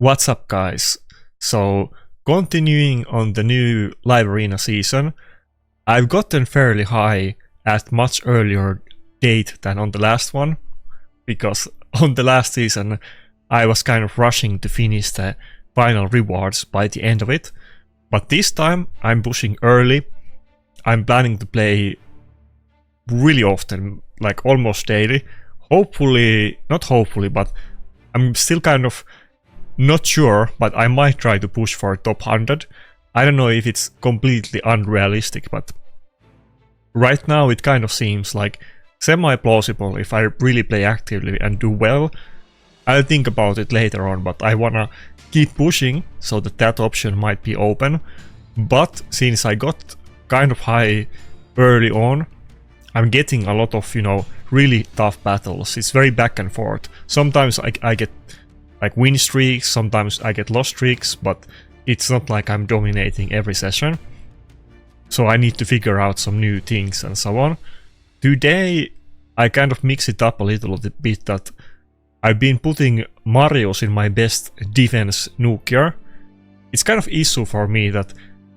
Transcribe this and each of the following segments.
What's up, guys? So, continuing on the new live arena season, I've gotten fairly high at much earlier date than on the last one, because on the last season I was kind of rushing to finish the final rewards by the end of it, but this time I'm pushing early. I'm planning to play really often, like almost daily. Hopefully, not hopefully, but I'm still kind of not sure, but I might try to push for top 100. I don't know if it's completely unrealistic, but right now it kind of seems like semi-plausible if I really play actively and do well. I'll think about it later on, but I wanna keep pushing so that option might be open. But since I got kind of high early on, I'm getting a lot of, really tough battles. It's very back and forth. Sometimes I get like win streaks, sometimes I get loss streaks, but it's not like I'm dominating every session. So I need to figure out some new things and so on. Today I kind of mix it up a little bit that I've been putting Marios in my best defense nuker. It's kind of issue for me that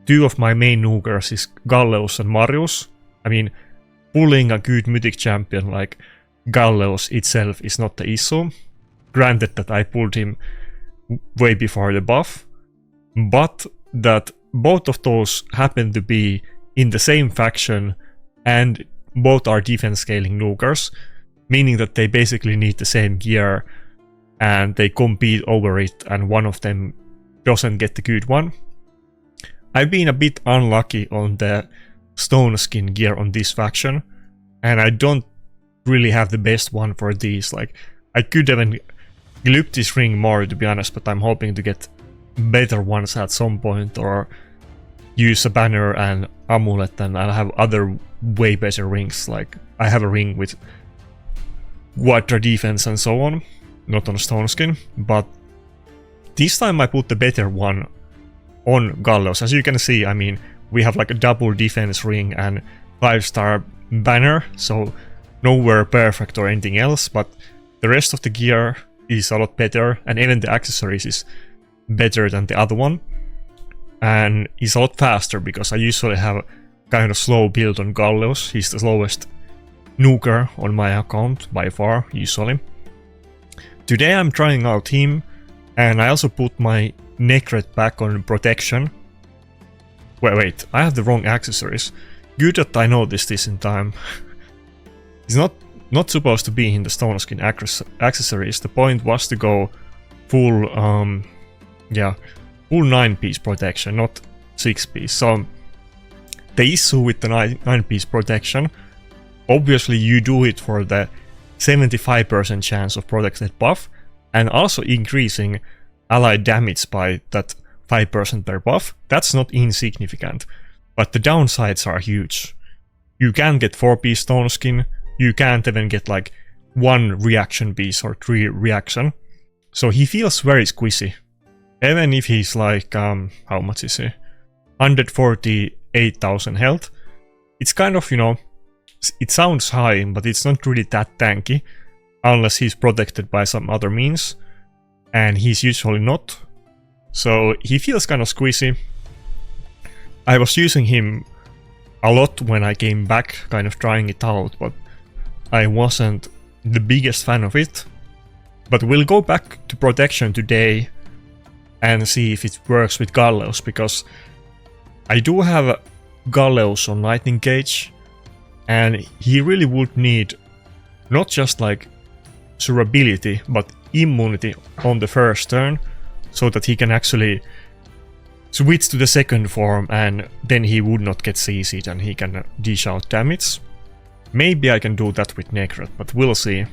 two of my main nukers is Galleos and Marios. I mean, pulling a good mythic champion like Galleos itself is not the issue. Granted that I pulled him way before the buff, but that both of those happen to be in the same faction and both are defense scaling nukers, meaning that they basically need the same gear and they compete over it and one of them doesn't get the good one. I've been a bit unlucky on the stone skin gear on this faction, and I don't really have the best one for these. Like, I could even loop this ring more, to be honest, but I'm hoping to get better ones at some point, or use a banner and amulet, and I'll have other way better rings. Like, I have a ring with water defense and so on, not on stone skin, but this time I put the better one on Galleos. As you can see, I mean, we have like a double defense ring and 5-star banner, so nowhere perfect or anything else, but the rest of the gear is a lot better, and even the accessories is better than the other one, and is a lot faster because I usually have kind of slow build on Galleos. He's the slowest nuker on my account by far, usually. Today I'm trying out him, and I also put my Nekhret back on protection. Wait, I have the wrong accessories. Good that I noticed this in time. It's not supposed to be in the stone skin accessories. The point was to go full, full 9-piece protection, not 6-piece. So the issue with the 9-piece protection, obviously you do it for the 75% chance of protected buff, and also increasing allied damage by that 5% per buff. That's not insignificant, but the downsides are huge. You can get 4-piece stone skin, you can't even get like 1 reaction piece or 3 reaction. So he feels very squishy. Even if he's like, how much is he? 148,000 health. It's kind of, it sounds high, but it's not really that tanky, unless he's protected by some other means, and he's usually not. So he feels kind of squishy. I was using him a lot when I came back, kind of trying it out, but I wasn't the biggest fan of it. But we'll go back to protection today and see if it works with Galleos, because I do have Galleos on Lightning Cage, and he really would need not just like survivability, but immunity on the first turn, so that he can actually switch to the second form, and then he would not get CC'd and he can dish out damage. Maybe I can do that with Nekhret, but we'll see.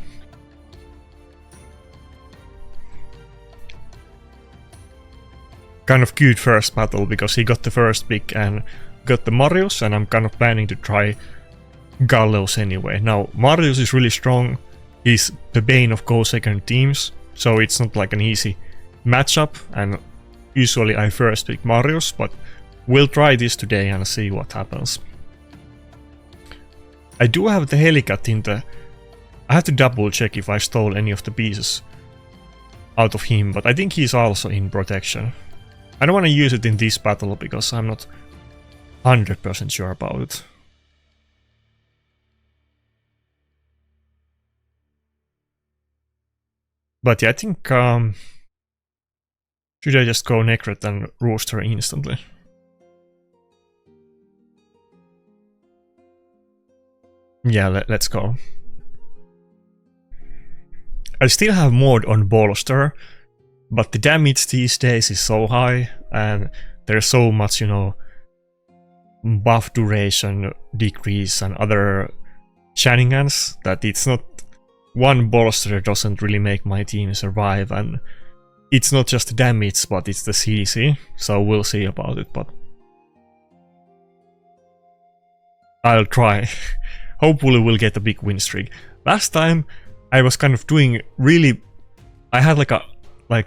Kind of good first battle, because he got the first pick and got the Marios, and I'm kind of planning to try Galleos anyway. Now, Marios is really strong. He's the bane of go-second teams, so it's not like an easy matchup, and usually I first pick Marios, but we'll try this today and see what happens. I do have the Helicat in the... I have to double check if I stole any of the pieces. out of him, but I think he's also in protection. I don't want to use it in this battle because I'm not 100% sure about it. But yeah, I think should I just go Nekhret and Rooster instantly? Yeah, let's go. I still have mod on Bolster, but the damage these days is so high, and there's so much, you know, buff duration decrease and other shenanigans that it's not... One Bolster doesn't really make my team survive, and it's not just the damage, but it's the CC, so we'll see about it, but I'll try. Hopefully we'll get a big win streak. Last time I was kind of doing really... I had like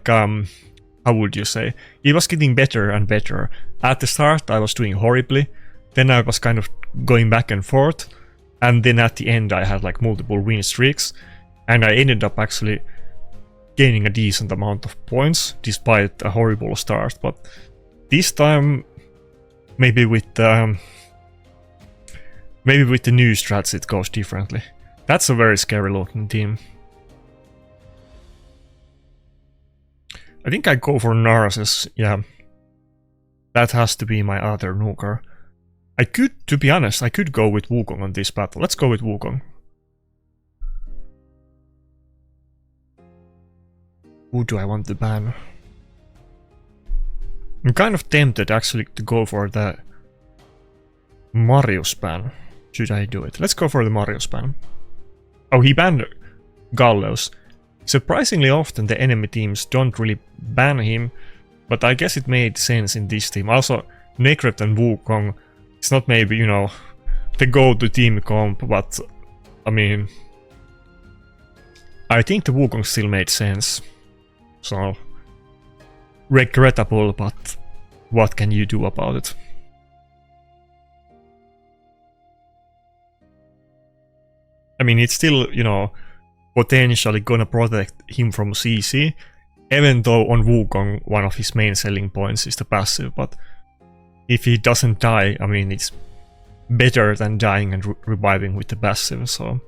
how would you say? It was getting better and better. At the start I was doing horribly, then I was kind of going back and forth, and then at the end I had like multiple win streaks, and I ended up actually gaining a decent amount of points despite a horrible start. But this time, maybe with the new strats it goes differently. That's a very scary looking team. I think I go for Narcissus, yeah. That has to be my other nuker. I could, to be honest, I could go with Wukong on this battle. Let's go with Wukong. Who do I want to ban? I'm kind of tempted actually to go for the Marius ban. Should I do it? Let's go for the Marius ban. Oh, he banned Gallows. Surprisingly often the enemy teams don't really ban him, but I guess it made sense in this team. Also, Nekhret and Wukong, it's not maybe, you know, the go-to team comp, but I mean, I think the Wukong still made sense. So, regrettable, but what can you do about it? I mean, it's still, you know, potentially gonna protect him from CC, even though on Wukong one of his main selling points is the passive, but if he doesn't die, I mean, it's better than dying and reviving with the passive, so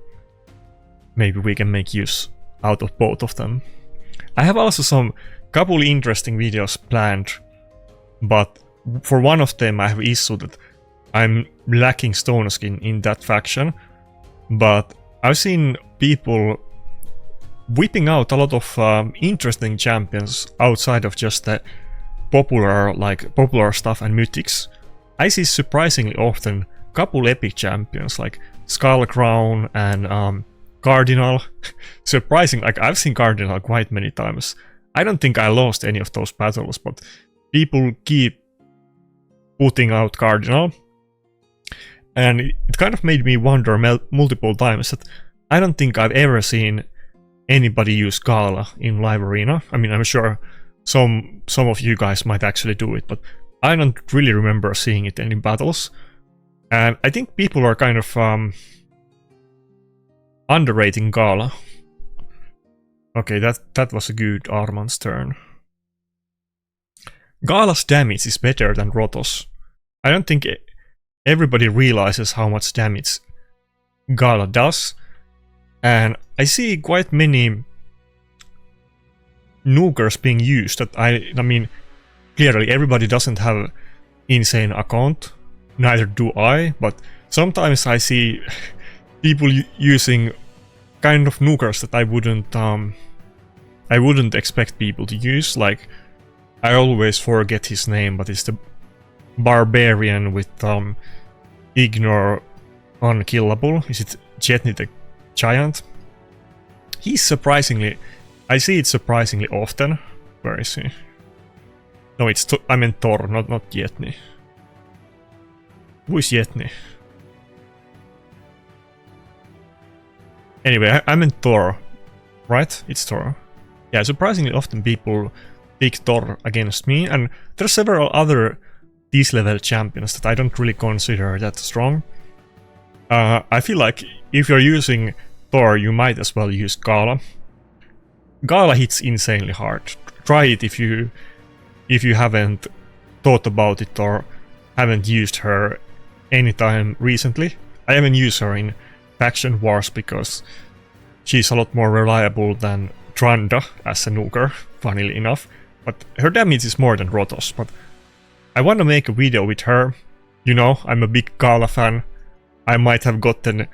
maybe we can make use out of both of them. I have also some couple interesting videos planned, but for one of them I have issue that I'm lacking stone skin in that faction, but I've seen people whipping out a lot of interesting champions outside of just the popular stuff and mythics. I see surprisingly often couple epic champions like Skull Crown and Cardinal. Surprising, like I've seen Cardinal quite many times. I don't think I lost any of those battles, but people keep putting out Cardinal. And it kind of made me wonder multiple times that I don't think I've ever seen anybody use Gala in live arena. I mean, I'm sure some of you guys might actually do it, but I don't really remember seeing it in any battles. And I think people are kind of underrating Gala. Okay, that was a good Armand's turn. Gala's damage is better than Rotos. I don't think everybody realizes how much damage Gala does. And I see quite many nukers being used that I mean, clearly everybody doesn't have insane account, neither do I, but sometimes I see people using kind of nukers that I wouldn't expect people to use. Like, I always forget his name, but it's the barbarian with ignore unkillable. Is it Jetni the Giant? He's surprisingly... I see it surprisingly often. Where is he? No, I meant Thor, not Jetni. Who is Jetni? Anyway, I meant Thor, right? It's Thor. Yeah, surprisingly often people pick Thor against me, and there's several other these level champions that I don't really consider that strong. I feel like if you're using Thor, you might as well use Gala. Gala hits insanely hard. Try it if you haven't thought about it or haven't used her anytime recently. I haven't used her in Faction Wars because she's a lot more reliable than Tranda as a nuker, funnily enough. But her damage is more than Rotos. But I want to make a video with her. You know, I'm a big Gala fan. I might have gotten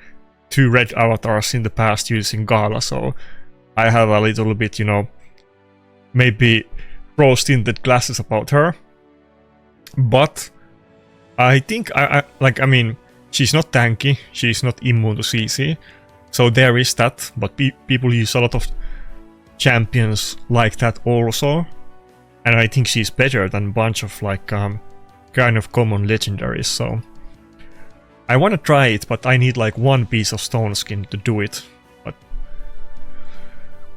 2 red avatars in the past using Gala, so I have a little bit, you know, maybe rose-tinted glasses about her. But I think, I mean, she's not tanky, she's not immune to CC, so there is that, but people use a lot of champions like that also, and I think she's better than a bunch of like kind of common legendaries, so I want to try it, but I need like 1 piece of stone skin to do it. But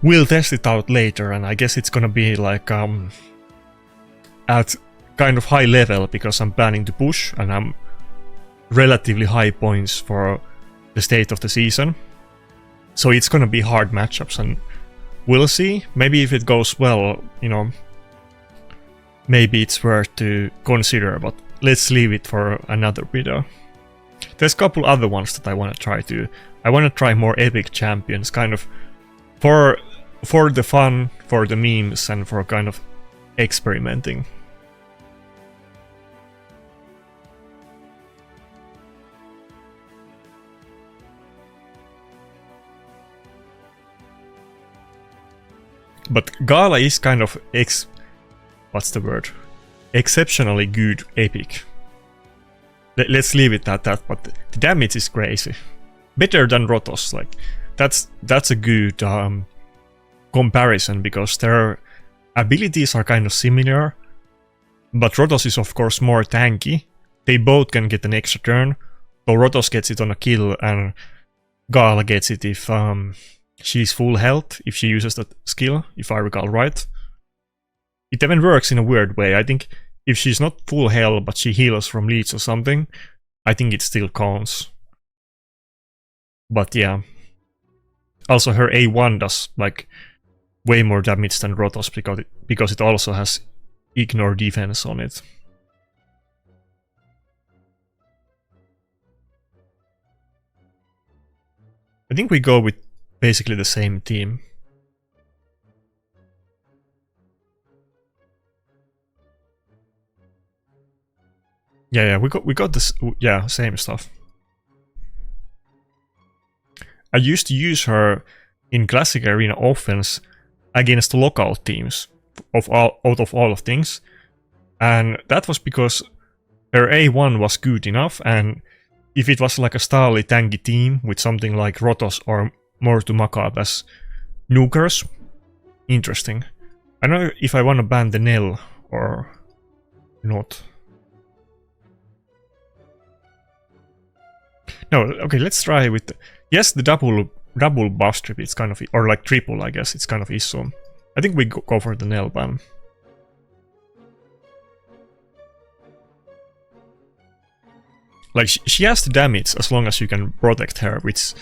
we'll test it out later, and I guess it's gonna be like at kind of high level because I'm planning to push and I'm relatively high points for the state of the season. So it's gonna be hard matchups, and we'll see. Maybe if it goes well, you know, maybe it's worth to consider, but let's leave it for another video. There's a couple other ones that I want to try too. I want to try more epic champions, kind of for the fun, for the memes, and for kind of experimenting. But Gala is kind of what's the word? Exceptionally good epic. Let's leave it at that, but the damage is crazy. Better than Rotos, like that's a good comparison because their abilities are kind of similar, but Rotos is of course more tanky. They both can get an extra turn, so Rotos gets it on a kill and Gala gets it if she's full health, if she uses that skill, if I recall right. It even works in a weird way. I think if she's not full health but she heals from leech or something, I think it still counts. But yeah. Also her A1 does like way more damage than Rotos because it also has ignore defense on it. I think we go with basically the same team. Yeah, we got this. Yeah, same stuff. I used to use her in Classic Arena offense against lockout teams out of all of things, and that was because her A1 was good enough, and if it was like a Starly tanky team with something like Rotos or more to Macab as nukers, interesting. I don't know if I want to ban the Nell or not. No, okay, let's try with yes, the double buff strip. It's kind of, or like triple, I guess. It's kind of issue. I think we go for the Nell ban. Like she has the damage as long as you can protect her, which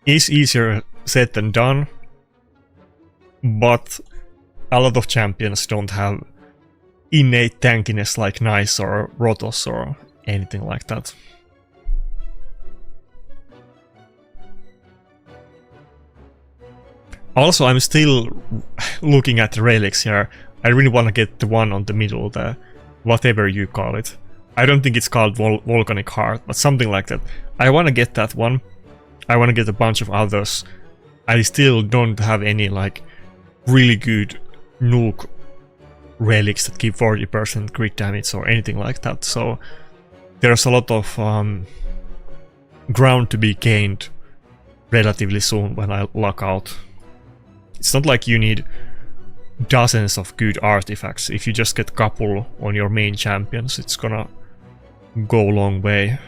is easier said than done. But a lot of champions don't have innate tankiness like Nice or Rotos or anything like that. Also, I'm still looking at the relics here. I really want to get the one on the middle, the whatever you call it. I don't think it's called Volcanic Heart, but something like that. I want to get that one. I want to get a bunch of others. I still don't have any like really good nuke relics that give 40% crit damage or anything like that. So there's a lot of ground to be gained relatively soon when I lock out. It's not like you need dozens of good artifacts. If you just get a couple on your main champions, it's gonna go a long way.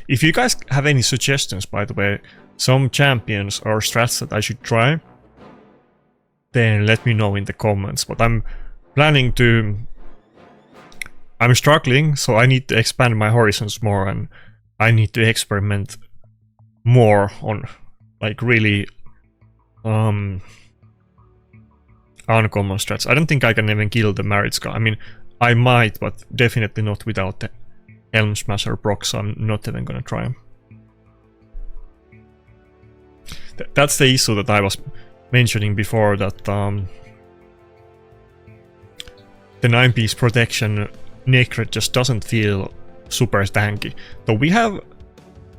If you guys have any suggestions, by the way, some champions or strats that I should try, then let me know in the comments. But I'm planning I'm struggling, so I need to expand my horizons more, and I need to experiment more on like really uncommon strats. I don't think I can even kill the Maritzka. I mean, I might, but definitely not without the Helm Smasher proc, so I'm not even gonna try. That's the issue that I was mentioning before, that the 9-piece protection Nekhret just doesn't feel super tanky. So we have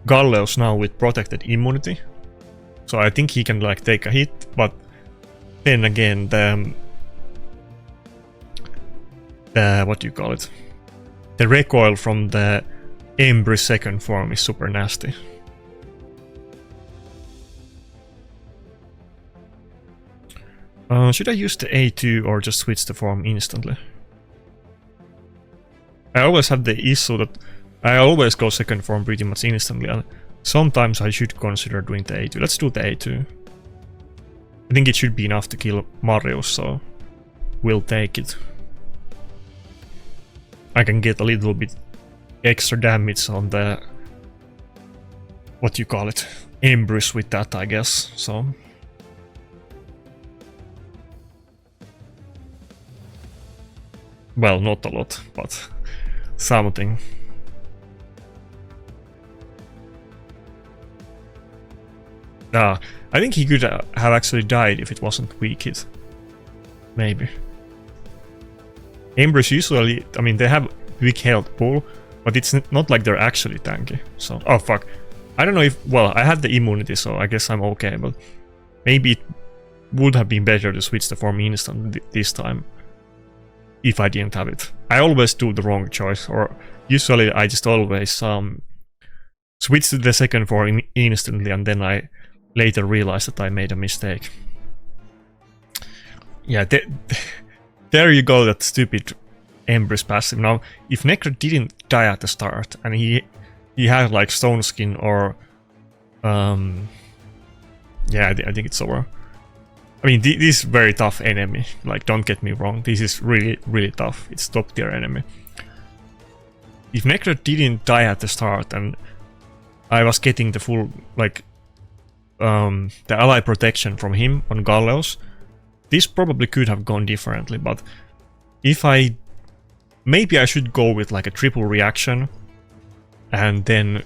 Galleos now with protected immunity, so I think he can like take a hit, but then again the what do you call it? The recoil from the Embryo second form is super nasty. Should I use the A2 or just switch the form instantly? I always have the issue that I always go second form pretty much instantly, and sometimes I should consider doing the A2. Let's do the A2. I think it should be enough to kill Marius, so we'll take it. I can get a little bit extra damage on the, what you call it, Embryo with that, I guess, so. Well, not a lot, but something. I think he could have actually died if it wasn't weak hit. Maybe. Embryo usually, I mean, they have weak health pool, but it's not like they're actually tanky. So, oh fuck. I don't know if, well, I had the immunity, so I guess I'm okay, but maybe it would have been better to switch the form instant this time if I didn't have it. I always do the wrong choice, or usually I just always switch to the second form instantly, and then I later realize that I made a mistake. Yeah, there you go, that stupid Embryo's passive. Now, if Nekhret didn't die at the start, and he had like Stone Skin or yeah, I think it's over. I mean, this is very tough enemy, like, don't get me wrong, this is really, really tough, it's top tier enemy. If Nekhret didn't die at the start and I was getting the full, like, the ally protection from him on Galleos, this probably could have gone differently, but if maybe I should go with like a triple reaction and then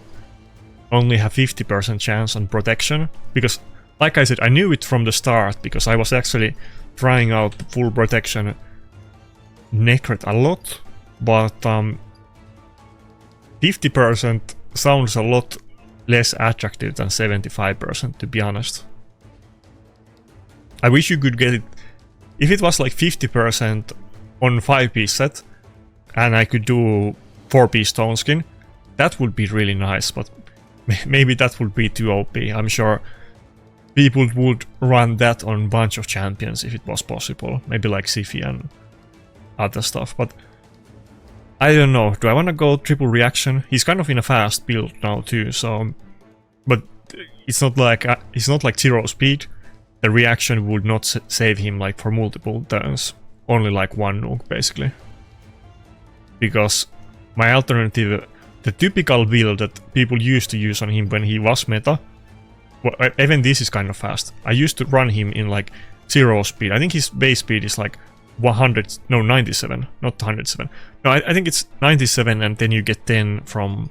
only have 50% chance on protection, because like I said, I knew it from the start, because I was actually trying out full protection Nekhret a lot, but 50% sounds a lot less attractive than 75%, to be honest. I wish you could get it, if it was like 50% on 5-piece set, and I could do 4-piece Stone Skin, that would be really nice, but maybe that would be too OP. I'm sure people would run that on a bunch of champions if it was possible, maybe like Siphi and other stuff, but I don't know, do I want to go triple reaction? He's kind of in a fast build now too, so, but it's not like zero speed. The reaction would not save him like for multiple turns, only like one nuke basically. Because my alternative, the typical build that people used to use on him when he was meta, well, even this is kind of fast. I used to run him in like 0 speed. I think his base speed is like 100, no 97, not 107. No, I think it's 97, and then you get 10 from,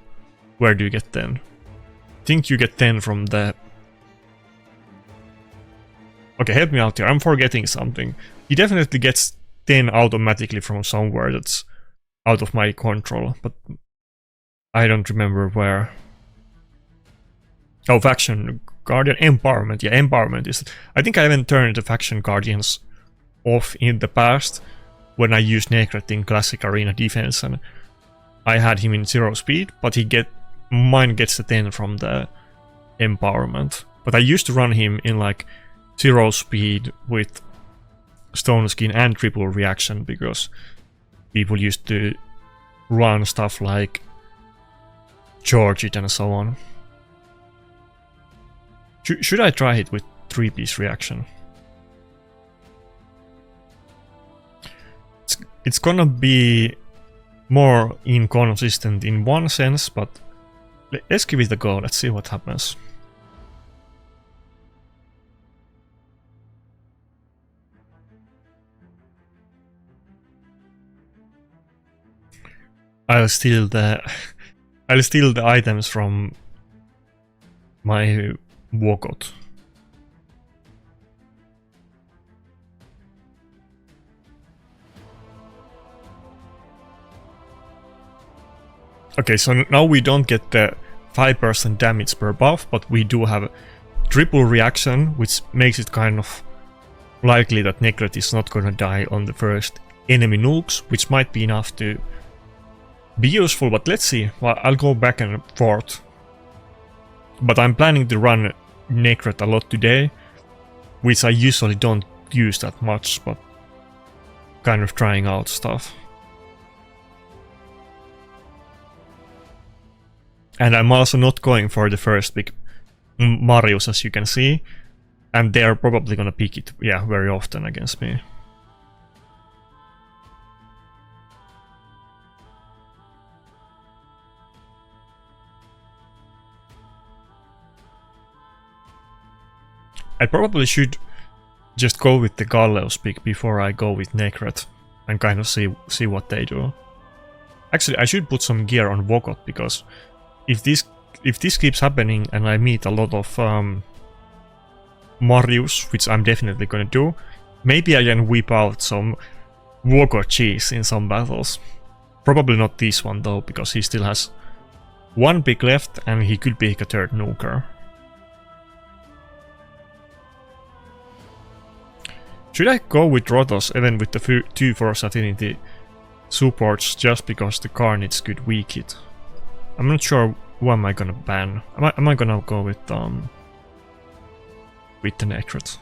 where do you get 10? I think you get 10 from the, okay, help me out here, I'm forgetting something. He definitely gets 10 automatically from somewhere that's out of my control, but I don't remember where. Oh, Faction Guardian, Empowerment, yeah, Empowerment is, I think I haven't turned the Faction Guardians off in the past when I used Nekhret in Classic Arena Defense, and I had him in 0 speed, but mine gets the 10 from the Empowerment. But I used to run him in like 0 speed with Stone Skin and triple reaction, because people used to run stuff like Charge It and so on. Should I try it with 3-piece reaction? It's gonna be more inconsistent in one sense, but let's give it a go. Let's see what happens. I'll steal the items from my walkout. Okay, so now we don't get the 5% damage per buff, but we do have triple reaction, which makes it kind of likely that Nekhret is not gonna die on the first enemy nukes, which might be enough to be useful, but let's see. Well, I'll go back and forth. But I'm planning to run Nekhret a lot today, which I usually don't use that much, but kind of trying out stuff. And I'm also not going for the first big Marius, as you can see, and they're probably gonna pick it, yeah, very often against me. I probably should just go with the Galleos pick before I go with Nekhret and kind of see what they do. Actually, I should put some gear on Vokot, because if this keeps happening and I meet a lot of Marius, which I'm definitely gonna do, maybe I can whip out some Vokot cheese in some battles. Probably not this one though, because he still has one pick left and he could pick a third nuker. Should I go with Rotos even with the 2 Force Affinity supports just because the Carnage could weak it? I'm not sure who am I gonna ban. Am I gonna go with the Nekhret?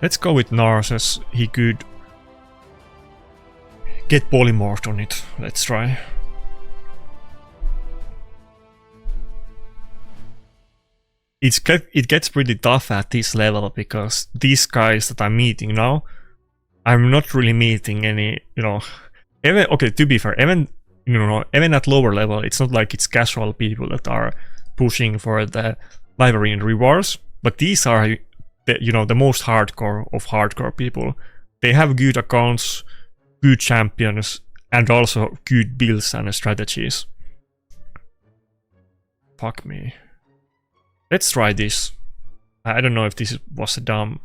Let's go with Narses. He could get polymorphed on it. Let's try. It gets pretty tough at this level, because these guys that I'm meeting now, I'm not really meeting any, you know, even, okay, to be fair, even, you know, even at lower level, it's not like it's casual people that are pushing for the library and rewards, but these are, you know, the most hardcore of hardcore people. They have good accounts, good champions, and also good builds and strategies. Fuck me. Let's try this. I don't know if this was a dumb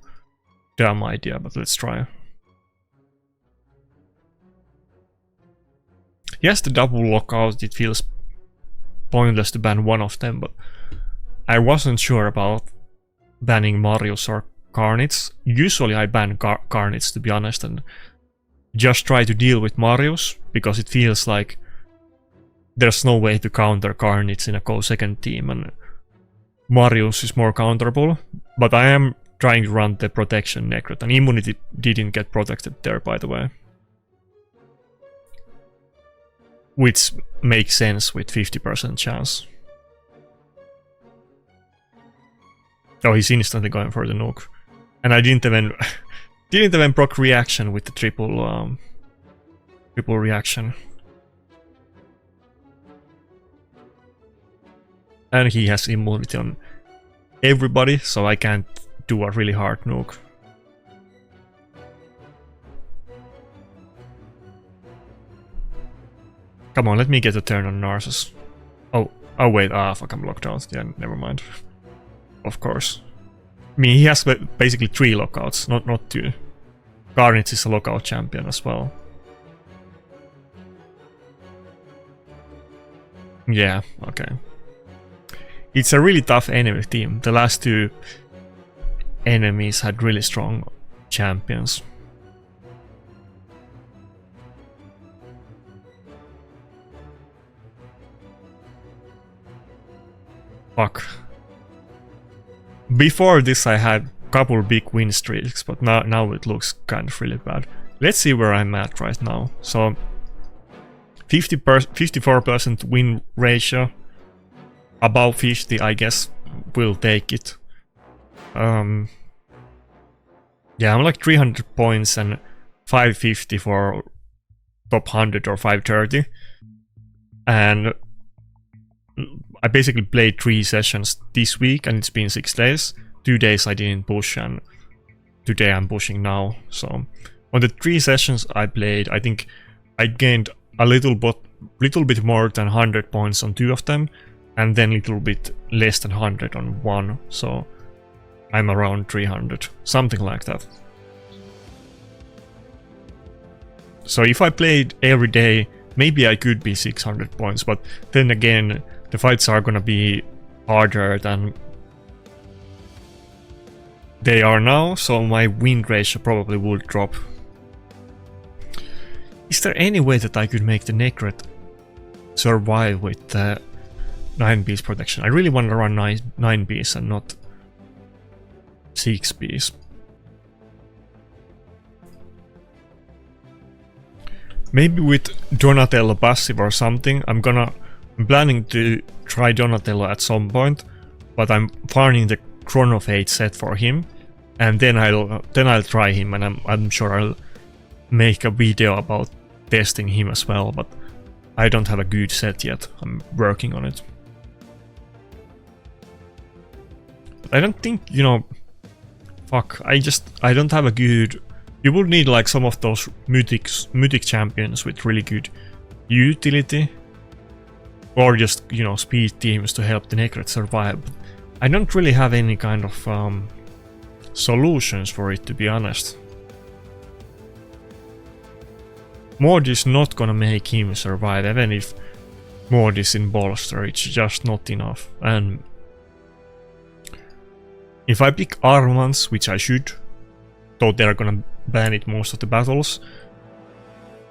idea, but let's try. Yes, the double lockout, it feels pointless to ban one of them, but I wasn't sure about banning Marius or Carnage. Usually I ban Carnage, to be honest, and just try to deal with Marius, because it feels like there's no way to counter Carnage in a co-second team, and Marius is more counterable, but I am trying to run the protection Nekhret, and immunity didn't get protected there, by the way. Which makes sense with 50% chance. Oh, he's instantly going for the nuke. And I didn't even proc reaction with the triple reaction. And he has immunity on everybody, so I can't do a really hard nuke. Come on, let me get a turn on Narses. Oh wait, fuck, I'm locked out. Yeah, never mind. Of course. I mean, he has basically 3 lockouts, not 2. Carnage is a lockout champion as well. Yeah, okay. It's a really tough enemy team. The last 2 enemies had really strong champions. Fuck. Before this I had a couple big win streaks, but now it looks kind of really bad. Let's see where I'm at right now. So 54% win ratio. above 50, I guess, will take it. Yeah, I'm like 300 points and 550 for top 100 or 530. And I basically played 3 sessions this week and it's been 6 days. 2 days I didn't push and today I'm pushing now. So on the 3 sessions I played, I think I gained a little bit more than 100 points on 2 of them, and then a little bit less than 100 on 1. So I'm around 300, something like that. So if I played every day, maybe I could be 600 points, but then again, the fights are gonna be harder than they are now, so my win ratio probably would drop. Is there any way that I could make the Nekhret survive with 9-piece protection? I really want to run 9-piece and not 6-piece. Maybe with Donatello passive or something. I'm planning to try Donatello at some point, but I'm farming the Chronofate set for him, and then I'll try him, and I'm sure I'll make a video about testing him as well, but I don't have a good set yet. I'm working on it. I don't think, you know, fuck, I don't have a good... You would need like some of those mythic champions with really good utility, or just, you know, speed teams to help the Nekhret survive. I don't really have any kind of solutions for it, to be honest. Mod is not gonna make him survive, even if Mod is in bolster, it's just not enough. And if I pick Armans, which I should, though they're gonna ban it most of the battles,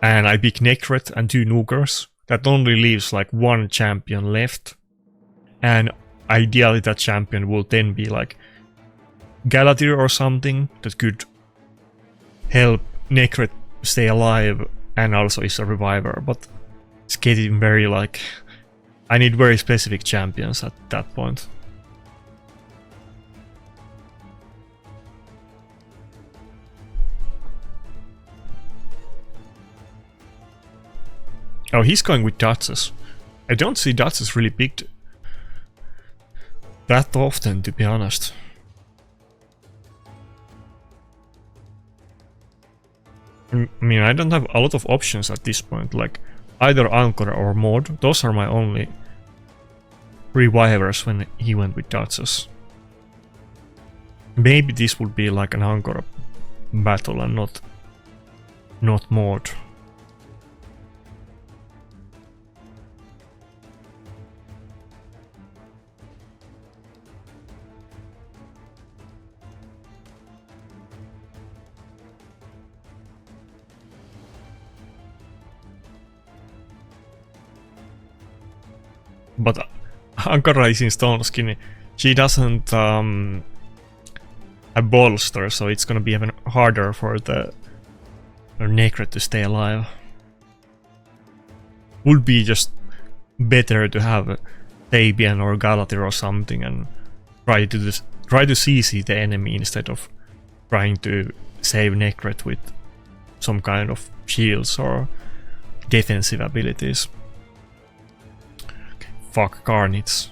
and I pick Nekhret and 2 Nukers, that only leaves like 1 champion left, and ideally that champion will then be like Galatir or something that could help Nekhret stay alive and also is a reviver, but it's getting very like... I need very specific champions at that point. Oh, he's going with Datsus. I don't see Datsus really picked that often, to be honest. I mean, I don't have a lot of options at this point, like either Ankara or Mod. Those are my only revivers when he went with Datsus. Maybe this would be like an Ankara battle and not Mod. But Ankara is in Stone Skin. She doesn't have bolster, so it's gonna be even harder for the Nekhret to stay alive. Would be just better to have Fabian or Galatir or something and try to CC the enemy instead of trying to save Nekhret with some kind of shields or defensive abilities. Fuck Carnage.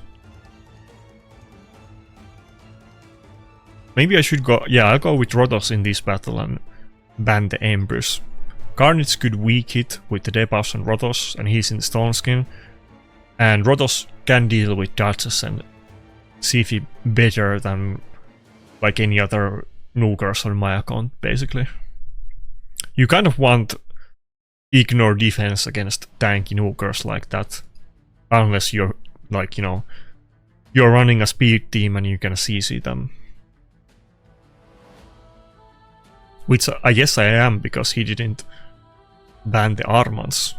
Maybe I should go... Yeah, I'll go with Rotos in this battle and ban the Empress. Carnage could weak hit with the debuffs on Rotos, and he's in Stone Skin. And Rotos can deal with Datsus and Siphi better than like any other Nukers on my account, basically. You kind of want ignore defense against tanky Nukers like that. Unless you're, like, you know, you're running a speed team and you can CC them. Which I guess I am, because he didn't ban the Armans.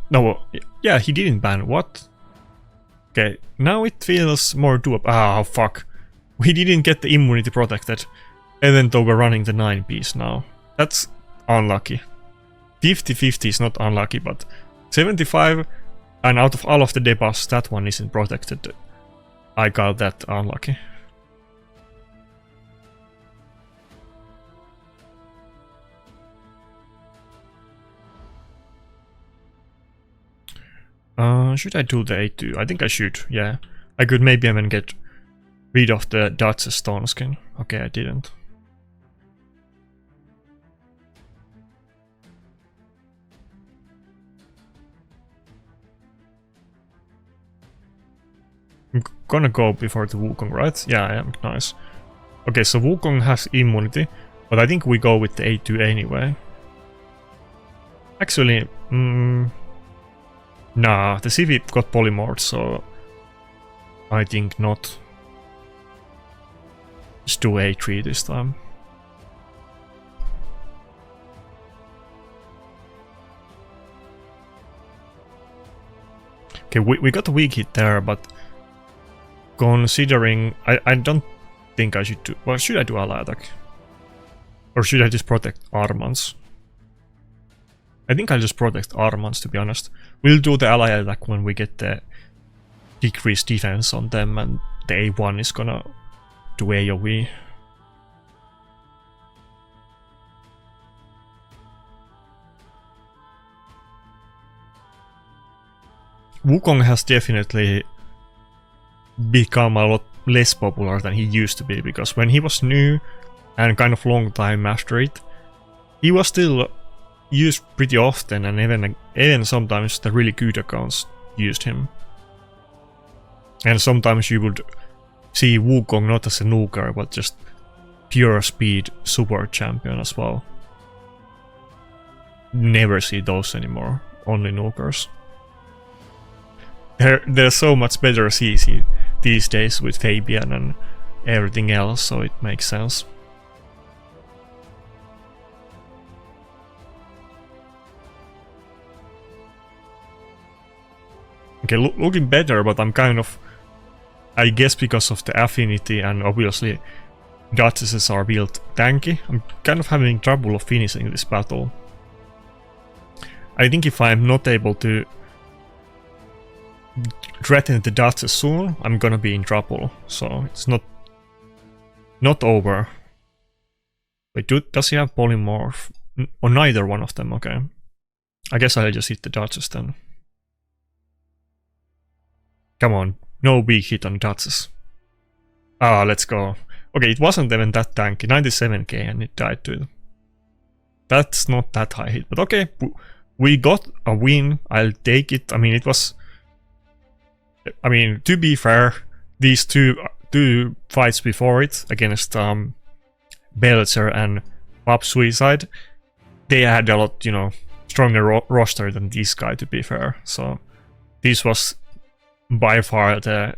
No, yeah, he didn't ban, what? Okay, now it feels more doable. Ah, fuck. We didn't get the immunity protected, even though we're running the 9-piece now. That's unlucky. 50-50 is not unlucky, but 75, and out of all of the debuffs, that one isn't protected. I got that unlucky. Should I do the A2? I think I should, yeah. I could maybe even get rid of the Dutch stone skin. Okay, I didn't. I'm gonna go before the Wukong, right? Yeah, I am. Nice. Okay, so Wukong has immunity, but I think we go with the A2 anyway. Actually, nah, the CV got polymorphed, so I think not. Just do A3 this time. Okay, we got a weak hit there, but considering I don't think I should do. Well, should I do ally attack? Or should I just protect Armans? I think I'll just protect Armans, to be honest. We'll do the ally attack when we get the decreased defense on them, and the A1 is gonna do AoE. Wukong has definitely become a lot less popular than he used to be, because when he was new and kind of long time after it, he was still used pretty often, and even sometimes the really good accounts used him. And sometimes you would see Wukong not as a nuker, but just pure speed super champion as well. Never see those anymore, only nukers. They're so much better CC these days with Fabian and everything else, so it makes sense. Okay, looking better, but I'm kind of, I guess because of the affinity and obviously Duchesses are built tanky, I'm kind of having trouble of finishing this battle. I think if I'm not able to threaten the Duchess soon, I'm gonna be in trouble, so it's not over. Wait, does he have polymorph? Or neither one of them, okay. I guess I'll just hit the Duchess then. Come on, no big hit on Duchess. Ah, let's go. Okay, it wasn't even that tanky, 97k, and it died too. That's not that high hit, but okay, we got a win, I'll take it. I mean, it was... I mean, to be fair, these two fights before it, against Belcher and Pop Suicide, they had a lot, you know, stronger roster than this guy, to be fair. So, this was by far the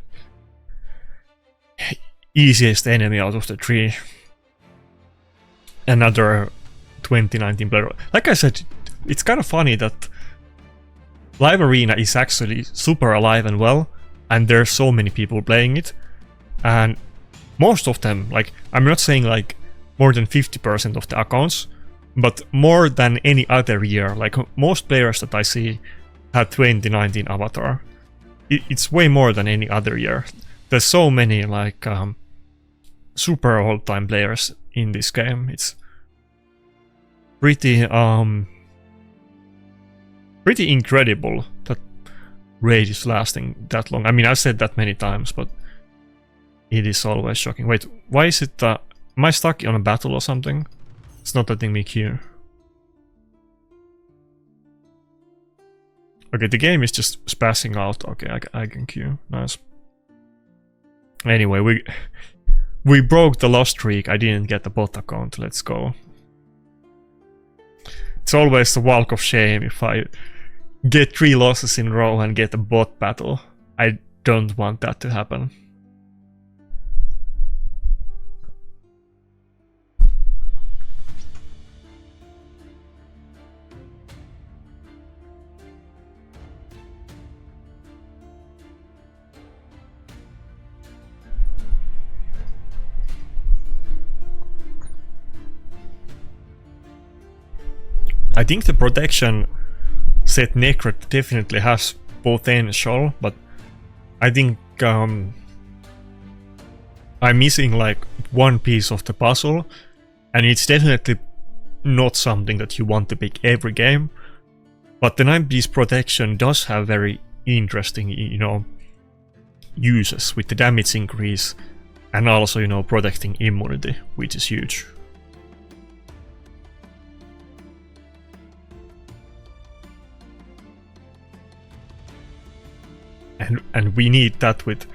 easiest enemy out of the three. Another 2019 player. Like I said, it's kind of funny that Live Arena is actually super alive and well, and there's so many people playing it, and most of them, like, I'm not saying like more than 50% of the accounts, but more than any other year. Like, most players that I see have 2019 avatar. It's way more than any other year. There's so many like super old-time players in this game. It's pretty incredible that raid is lasting that long. I mean, I've said that many times, but it is always shocking. Wait, why is it am I stuck on a battle or something? It's not letting me queue. Okay, the game is just spazzing out. Okay, I can queue. Nice. Anyway, we broke the loss streak. I didn't get the bot account. Let's go. It's always the walk of shame if I get 3 losses in a row and get a bot battle. I don't want that to happen. I think the protection said, Nekhret definitely has potential, but I think I'm missing like one piece of the puzzle, and it's definitely not something that you want to pick every game. But the 9-piece protection does have very interesting, you know, uses with the damage increase and also, you know, protecting immunity, which is huge. And we need that with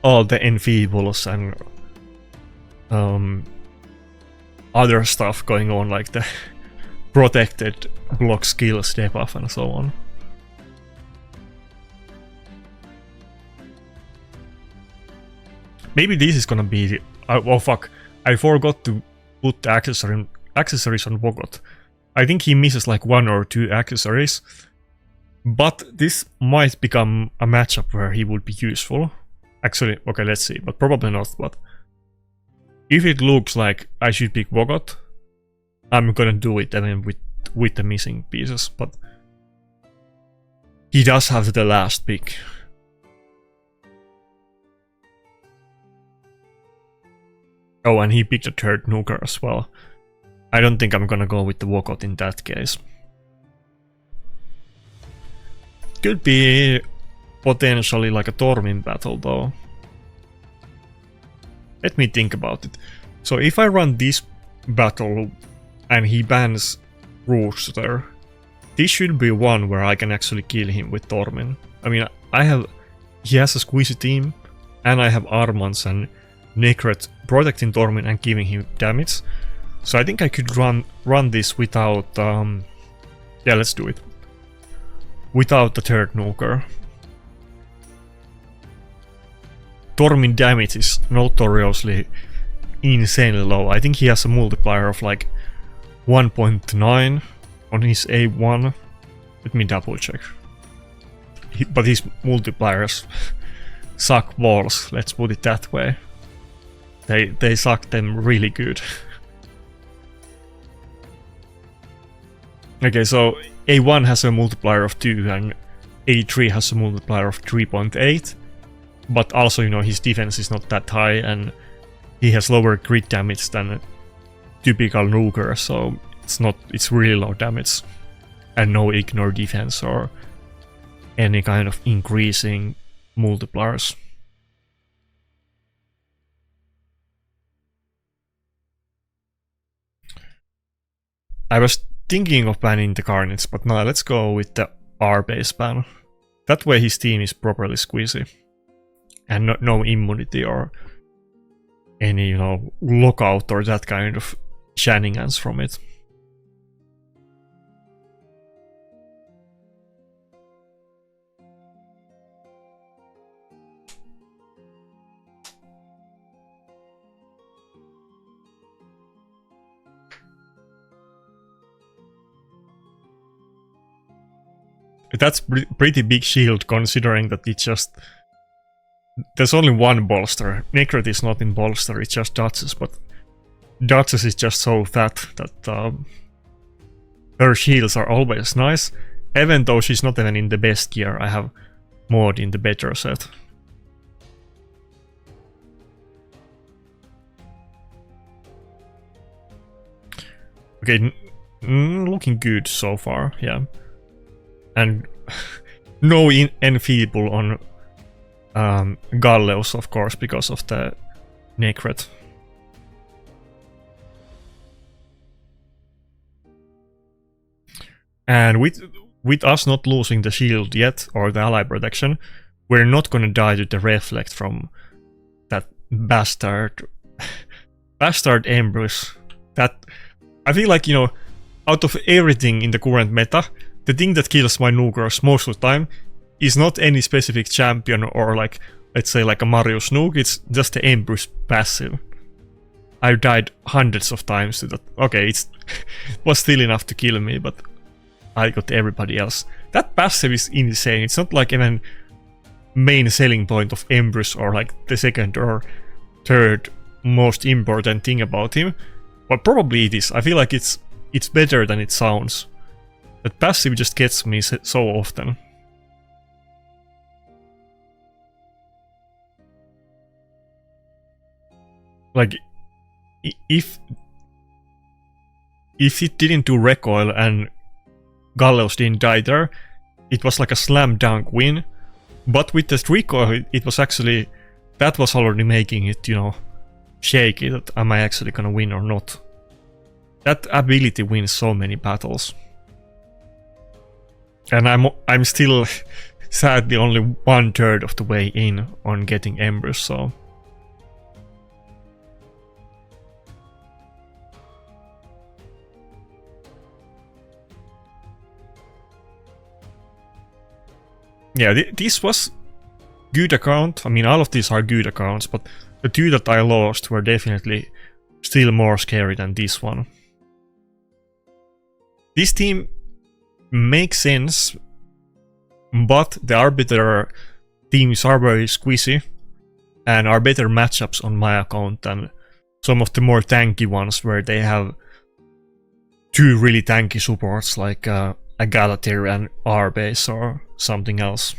all the enfeebles and other stuff going on, like the protected block skill step off and so on. Maybe this is gonna be the, oh fuck, I forgot to put the accessories on Vogot. I think he misses like 1 or 2 accessories, but this might become a matchup where he would be useful. Actually, okay, let's see, but probably not. But if it looks like I should pick Vogot, I'm gonna do it, I mean, with the missing pieces, but he does have the last pick. Oh, and he picked a third nuker as well. I don't think I'm gonna go with the Vogot in that case. Could be potentially like a Tormin battle though. Let me think about it. So if I run this battle and he bans Rooster, this should be one where I can actually kill him with Tormin. I mean, he has a squeezy team, and I have Armans and Nekhret protecting Tormin and giving him damage. So I think I could run this without, yeah, let's do it. Without the third nuker. Tormin damage is notoriously insanely low. I think he has a multiplier of like 1.9 on his A1. Let me double check. But his multipliers suck balls, let's put it that way. They suck them really good. Okay, so A1 has a multiplier of 2 and A3 has a multiplier of 3.8. But also, you know, his defense is not that high and he has lower crit damage than a typical nuker, so it's really low damage. And no ignore defense or any kind of increasing multipliers. I was thinking of banning the Carnage, but no, let's go with the R-base ban. That way his team is properly squeezy. And no immunity or any, you know, lockout or that kind of shenanigans from it. That's pretty big shield considering that it just... There's only one bolster. Nekhret is not in bolster, it just dodges, but dodges is just so fat that her shields are always nice. Even though she's not even in the best gear, I have Maud in the better set. Okay, looking good so far, yeah. And no enfeeble on Galleus, of course, because of the Nekhret. And with us not losing the shield yet, or the ally protection, we're not gonna die to the reflect from that bastard Empress. That, I feel like, you know, out of everything in the current meta, the thing that kills my nukers most of the time is not any specific champion or like, let's say like a Marius nuke, it's just the Empress passive. I've died hundreds of times to that. Okay, it was still enough to kill me, but I got everybody else. That passive is insane. It's not like even main selling point of Empress or like the second or third most important thing about him, but probably it is. I feel like it's better than it sounds. That passive just gets me so often. Like, if it didn't do recoil and Gallows didn't die there, it was like a slam dunk win. But with the recoil, it was actually, that was already making it, you know, shaky, that am I actually gonna win or not. That ability wins so many battles. And I'm still sadly only 1/3 of the way in on getting Embers, so. Yeah, this was good account. I mean, all of these are good accounts, but the two that I lost were definitely still more scary than this one. This team makes sense, but the Arbiter teams are very squishy and are better matchups on my account than some of the more tanky ones where they have two really tanky supports like a Galatir and R-Base or something else.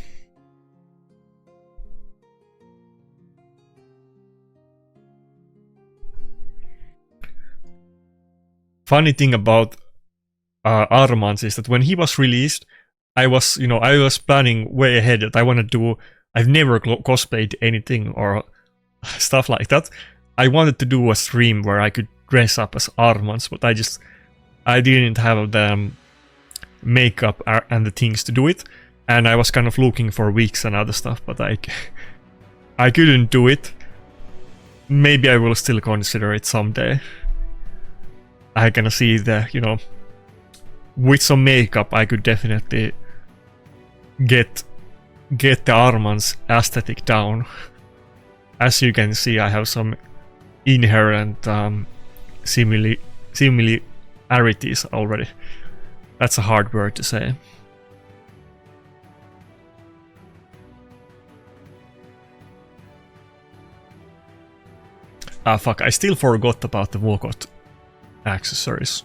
Funny thing about Armans is that when he was released, I was planning way ahead that I wanted to. I've never cosplayed anything or stuff like that. I wanted to do a stream where I could dress up as Armans, but I didn't have the makeup and the things to do it, and I was kind of looking for wigs and other stuff, but I couldn't do it. Maybe I will still consider it someday. I can see the, you know, with some makeup I could definitely get the Armans aesthetic down. As you can see, I have some inherent similarities already. That's a hard word to say. Ah fuck, I still forgot about the walkout accessories.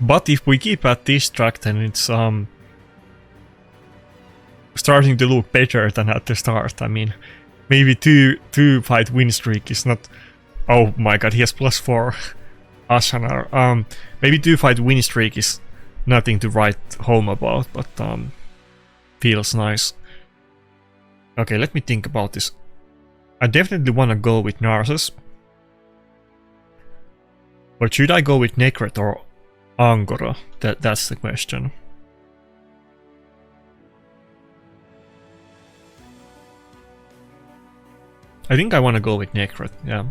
But if we keep at this track, then it's starting to look better than at the start. I mean, maybe two fight win streak is not. Oh my god, he has +4 Ashanar. Maybe 2 fight win streak is nothing to write home about, but feels nice. Okay, let me think about this. I definitely want to go with Narcissus. But should I go with Nekhret or Angora? That's the question. I think I want to go with Nekhret, yeah.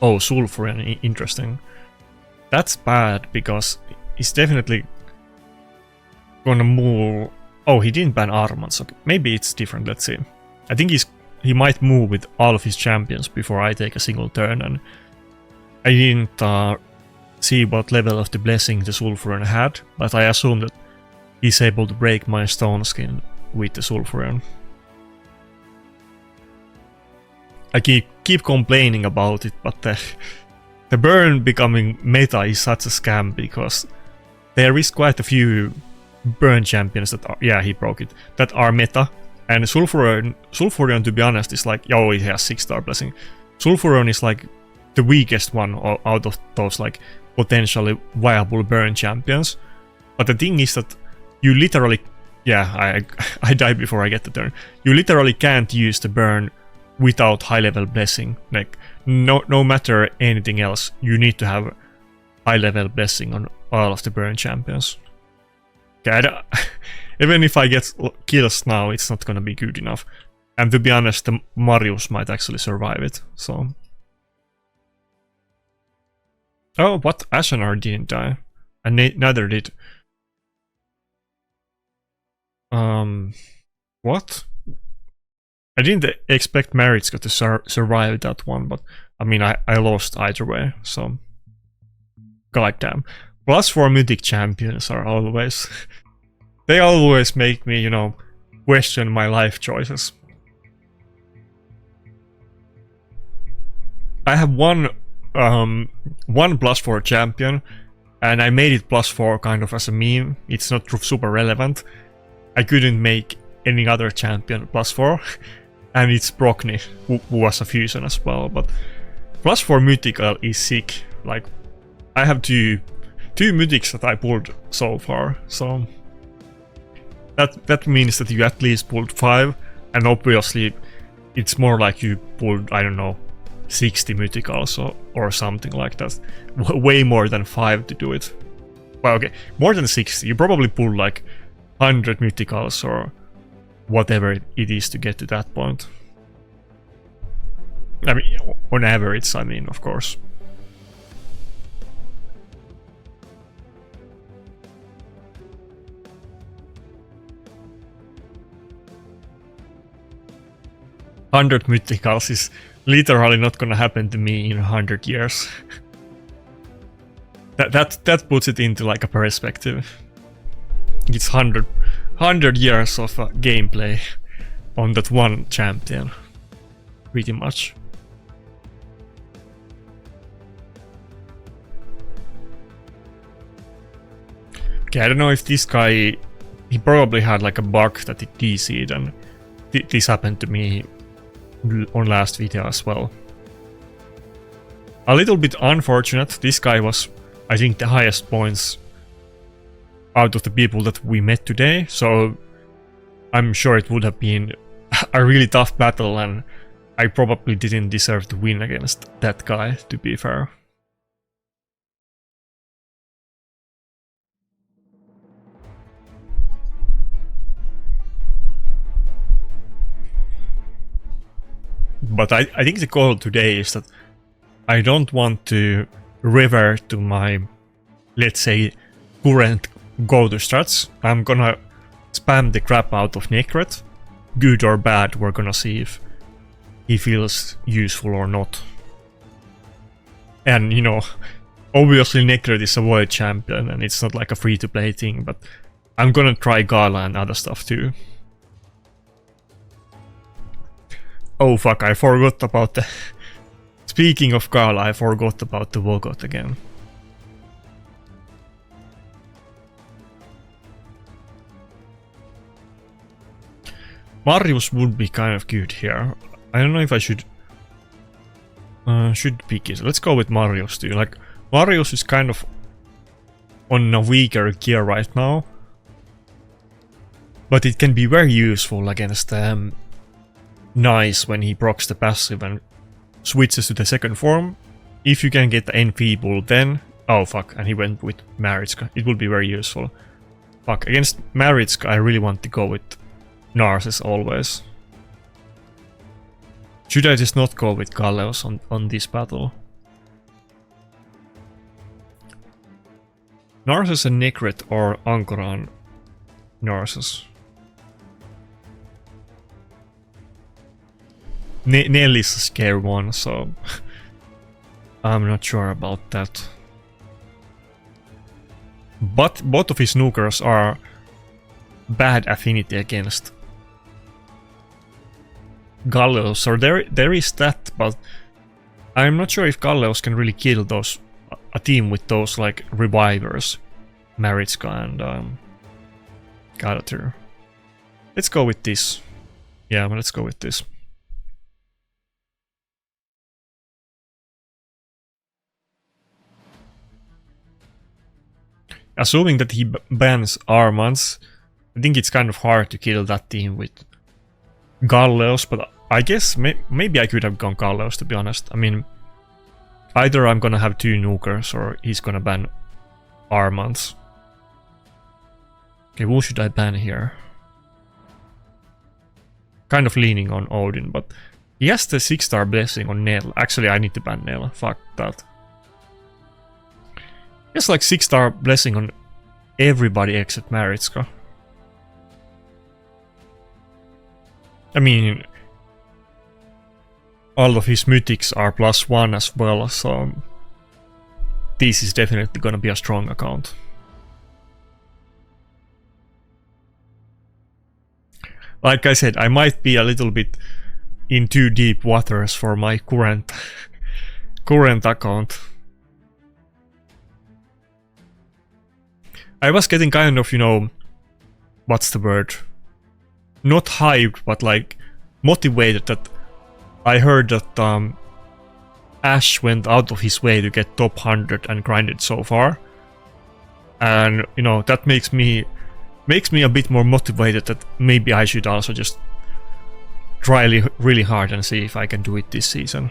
Oh, Sulfurian, interesting. That's bad because he's definitely gonna move. Oh, he didn't ban Armans. Okay, maybe it's different. Let's see. I think he might move with all of his champions before I take a single turn, and I didn't see what level of the blessing the Sulfurian had, but I assume that he's able to break my stone skin with the Sulfurian. I keep complaining about it, but the burn becoming meta is such a scam because there is quite a few burn champions that are, yeah, he broke it, that are meta, and Sulfurion, to be honest, is like, oh, it has 6-star blessing. Sulfurion is like the weakest one out of those like potentially viable burn champions. But the thing is that you literally, yeah, I died before I get the turn. You literally can't use the burn without high level blessing. Like no matter anything else, you need to have high level blessing on all of the burn champions. Okay, even if I get kills now, it's not gonna be good enough. And to be honest, the Marius might actually survive it. So, oh, what? Ashanar didn't die, and neither did. What? I didn't expect Maritska to survive that one, but I mean, I lost either way, so... Goddamn. +4 mythic champions are always... they always make me, you know, question my life choices. I have one +4 champion, and I made it +4 kind of as a meme. It's not super relevant. I couldn't make any other champion +4, and it's Brockney, who was a fusion as well, but +4 mythical is sick. Like, I have two mythics that I pulled so far, so that means that you at least pulled 5, and obviously it's more like you pulled, I don't know, 60 mythicals or something like that. Way more than 5 to do it. Well, okay, more than 60. You probably pulled like 100 mythicals or whatever it is to get to that point. I mean, on average, I mean, of course. $100 mythicals is literally not gonna happen to me in 100 years. that puts it into like a perspective. It's 100 years of gameplay on that one champion, pretty much. Okay, I don't know if this guy, he probably had like a bug that it DC'd, and this happened to me on last video as well. A little bit unfortunate. This guy was, I think, the highest points out of the people that we met today, so I'm sure it would have been a really tough battle, and I probably didn't deserve to win against that guy, to be fair. But I think the goal today is that I don't want to revert to my, let's say, current go-to strats. I'm gonna spam the crap out of Nekhret. Good or bad, we're gonna see if he feels useful or not. And, you know, obviously Nekhret is a void champion and it's not like a free-to-play thing, but I'm gonna try Gala and other stuff too. Oh fuck, I forgot about the... Speaking of Gala, I forgot about the Vogot again. Marius would be kind of good here. I don't know if I should pick it. Let's go with Marius too. Like, Marius is kind of on a weaker gear right now, but it can be very useful against Nice when he procs the passive and switches to the second form. If you can get the enfeeble, then... Oh fuck, and he went with Maritska. It would be very useful. Fuck, against Maritska I really want to go with Narses always. Should I just not go with Galleos on this battle? Narses and Nekhret or Ankoran Narses? Nell is a scare one, so I'm not sure about that. But both of his nukers are bad affinity against Galleos, so there is that, but I'm not sure if Galleos can really kill those a team with those like revivers, Maritska and Galatir. Let's go with this. Yeah, let's go with this. Assuming that he bans Armands, I think it's kind of hard to kill that team with Galleos, but I guess maybe I could have gone Galleos, to be honest. I mean, either I'm gonna have 2 nukers or he's gonna ban Armands. Okay, who should I ban here? Kind of leaning on Odin, but he has the 6-star blessing on Nell. Actually, I need to ban Nell. Fuck that. It's like 6-star blessing on everybody except Maritska. I mean, all of his mythics are +1 as well, so this is definitely gonna be a strong account. Like I said, I might be a little bit in too deep waters for my current account. I was getting kind of, you know, what's the word? Not hyped, but like motivated that I heard that Ash went out of his way to get top 100 and grinded so far. And, you know, that makes me a bit more motivated that maybe I should also just try really hard and see if I can do it this season.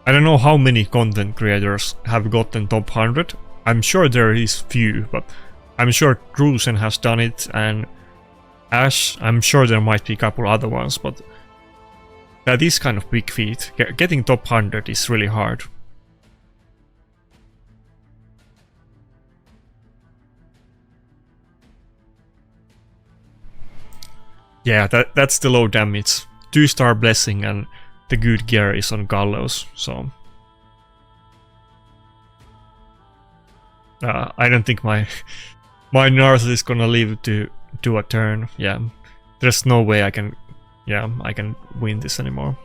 I don't know how many content creators have gotten top 100. I'm sure there is few, but I'm sure Drusen has done it, and Ash, I'm sure there might be a couple other ones, but that is kind of big feat. Getting top 100 is really hard. Yeah, that's the low damage. 2-star blessing and the good gear is on Gallows, so I don't think my Narth is gonna live to do a turn. Yeah, there's no way I can win this anymore.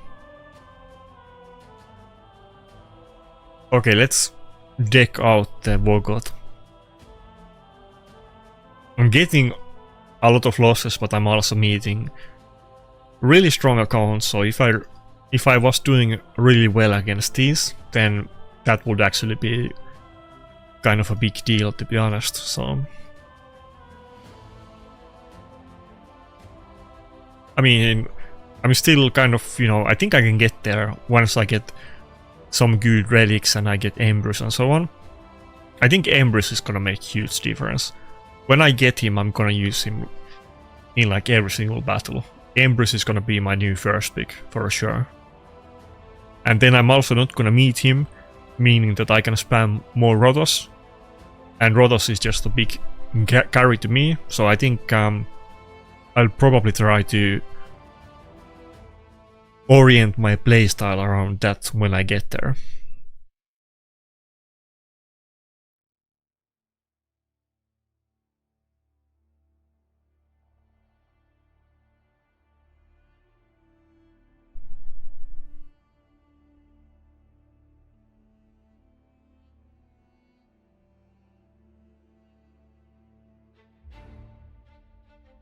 Okay, let's deck out the Vogot. I'm getting a lot of losses, but I'm also meeting really strong accounts, so if I was doing really well against these, then that would actually be kind of a big deal, to be honest. So I mean, I'm still kind of, you know, I think I can get there once I get some good relics and I get Embrus and so on. I think Embrus is gonna make huge difference. When I get him, I'm gonna use him in like every single battle. Embrus is gonna be my new first pick for sure. And then I'm also not gonna meet him, meaning that I can spam more Rotos. And Rotos is just a big carry to me, so I think I'll probably try to orient my playstyle around that when I get there.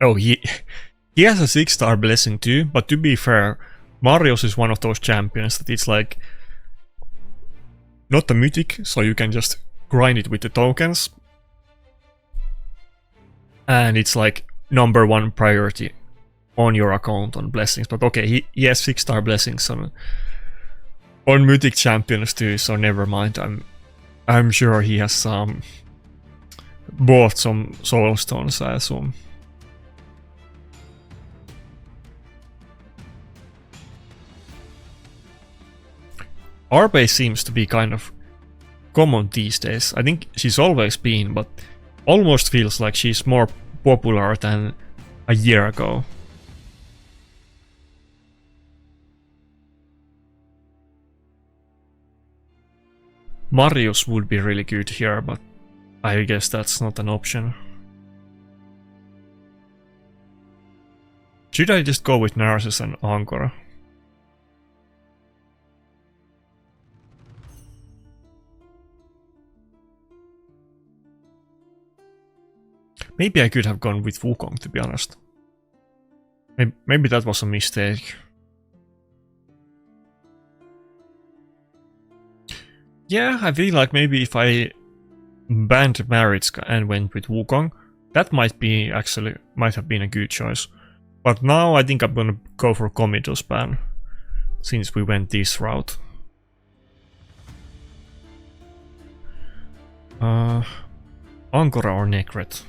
Oh, he has a 6-star blessing too, but to be fair, Marios is one of those champions that it's like not a mythic, so you can just grind it with the tokens. And it's like #1 priority on your account on blessings. But okay, he has 6-star blessings on mythic champions too, so never mind. I'm sure he has bought some soul stones, I assume. Arbe seems to be kind of common these days. I think she's always been, but almost feels like she's more popular than a year ago. Marius would be really good here, but I guess that's not an option. Should I just go with Narcissus and Ankora? Maybe I could have gone with Wukong, to be honest. Maybe that was a mistake. Yeah, I feel like maybe if I banned Maritska and went with Wukong, that might have been a good choice. But now I think I'm gonna go for Comidos ban, since we went this route. Ankora or Nekhret?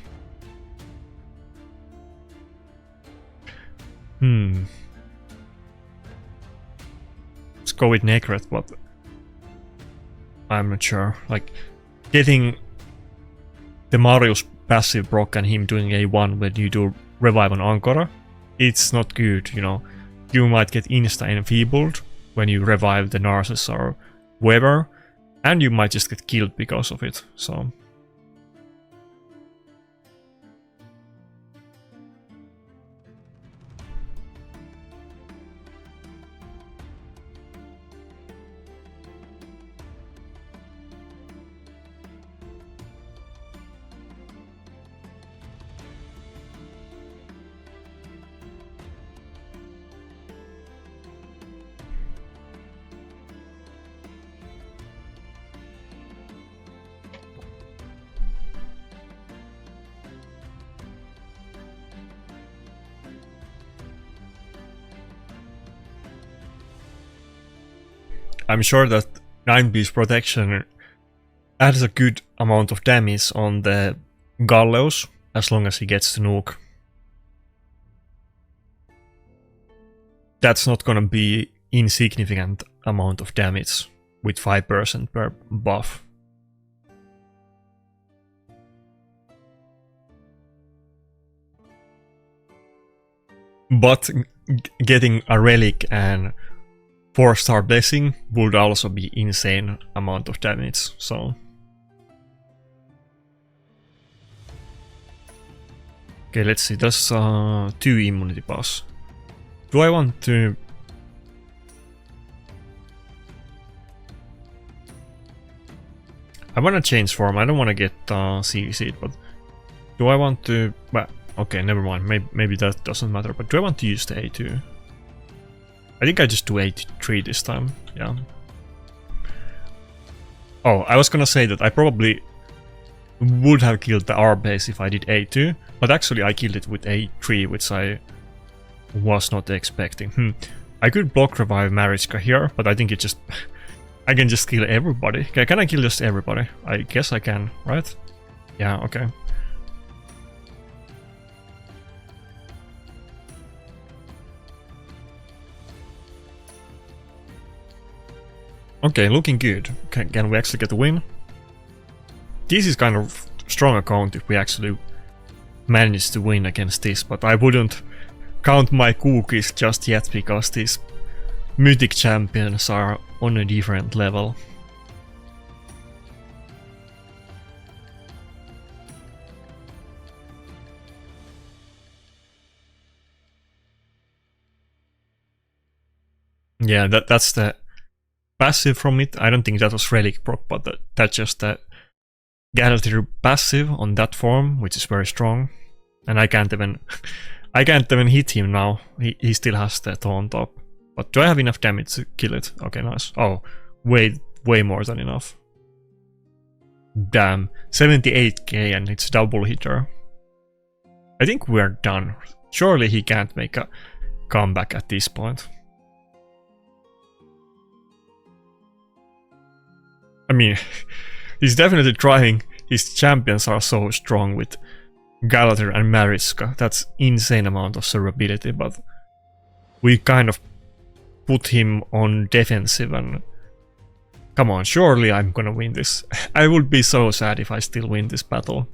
Let's go with Nekhret, but I'm not sure. Like, getting the Marius passive proc and him doing A1 when you do revive on Ankora, it's not good, you know. You might get insta-enfeebled when you revive the Narcissus or whoever, and you might just get killed because of it, so... I'm sure that 9-piece protection adds a good amount of damage on the Gallows, as long as he gets the nuke. That's not gonna be insignificant amount of damage with 5% per buff. But getting a relic and 4-star blessing would also be insane amount of damage, so... Okay, let's see, that's 2 immunity pass. Do I want to... I wanna change form, I don't wanna get CC, but... Do I want to... Well, okay, never mind, maybe that doesn't matter, but do I want to use the A2? I think I just do 83 this time, yeah. Oh, I was gonna say that I probably would have killed the R base if I did A2, but actually I killed it with A3, which I was not expecting. I could block revive Mariska here, but I think it just... I can just kill everybody. Can I kill just everybody? I guess I can, right? Yeah, okay. Okay, looking good. Can we actually get a win? This is kind of strong account if we actually manage to win against this, but I wouldn't count my cookies just yet because these mythic champions are on a different level. Yeah, that's the passive from it. I don't think that was relic proc, but that's just the Galatir passive on that form, which is very strong. And I can't even hit him now. He still has the taunt up. But do I have enough damage to kill it? Okay, nice. Oh, way more than enough. Damn, 78k and it's double hitter. I think we're done. Surely he can't make a comeback at this point. I mean, he's definitely trying. His champions are so strong with Galatir and Mariska. That's insane amount of survivability, but we kind of put him on defensive and... Come on, surely I'm gonna win this. I would be so sad if I still win this battle.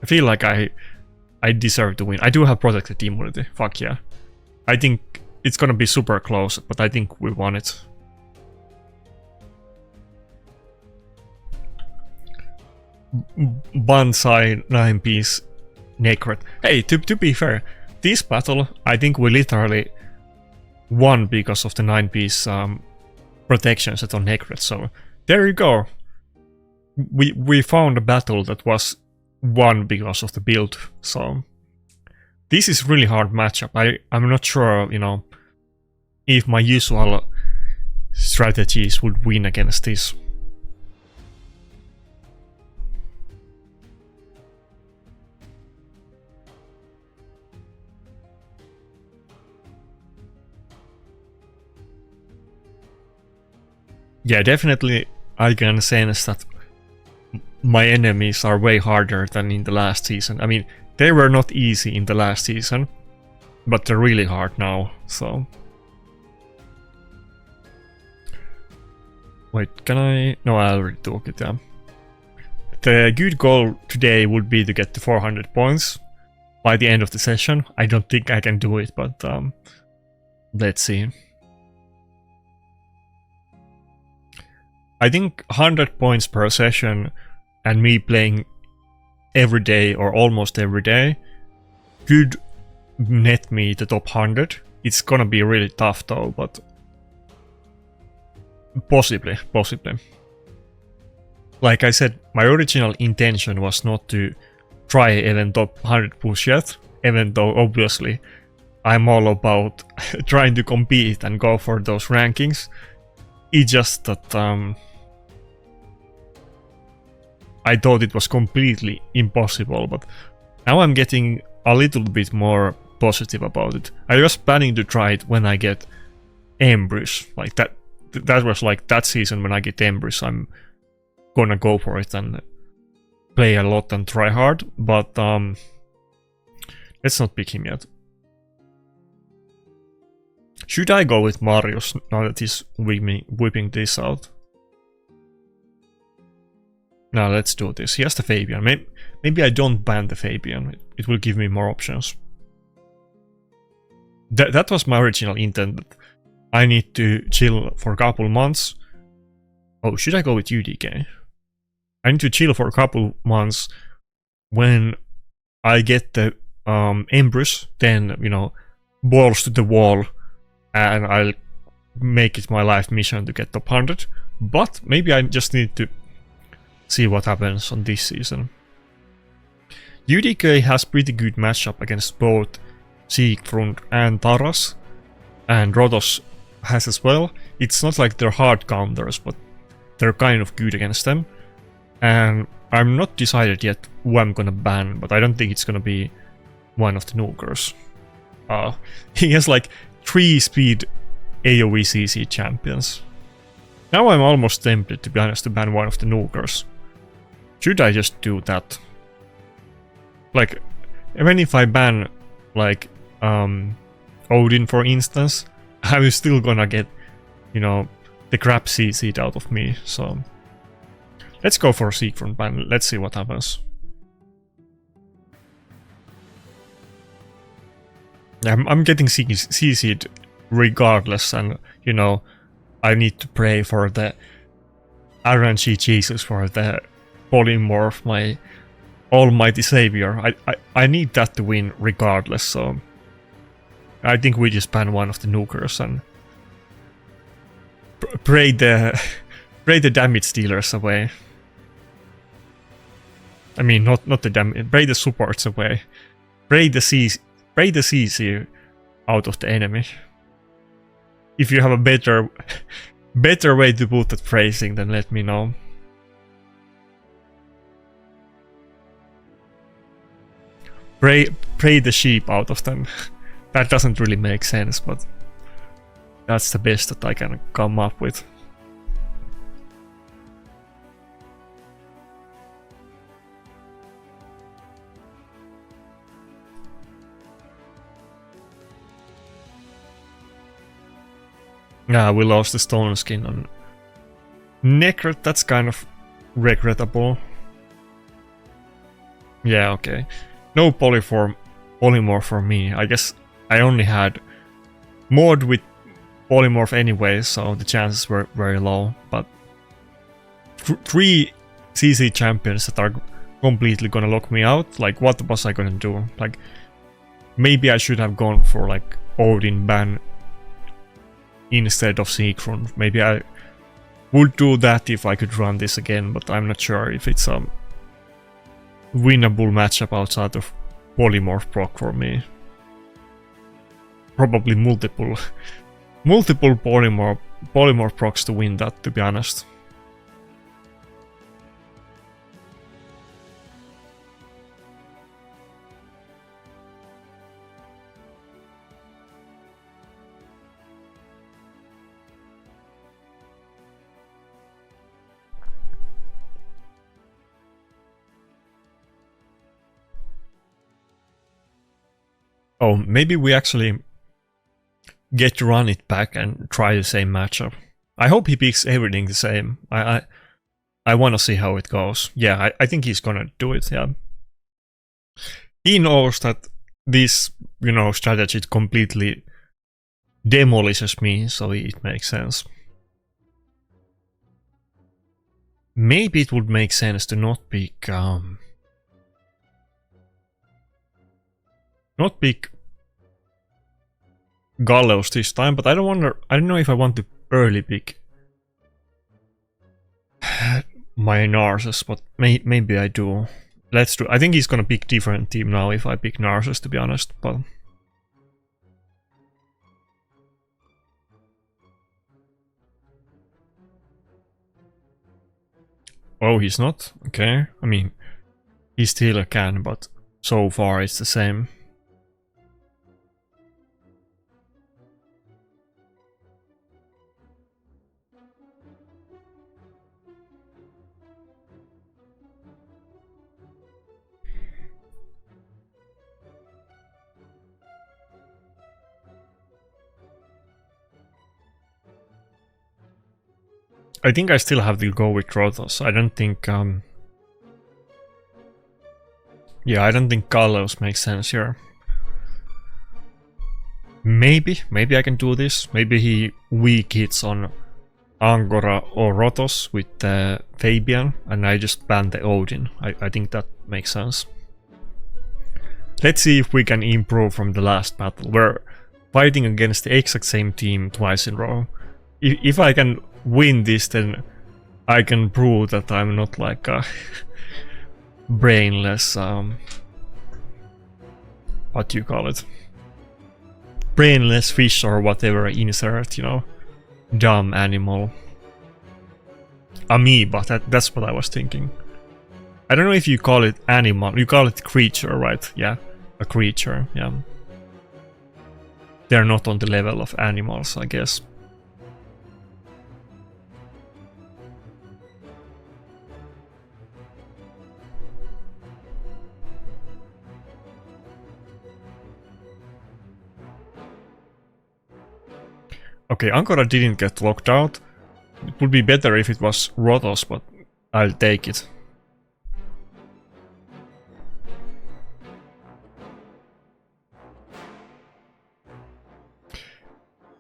I feel like I deserve to win. I do have protected immunity, fuck yeah. I think it's gonna be super close, but I think we won it. Banzai 9-piece Nekhret. Hey, to be fair, this battle I think we literally won because of the 9-piece protection set on Nekhret, so there you go. We found a battle that was won because of the build, so this is really hard matchup. I'm not sure, you know, if my usual strategies would win against this. Yeah, definitely I can sense that my enemies are way harder than in the last season. I mean, they were not easy in the last season, but they're really hard now, so... Wait, can I... No, I already took it, yeah. The good goal today would be to get to 400 points. by the end of the session. I don't think I can do it, but let's see. I think 100 points per session and me playing every day or almost every day could net me the top 100. It's gonna be really tough though, but possibly. Like I said, my original intention was not to try even top 100 push yet, even though obviously I'm all about trying to compete and go for those rankings. It's just that I thought it was completely impossible, but now I'm getting a little bit more positive about it. I was planning to try it when I get Embrys, like that was like that season when I get Embrys, I'm gonna go for it and play a lot and try hard, but let's not pick him yet. Should I go with Marius now that he's whipping this out? Now let's do this. He has the Fabian. Maybe I don't ban the Fabian. It will give me more options. That was my original intent. That I need to chill for a couple months. Oh, should I go with UDK? I need to chill for a couple months. When I get the Embrys, then, you know, balls to the wall, and I'll make it my life mission to get top 100. But maybe I just need to see what happens on this season. UDK has pretty good matchup against both Siegfried and Taras, and Rodos has as well. It's not like they're hard counters, but they're kind of good against them. And I'm not decided yet who I'm gonna ban, but I don't think it's gonna be one of the nukers. He has like 3 speed AoE CC champions. Now I'm almost tempted, to be honest, to ban one of the nukers. Should I just do that? Like, even if I ban, like, Odin for instance, I'm still gonna get, you know, the crap CC'd out of me, so... Let's go for Siegfried ban, let's see what happens. I'm getting CC'd regardless, and, you know, I need to pray for the RNG Jesus, for the polymorph, my almighty savior. I need that to win regardless, so I think we just ban one of the nukers and pray the damage dealers away. I mean, not the damage, pray the supports away. Pray the CC out of the enemy. If you have a better way to put that phrasing, then let me know. Pray the sheep out of them. That doesn't really make sense, but that's the best that I can come up with. Yeah, we lost the stone skin on Nekhret. That's kind of regrettable. Yeah, okay. No polymorph for me. I guess I only had mod with polymorph anyway, so the chances were very low. But 3 CC champions that are completely gonna lock me out. Like, what was I gonna do? Like, maybe I should have gone for like Odin ban instead of Siegfried. Maybe I would do that if I could run this again, but I'm not sure if it's a winnable matchup outside of polymorph proc for me. Probably multiple polymorph procs to win that, to be honest. Oh, maybe we actually get to run it back and try the same matchup. I hope he picks everything the same. I want to see how it goes. Yeah, I think he's gonna do it, yeah. he knows that this, you know, strategy completely demolishes me, so it makes sense. Maybe it would make sense to not pick Gallows this time, but I don't know if I want to early pick my Narses, but maybe I do. Let's do. I think he's gonna pick different team now if I pick Narses, to be honest, but oh, he's not? Okay. I mean, he still can, but so far it's the same. I think I still have to go with Rothos. I don't think yeah, I don't think Gallows makes sense here. Maybe I can do this. Maybe he weak hits on Angora or Rothos with Fabian, and I just ban the Odin. I think that makes sense. Let's see if we can improve from the last battle. We're fighting against the exact same team twice in a row. If I can win this, then I can prove that I'm not like a brainless, what do you call it? Brainless fish or whatever insert, you know, dumb animal. Amoeba, that's what I was thinking. I don't know if you call it animal, you call it creature, right? Yeah, a creature, yeah. They're not on the level of animals, I guess. Okay, Angora didn't get locked out. It would be better if it was Rothos, but I'll take it.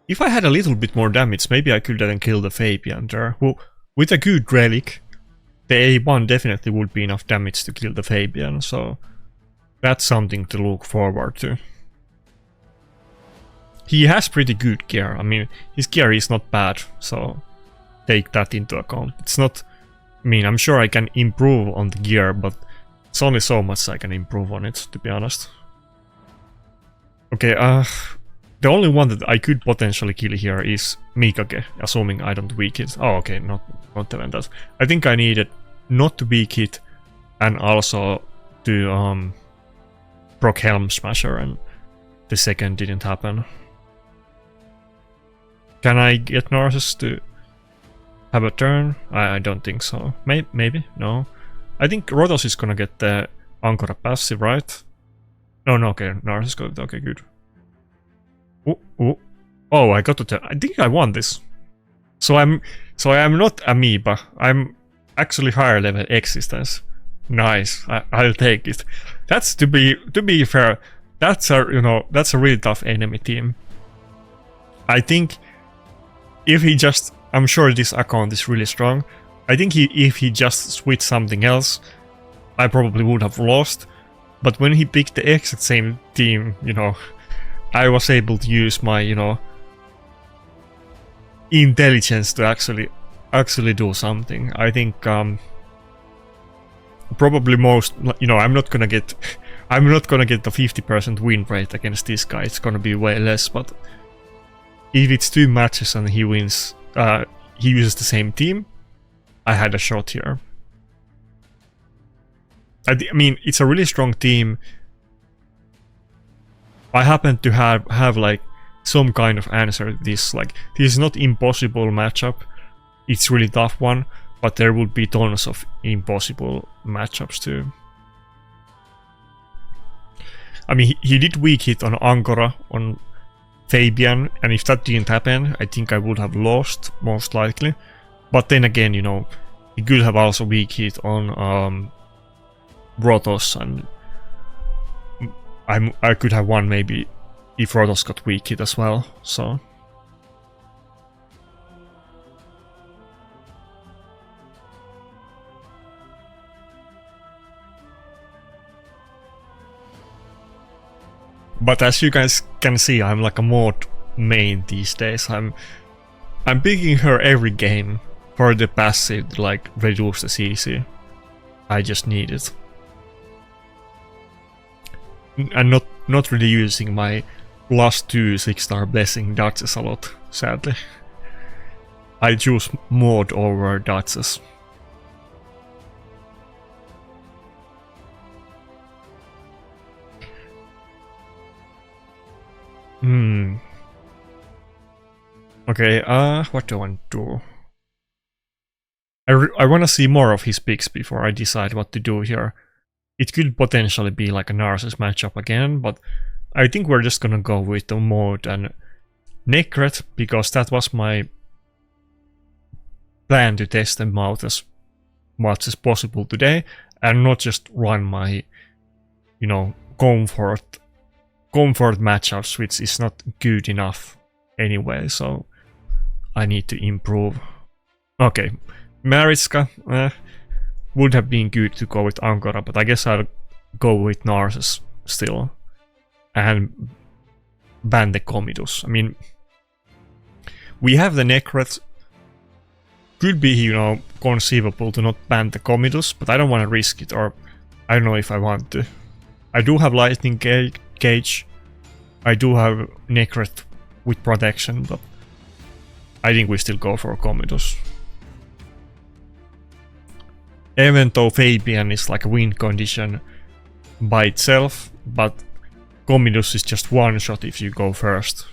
If I had a little bit more damage, maybe I could then kill the Fabian there. Well, with a good relic, the A1 definitely would be enough damage to kill the Fabian, so that's something to look forward to. He has pretty good gear. I mean, his gear is not bad, so take that into account. It's not... I mean, I'm sure I can improve on the gear, but it's only so much I can improve on it, to be honest. Okay, the only one that I could potentially kill here is Mikage, assuming I don't weak hit. Oh, okay, not even that. I think I needed not to weak hit and also to proc Helm Smasher, and the second didn't happen. Can I get Narses to have a turn? I don't think so. Maybe? No. I think Rothos is gonna get the Angora passive, right? No, okay, Narses got it. Okay, good. Oh, I got to turn. I think I won this. So I am not Amoeba. I'm actually higher level existence. Nice. I'll take it. That's to be fair. That's a really tough enemy team. I think if he just, I'm sure this account is really strong. I think if he just switched something else, I probably would have lost. But when he picked the exact same team, you know, I was able to use my, you know, intelligence to actually do something. I think probably most, you know, I'm not gonna get the 50% win rate against this guy. It's gonna be way less, but if it's 2 matches and he wins, he uses the same team, I had a shot here. I mean, it's a really strong team. I happen to have like some kind of answer to this. Like, this is not impossible matchup. It's really tough one, but there would be tons of impossible matchups too. I mean, he did weak hit on Angora, on Fabian, and if that didn't happen, I think I would have lost, most likely. But then again, you know, he could have also weak hit on Rothos, and I could have won maybe if Rotos got weak hit as well, so... But as you guys can see, I'm like a mod main these days. I'm picking her every game for the passive to like reduce the CC. I just need it. And not really using my +2 6-star blessing dodges a lot, sadly. I choose mod over dodges. Okay, what do I want to do? I want to see more of his picks before I decide what to do here. It could potentially be like a Narcissus matchup again, but I think we're just gonna go with the mod and Nekhret, because that was my plan to test them out as much as possible today, and not just run my, you know, comfort matchups, which is not good enough anyway, so I need to improve. Okay, Mariska would have been good to go with Angora, but I guess I'll go with Narcissus still and ban the Comidus. I mean, we have the Nekhret. Could be, you know, conceivable to not ban the Comidus, but I don't want to risk it, or I don't know if I want to. I do have Lightning Cage. I do have Nekhret with protection, but I think we still go for Comidus. Even though Fabian is like a win condition by itself, but Comidus is just one shot if you go first.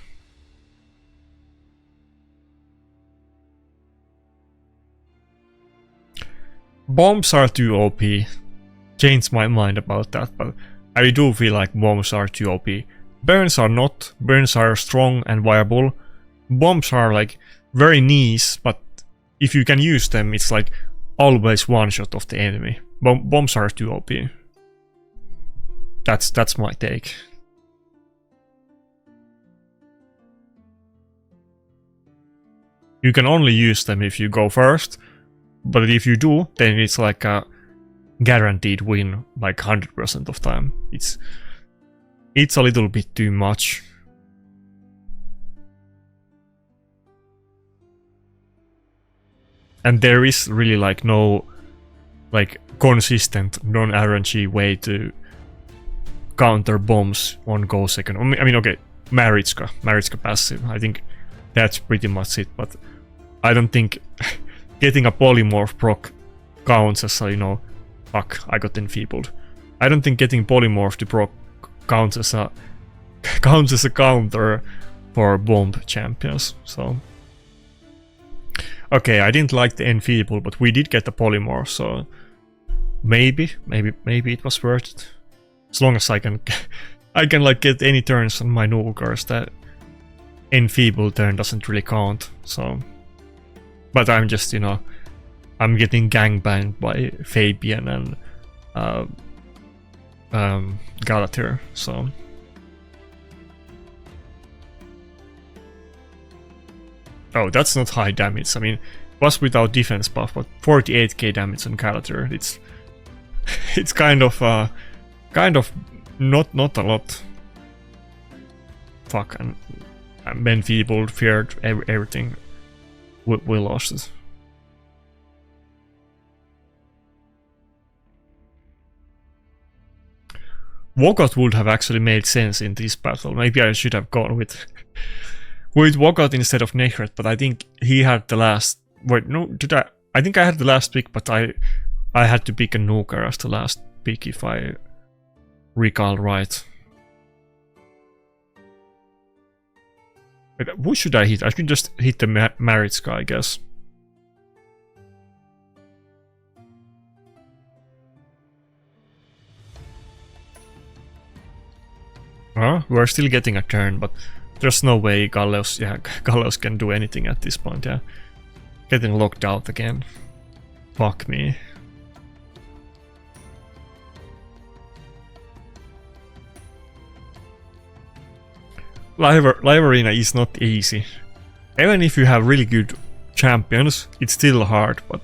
Bombs are too OP. Changed my mind about that, but I do feel like bombs are too OP. Burns are not. Burns are strong and viable. Bombs are like very niche, but if you can use them, it's like always one shot of the enemy. Bombs are too OP. That's my take. You can only use them if you go first, but if you do, then it's like a guaranteed win, like 100% of time. It's a little bit too much. And there is really like no like consistent non-RNG way to counter bombs on go second. I mean, okay, Mariska passive. I think that's pretty much it, but I don't think getting a polymorph proc counts as a, you know, fuck, I got enfeebled. I don't think getting polymorph to proc counts as a counter for bomb champions, so. Okay, I didn't like the enfeeble, but we did get the polymorph, so maybe it was worth it. As long as I can like get any turns on my Nukers, that enfeeble turn doesn't really count, so. But I'm just, you know, I'm getting gangbanged by Fabian and Galatir, so. Oh, that's not high damage. I mean, it was without defense buff, but 48k damage on Galatir. It's kind of not a lot. Fuck, and Ben Feebled, feared everything. We lost it. Wogot would have actually made sense in this battle. Maybe I should have gone with Wogot instead of Nekhret, but I think he had the last. Wait, no, I think I had the last pick, but I had to pick a Nuker as the last pick if I recall right. Wait, who should I hit? I should just hit the Mariska, I guess. We're still getting a turn, but there's no way Galleos can do anything at this point, yeah. Getting locked out again. Fuck me. Live Arena is not easy. Even if you have really good champions, it's still hard, but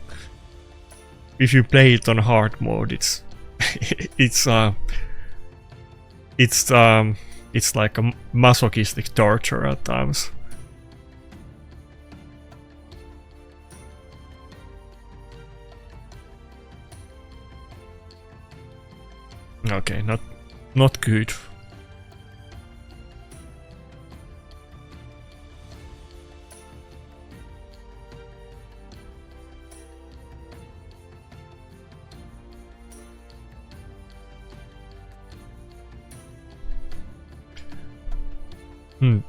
if you play it on hard mode, it's it's like a masochistic torture at times. Okay, not good.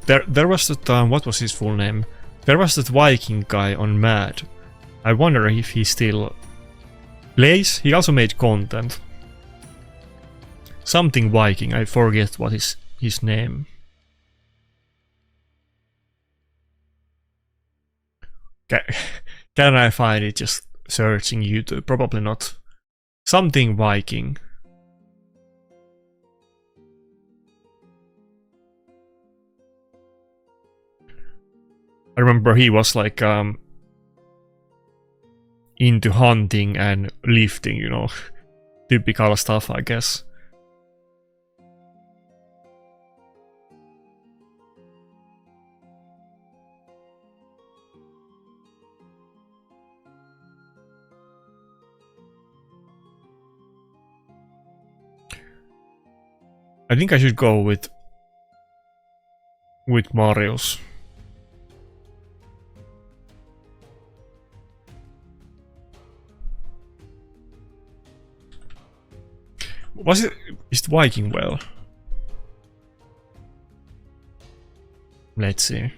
There was that, what was his full name? There was that Viking guy on Mad. I wonder if he still plays. He also made content. Something Viking, I forget what is his name. Can I find it just searching YouTube? Probably not. Something Viking. I remember he was like into hunting and lifting, you know, typical stuff, I guess. I think I should go with Marius. Was it? Is it Viking well? Let's see.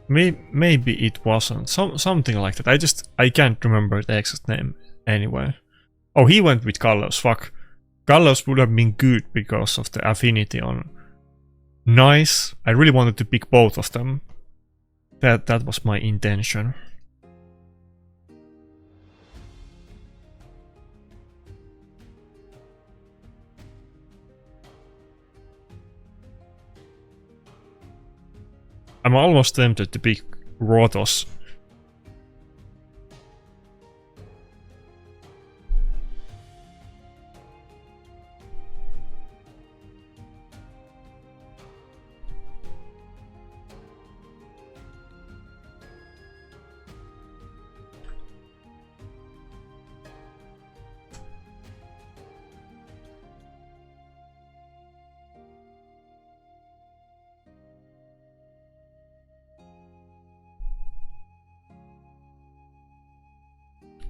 Maybe it wasn't. Something like that. I can't remember the exact name anyway. Oh, he went with Carlos. Fuck. Carlos would have been good because of the affinity on Nice. I really wanted to pick both of them. That was my intention. I'm almost tempted to pick Rotos.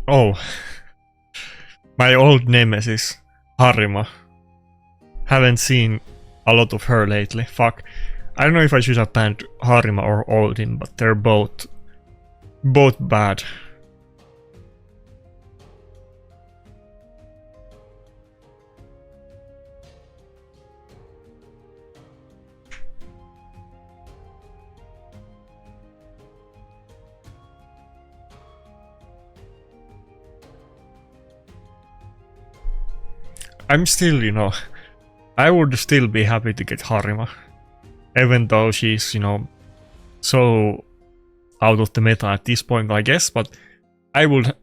Oh, my old nemesis, Harima. Haven't seen a lot of her lately. Fuck. I don't know if I should have banned Harima or Odin, but they're both bad. I'm still, you know, I would still be happy to get Harima. Even though she's, you know, so out of the meta at this point, I guess, but I would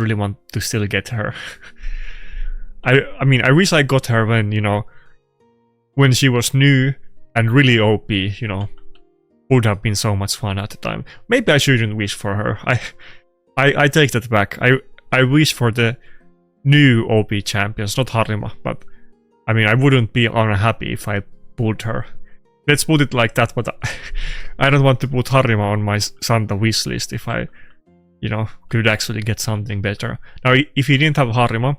really want to still get her. I mean, I wish I got her when, you know, when she was new and really OP, you know, would have been so much fun at the time. Maybe I shouldn't wish for her. I take that back. I wish for the new OP champions, not Harima, but I mean, I wouldn't be unhappy if I pulled her. Let's put it like that, but I don't want to put Harima on my Santa wish list if I, you know, could actually get something better. Now, if you didn't have Harima,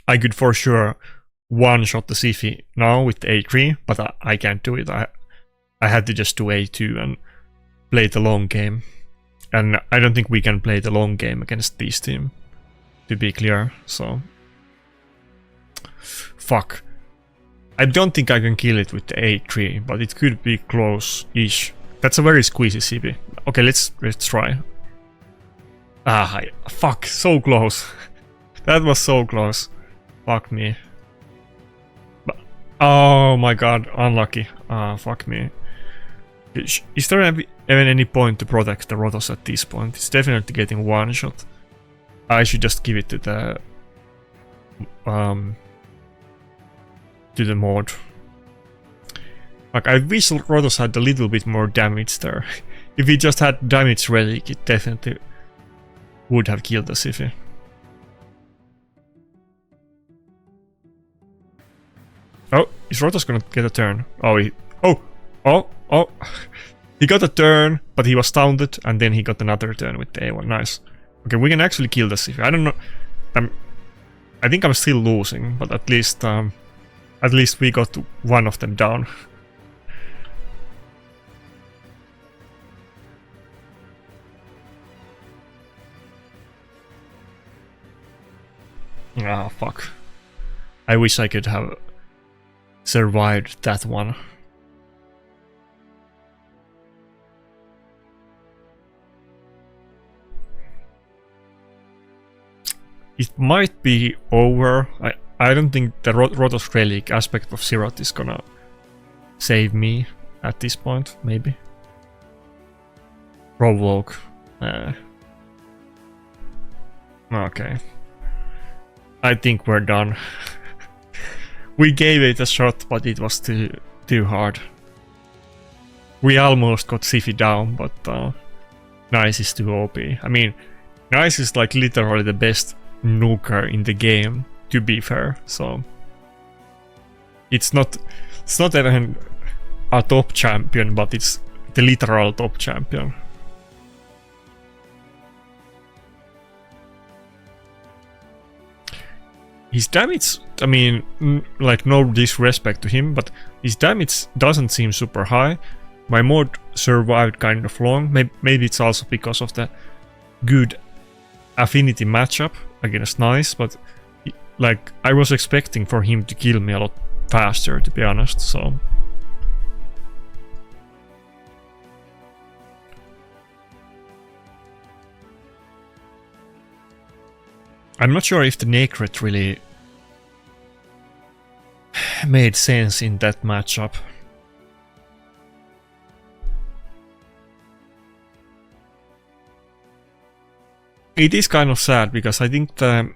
I could for sure one-shot the Siphi now with the A3, but I can't do it. I had to just do A2 and play the long game. And I don't think we can play the long game against this team, to be clear, so... Fuck. I don't think I can kill it with the A3, but it could be close-ish. That's a very squeezy CP. Okay, let's try. Ah, fuck, so close. That was so close. Fuck me. But, oh my god, unlucky. Ah, fuck me. Is there even any point to protect the Rotos at this point? It's definitely getting one shot. I should just give it to the mod. Like, I wish Rotos had a little bit more damage there. If he just had damage relic, it definitely would have killed the Siphi. Oh, is Rotos gonna get a turn? Oh, oh! He got a turn, but he was taunted, and then he got another turn with the A1. Nice. Okay, we can actually kill the Siphi. I don't know. I think I'm still losing, but at least we got one of them down. Ah, fuck. I wish I could have survived that one. It might be over. I don't think the Rotos Relic aspect of Xerath is gonna save me at this point, maybe. Provoke. Okay. I think we're done. We gave it a shot, but it was too hard. We almost got Siphi down, but Nice is too OP. I mean, Nice is like literally the best nuker in the game, to be fair, so it's not even a top champion, but it's the literal top champion. His damage, I mean, like, no disrespect to him, but his damage doesn't seem super high. My mod survived kind of long. Maybe it's also because of the good affinity matchup against Nice, but like, I was expecting for him to kill me a lot faster, to be honest, so. I'm not sure if the Nekhret really made sense in that matchup. It is kind of sad, because I think the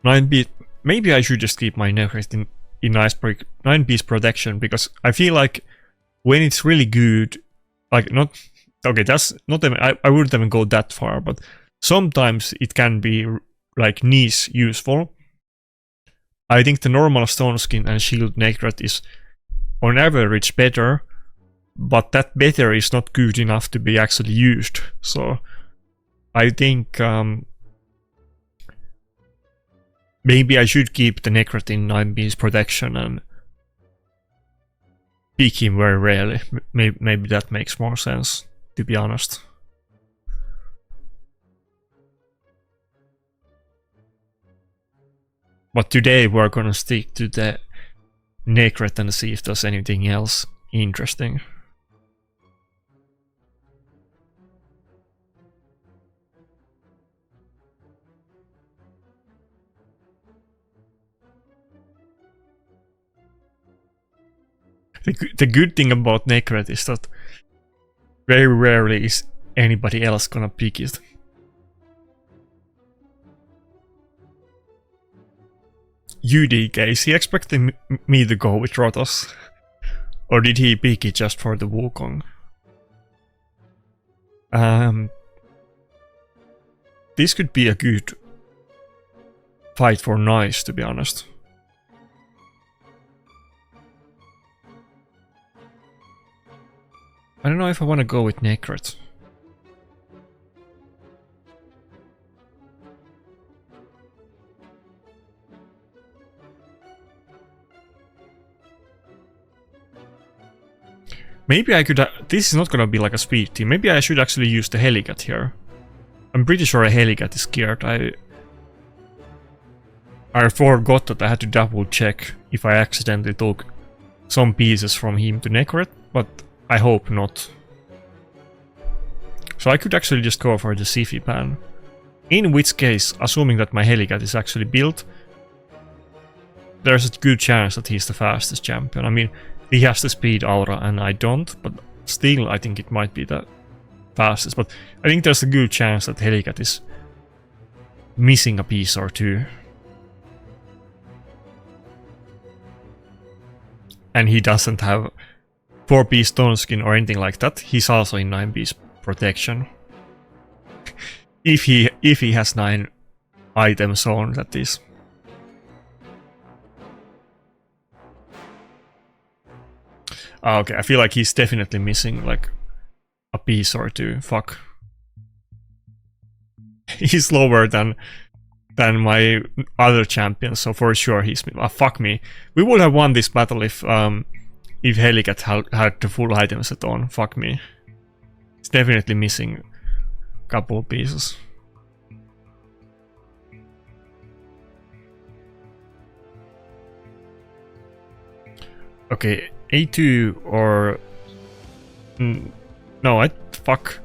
9-piece... Maybe I should just keep my Nekhret in 9-piece protection, because I feel like when it's really good, like, not... Okay, that's not even... I wouldn't even go that far, but sometimes it can be, like, niche useful. I think the normal Stone Skin and Shield Nekhret is on average better, but that better is not good enough to be actually used. So I think maybe I should keep the Nekhret in 9-piece protection and pick him very rarely. Maybe that makes more sense, to be honest. But today we're gonna stick to the Nekhret and see if there's anything else interesting. The good thing about Nekhret is that very rarely is anybody else gonna pick it. UDK, is he expecting me to go with Rotos? Or did he pick it just for the Wukong? This could be a good fight for Nice, to be honest. I don't know if I want to go with Nekhret. Maybe I could... this is not gonna be like a speed team. Maybe I should actually use the Helicat here. I'm pretty sure a Helicat is scared. I forgot that I had to double check if I accidentally took some pieces from him to Nekhret, but I hope not. So I could actually just go for the Sci-Fi pan. In which case, assuming that my Helicat is actually built, there's a good chance that he's the fastest champion. I mean, he has the speed aura and I don't, but still I think it might be the fastest. But I think there's a good chance that Helicat is missing a piece or two. And he doesn't have 4-piece stone skin or anything like that. He's also in 9-piece protection. if he has 9 items on, that is. Okay, I feel like he's definitely missing like a piece or two. Fuck. He's lower than my other champions, so for sure he's... fuck me. We would have won this battle if Helicat had the full item set on. Fuck me. It's definitely missing a couple of pieces. Okay, A2 or... no, fuck.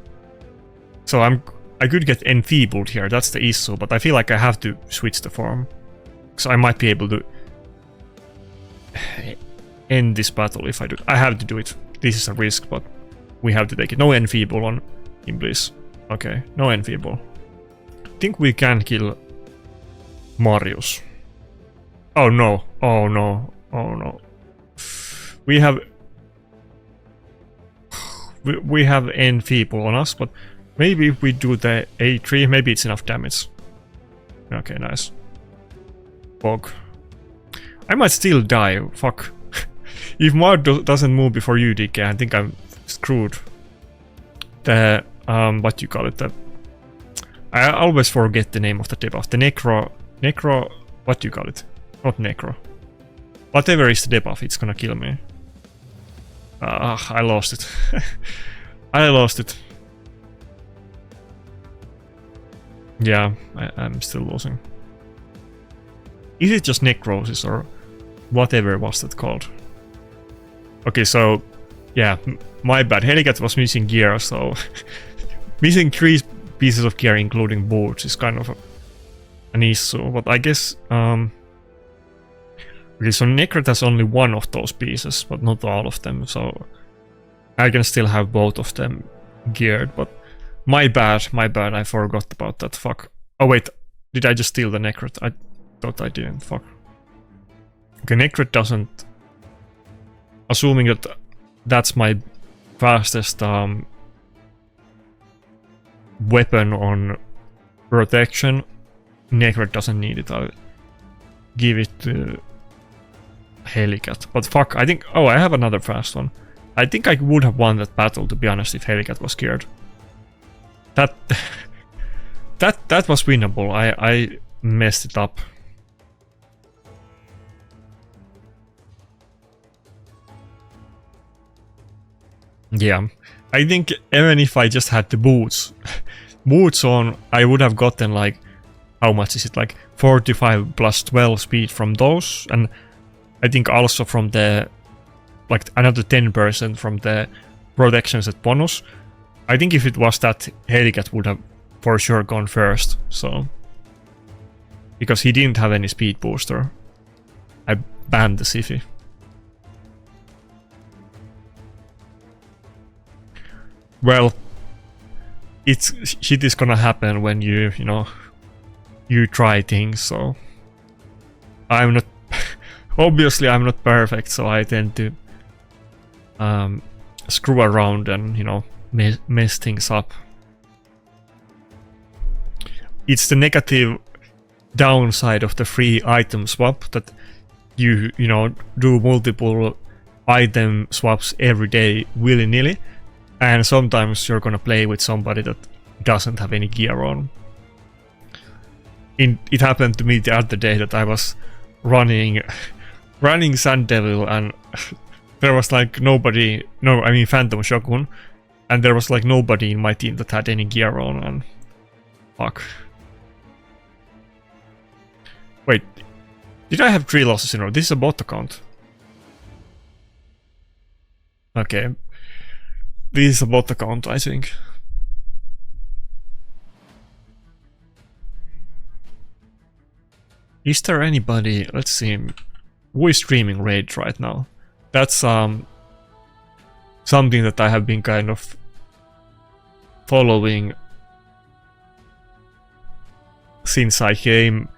So I could get enfeebled here, that's the issue, but I feel like I have to switch the form. So I might be able to end this battle if I do. I have to do it. This is a risk, but we have to take it. No enfeeble on him, please. Okay, no enfeeble. I think we can kill Marius. Oh no, oh no, oh no. We have enfeeble on us, but maybe if we do the A3, maybe it's enough damage. Okay, nice. Bog. I might still die, fuck. If Mard doesn't move before you, DK, I think I'm screwed. The, what you call it, I always forget the name of the debuff. The Necro, what do you call it? Not Necro. Whatever is the debuff, it's gonna kill me. I lost it. I lost it. Yeah, I'm still losing. Is it just necrosis or whatever was that called? Okay, so yeah, my bad. Helicat was missing gear, so missing 3 pieces of gear, including boots, is kind of an issue. But I guess okay, so Nekhret has only 1 of those pieces, but not all of them. So I can still have both of them geared, but my bad, I forgot about that, fuck. Oh wait, did I just steal the Nekhret? I thought I didn't, fuck. Okay, Nekhret doesn't... Assuming that that's my fastest weapon on protection, Nekhret doesn't need it, I'll give it to Helicat. But fuck, I think... Oh, I have another fast one. I think I would have won that battle, to be honest, if Helicat was geared. That was winnable. I messed it up. Yeah, I think even if I just had the boots on, I would have gotten like, how much is it, like 45 plus 12 speed from those, and I think also from the, like another 10% from the protection set bonus. I think if it was that, Helicat would have for sure gone first, so... Because he didn't have any speed booster. I banned the Sci-Fi. Well, shit is gonna happen when you know, you try things, so... I'm not... Obviously I'm not perfect, so I tend to screw around and, you know, mess things up. It's the negative downside of the free item swap that you know, do multiple item swaps every day willy-nilly, and sometimes you're gonna play with somebody that doesn't have any gear on. It happened to me the other day that I was running Sun Devil, and there was like nobody, no, I mean Phantom Shogun, and there was like nobody in my team that had any gear on, and fuck. Wait, Did I have 3 losses in a row? This is a bot account. Okay. This is a bot account, I think. Is there anybody, let's see, who is streaming Raid right now? That's something that I have been kind of following since I came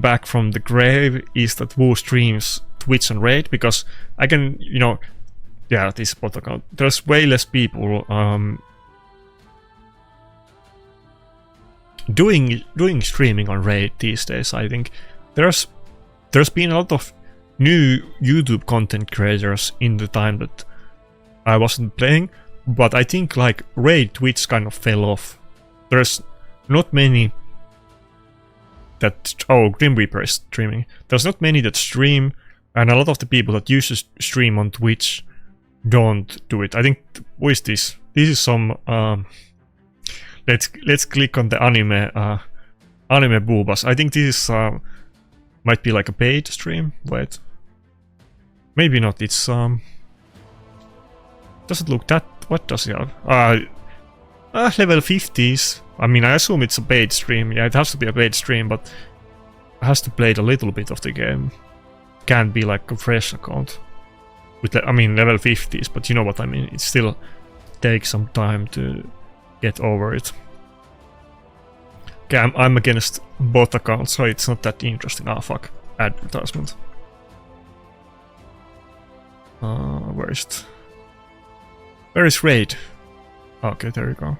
back from the grave, is that who streams Twitch and Raid, because I can, you know, yeah, this bot account, there's way less people doing streaming on Raid these days. I think there's been a lot of new YouTube content creators in the time that I wasn't playing, but I think like Raid Twitch kind of fell off. There's not many that, oh, Grim Reaper is streaming. There's not many that stream, and a lot of the people that used to stream on Twitch don't do it. I think, what is this? This is some let's click on the anime boobas. I think this is might be like a paid stream. Wait, maybe not. It's does it look that, what does it have? Level 50s. I mean, I assume it's a paid stream. Yeah, it has to be a paid stream, but it has to play a little bit of the game. Can't be like a fresh account with, I mean, level 50s, but you know what I mean. It still takes some time to get over it. Okay, I'm against bot accounts, so it's not that interesting. Ah, fuck. Advertisement. Where is it? Where is Raid? Okay, there you go.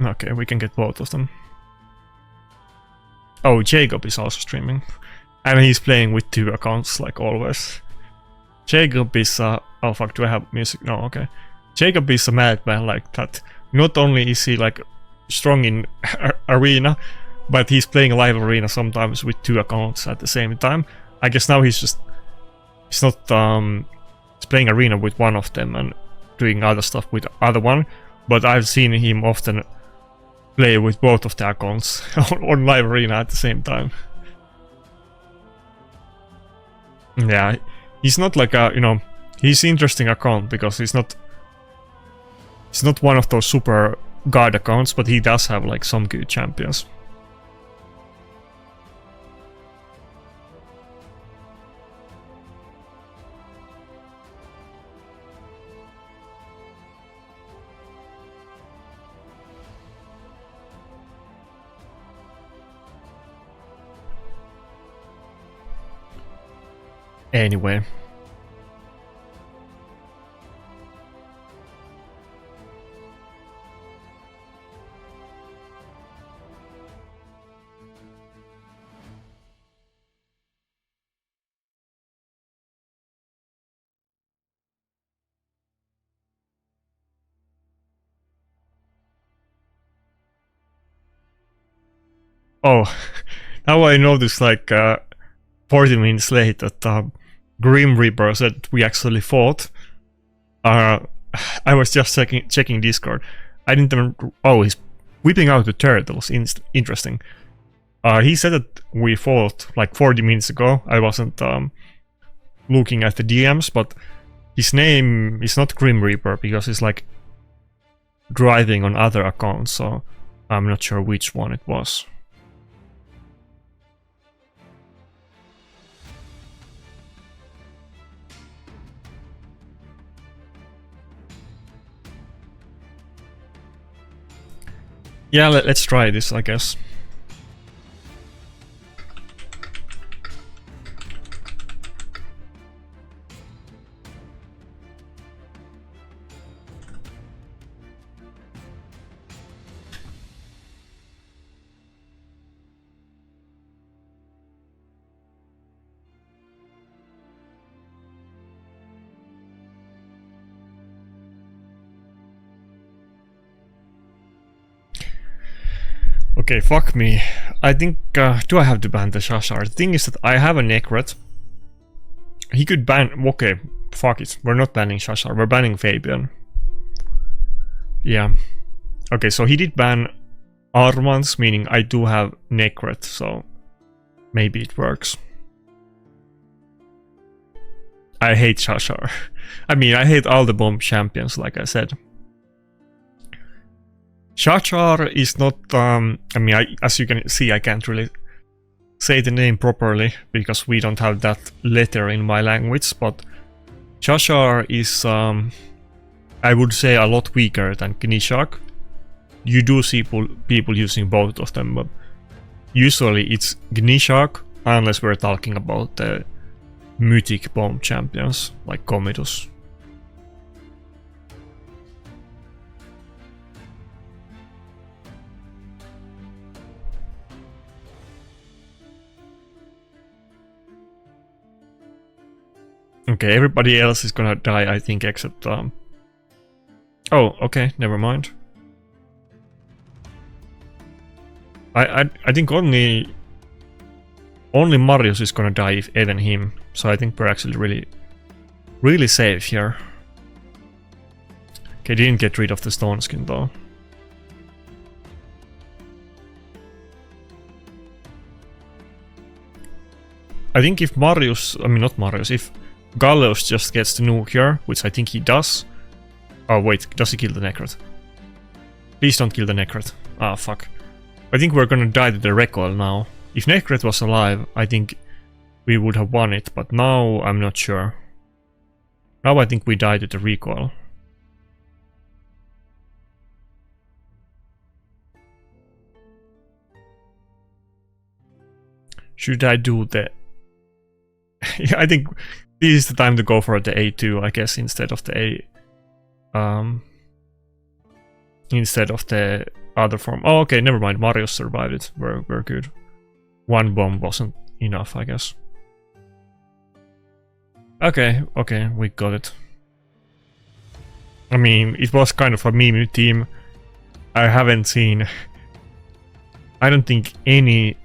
Okay, we can get both of them. Oh, Jacob is also streaming. And he's playing with 2 accounts, like always. Jacob is oh fuck, do I have music? No, okay. Jacob is a madman like that. Not only is he like strong in arena, but he's playing live arena sometimes with 2 accounts at the same time. I guess now he's not he's playing arena with one of them and doing other stuff with the other one, but I've seen him often play with both of the accounts on live arena at the same time. Yeah, he's not like a, you know, he's interesting account because he's not one of those super god accounts, but he does have like some good champions. Anyway. Oh, now I noticed like 40 minutes late that Grim Reaper said we actually fought. I was just checking Discord. I didn't even... Oh, he's whipping out the turtles. Interesting. He said that we fought like 40 minutes ago. I wasn't looking at the DMs, but his name is not Grim Reaper because he's like driving on other accounts, so I'm not sure which one it was. Yeah, let's try this, I guess. Okay, fuck me. I think, do I have to ban the Shashar? The thing is that I have a Nekhret. He could ban... Okay, fuck it. We're not banning Shashar, we're banning Fabian. Yeah. Okay, so he did ban Armans, meaning I do have Nekhret, so maybe it works. I hate Shashar. I mean, I hate all the bomb champions, like I said. Shashar is not, I mean, as you can see, I can't really say the name properly, because we don't have that letter in my language, but Shashar is, I would say, a lot weaker than Gnishak. You do see people using both of them, but usually it's Gnishak, unless we're talking about the mythic bomb champions, like Commodus. Okay, everybody else is gonna die, I think, except... Oh, okay, never mind. I think only Marius is gonna die, if even him. So I think we're actually really safe here. Okay, didn't get rid of the stone skin though. I think if Marius, I mean not Marius, if Gallows just gets the nuke here, which I think he does. Oh wait, does he kill the Nekhret? Please don't kill the Nekhret. Ah, fuck. I think we're gonna die to the recoil now. If Nekhret was alive, I think we would have won it, but now I'm not sure. Now I think we die to the recoil. Should I do the... Yeah, I think this is the time to go for the A2, I guess, instead of the A... instead of the other form. Oh, okay, never mind. Marius survived it. We're good. One bomb wasn't enough, I guess. Okay, we got it. I mean, it was kind of a meme team. I haven't seen... I don't think any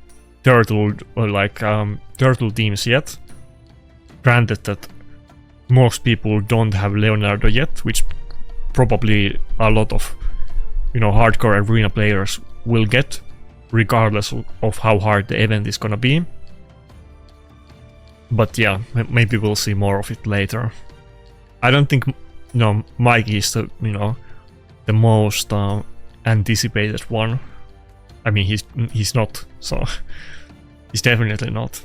turtle or like turtle teams yet. Granted that most people don't have Leonardo yet, which probably a lot of, you know, hardcore arena players will get, regardless of how hard the event is gonna be. But yeah, maybe we'll see more of it later. I don't think, you know, Mikey is the, you know, the most anticipated one. I mean, he's not, so he's definitely not.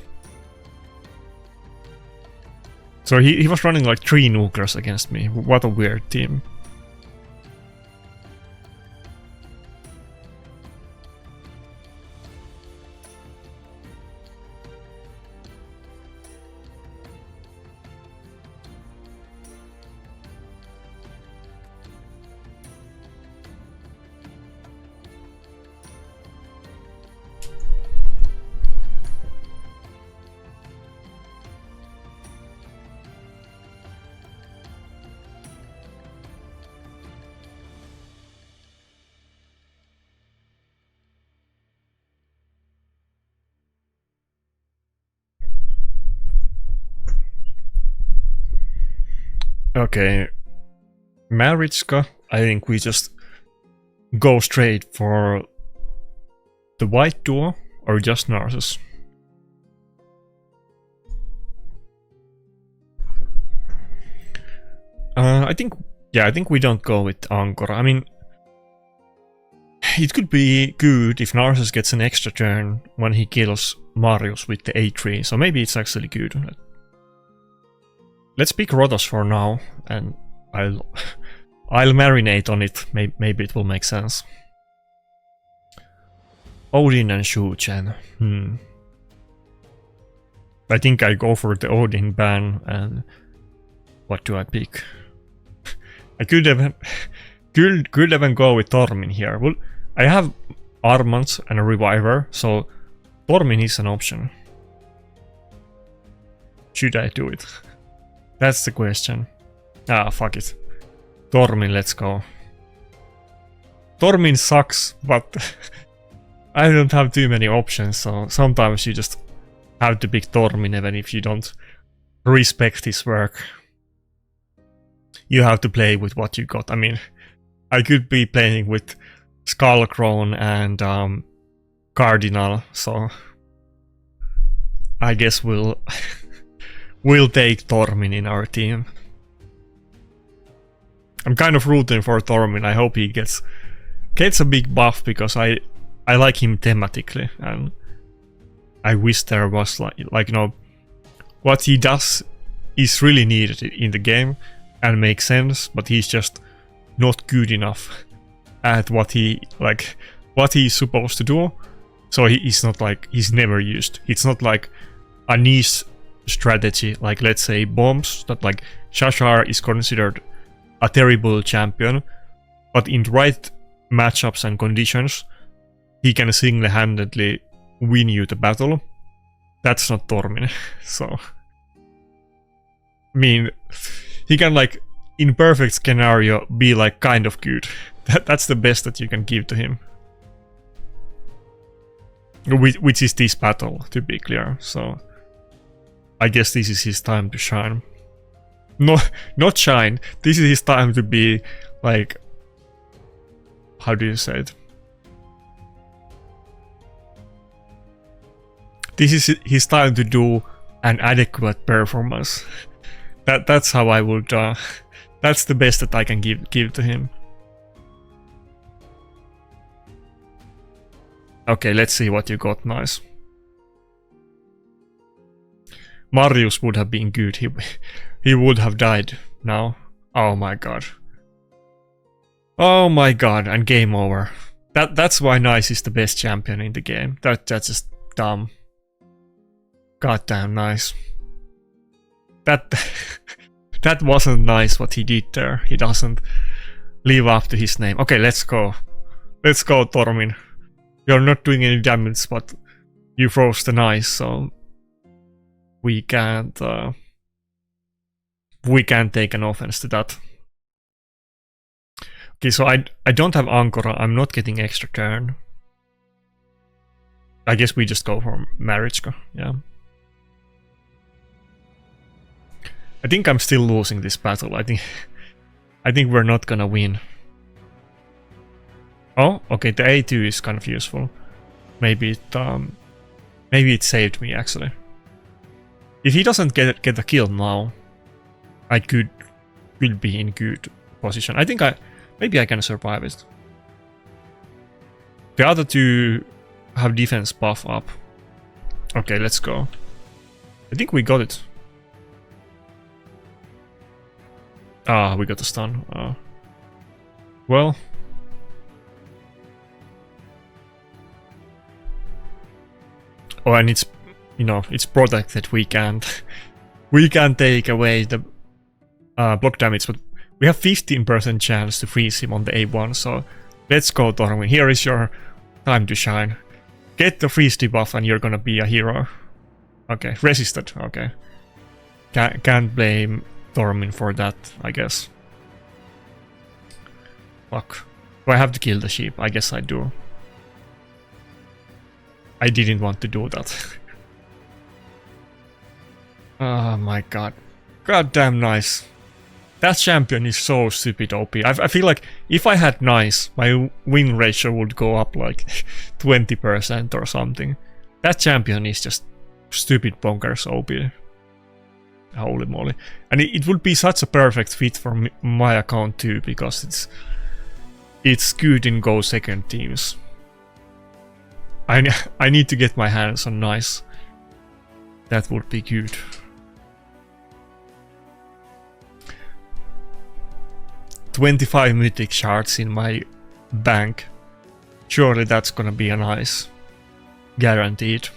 So he was running like 3 nukers against me. What a weird team. Okay, Marichka, I think we just go straight for the white duo or just Narcissus. I think we don't go with Angkor. I mean, it could be good if Narcissus gets an extra turn when he kills Marius with the A3, so maybe it's actually good. Let's pick Rotos for now, and I'll marinate on it. Maybe it will make sense. Odin and Shu-Chen. I think I go for the Odin ban, and what do I pick? I could even go with Tormin here. Well, I have Armans and a Reviver, so Tormin is an option. Should I do it? That's the question. Ah, fuck it. Tormin, let's go. Tormin sucks, but I don't have too many options, so sometimes you just have to pick Tormin even if you don't respect his work. You have to play with what you got. I mean, I could be playing with Skullcrone and Cardinal, so I guess we'll take Tormin in our team. I'm kind of rooting for Tormin. I hope he gets a big buff because I like him thematically, and I wish there was like what he does is really needed in the game and makes sense, but he's just not good enough at what he's supposed to do. So he's not he's never used. It's not like a niche strategy, like let's say bombs, that like Shashar is considered a terrible champion, but in the right matchups and conditions, he can single-handedly win you the battle. That's not Tormin. So, I mean, he can in perfect scenario be kind of good. That's the best that you can give to him. Which is this battle, to be clear. So, I guess this is his time to shine. No, not shine. This is his time to be how do you say it? This is his time to do an adequate performance. That's how I would. That's the best that I can give to him. Okay, let's see what you got. Nice. Marius would have been good. He would have died now. Oh my god. Oh my god, and game over. That's why Nice is the best champion in the game. That's just dumb. Goddamn Nice. That wasn't nice what he did there. He doesn't live up to his name. Okay, let's go. Let's go, Tormin. You're not doing any damage, but you froze the Nice, so we can't take an offense to that. Okay, so I don't have Ankara. I'm not getting extra turn. I guess we just go for Marichka, yeah. I think I'm still losing this battle. I think we're not gonna win. Oh, okay, the A2 is kind of useful. Maybe it saved me actually. If he doesn't get a kill now, I could be in good position. I think maybe I can survive it. The other two have defense buff up. Okay, let's go. I think we got it. Ah, we got the stun. Well. Oh, and it's it's protected. We can't take away the block damage, but we have 15% chance to freeze him on the A1. So let's go, Tormin. Here is your time to shine. Get the freeze debuff, and you're gonna be a hero. Okay, resisted. Okay, can't blame Tormin for that, I guess. Fuck. Do I have to kill the sheep? I guess I do. I didn't want to do that. Oh my god. Goddamn Nice. That champion is so stupid OP. I feel like if I had Nice, my win ratio would go up like 20% or something. That champion is just stupid bonkers OP. Holy moly. And it would be such a perfect fit for my account too, because it's good in Go second teams. I need to get my hands on Nice. That would be good. $25 mythic shards in my bank. Surely that's gonna be a nice. Guaranteed.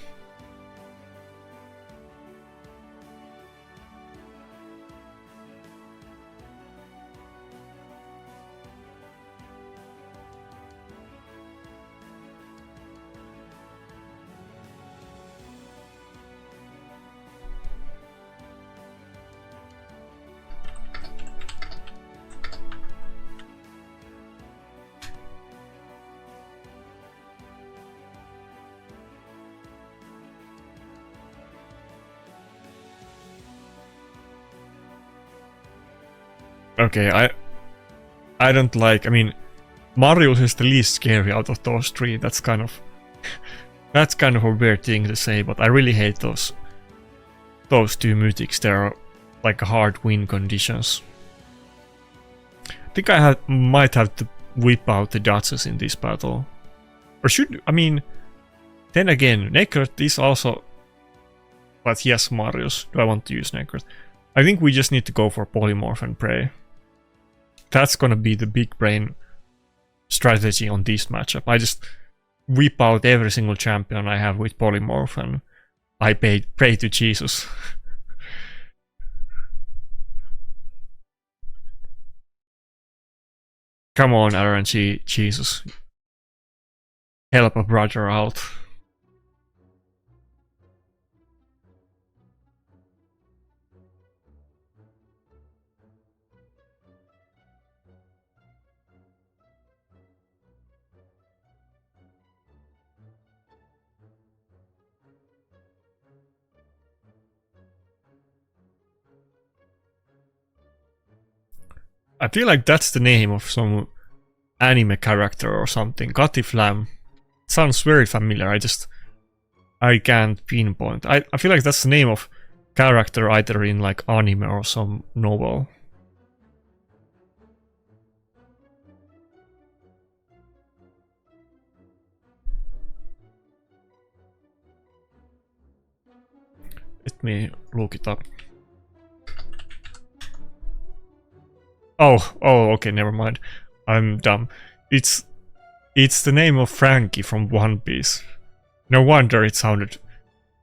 Okay, I don't like, I mean, Marius is the least scary out of those three. That's kind of a weird thing to say, but I really hate those two mythics. They're like hard win conditions. I think I might have to whip out the Duchess in this battle. Or then again, Nekhret is also... But yes, Marius. Do I want to use Nekhret? I think we just need to go for Polymorph and pray. That's gonna be the big brain strategy on this matchup. I just whip out every single champion I have with Polymorph and I pray to Jesus. Come on, RNG, Jesus. Help a brother out. I feel like that's the name of some anime character or something. Katiflam. Sounds very familiar. I can't pinpoint. I feel like that's the name of character either in like anime or some novel. Let me look it up. Oh, okay, never mind. I'm dumb. It's the name of Frankie from One Piece. No wonder it sounded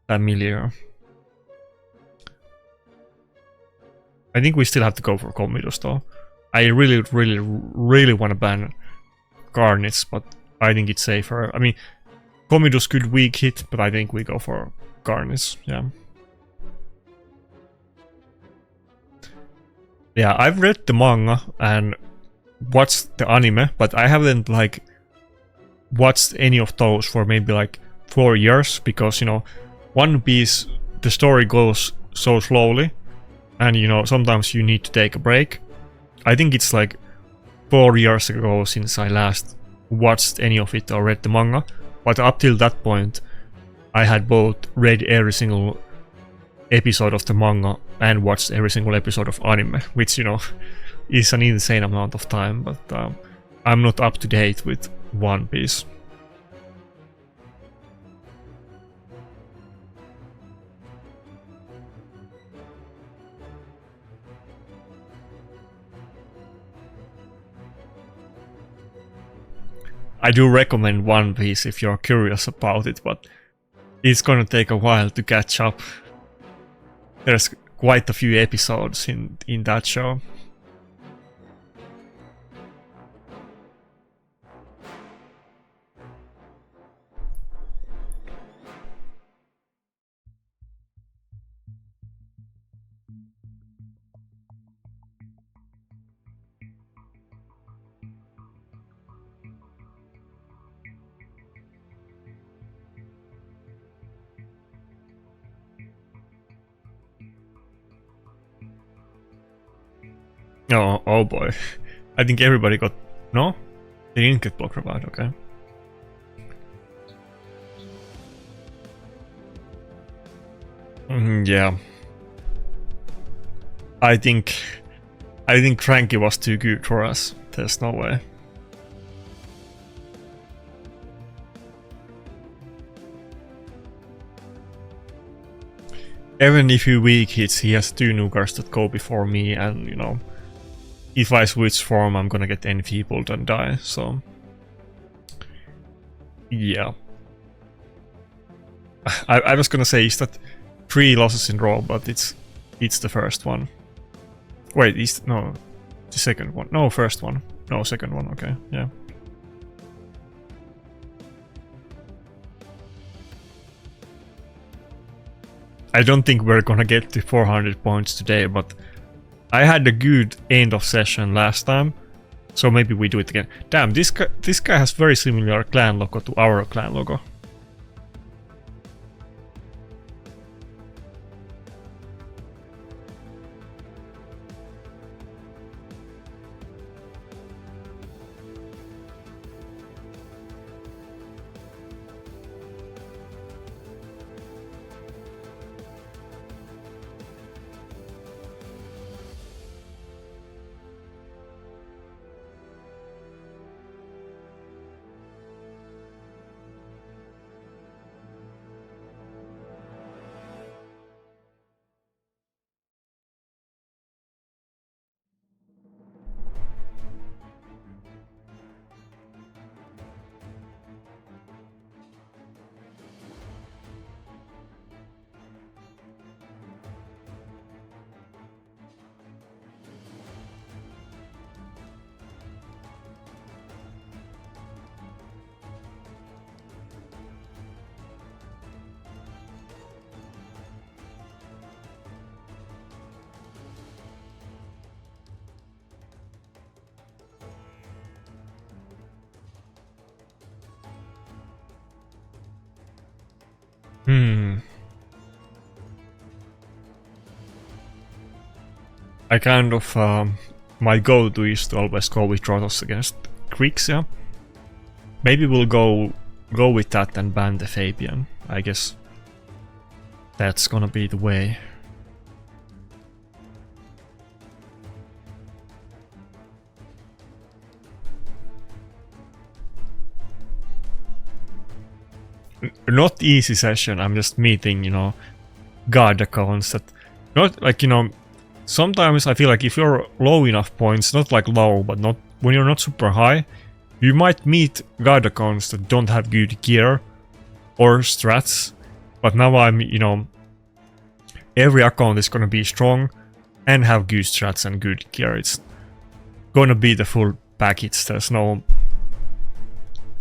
familiar. I think we still have to go for Commodus though. I really want to ban Garnets, but I think it's safer. I mean, Commodus could weak hit, but I think we go for Garnets, yeah. Yeah, I've read the manga and watched the anime, but I haven't like watched any of those for maybe like 4 years because, you know, One Piece, the story goes so slowly and, you know, sometimes you need to take a break. I think it's like 4 years ago since I last watched any of it or read the manga, but up till that point I had both read every single episode of the manga and watched every single episode of anime, which, you know, is an insane amount of time, but I'm not up to date with One Piece. I do recommend One Piece if you're curious about it, but it's gonna take a while to catch up. There's quite a few episodes in that show. Oh boy. I think everybody got... No? They didn't get block revived, okay. Yeah. I think Cranky was too good for us. There's no way. Even if he weak hits, he has 2 Nukars that go before me, and, you know, if I switch form, I'm gonna get enfeebled and die, so... Yeah. I was gonna say, is that 3 losses in a row, but it's the first one. Wait, no, the second one. No, first one. No, second one, okay, yeah. I don't think we're gonna get to 400 points today, but I had a good end of session last time, so maybe we do it again. Damn, this guy has very similar clan logo to our clan logo. I kind of my go-to is to always go with Trotos against Grixia. Maybe we'll go with that and ban the Fabian. I guess that's gonna be the way. Not easy session. I'm just meeting, you know, guard accounts that not like, you know, sometimes I feel like if you're low enough points, not like low, but not when you're not super high, you might meet guard accounts that don't have good gear or strats. But now I'm, you know, every account is gonna be strong and have good strats and good gear. It's gonna be the full package. There's no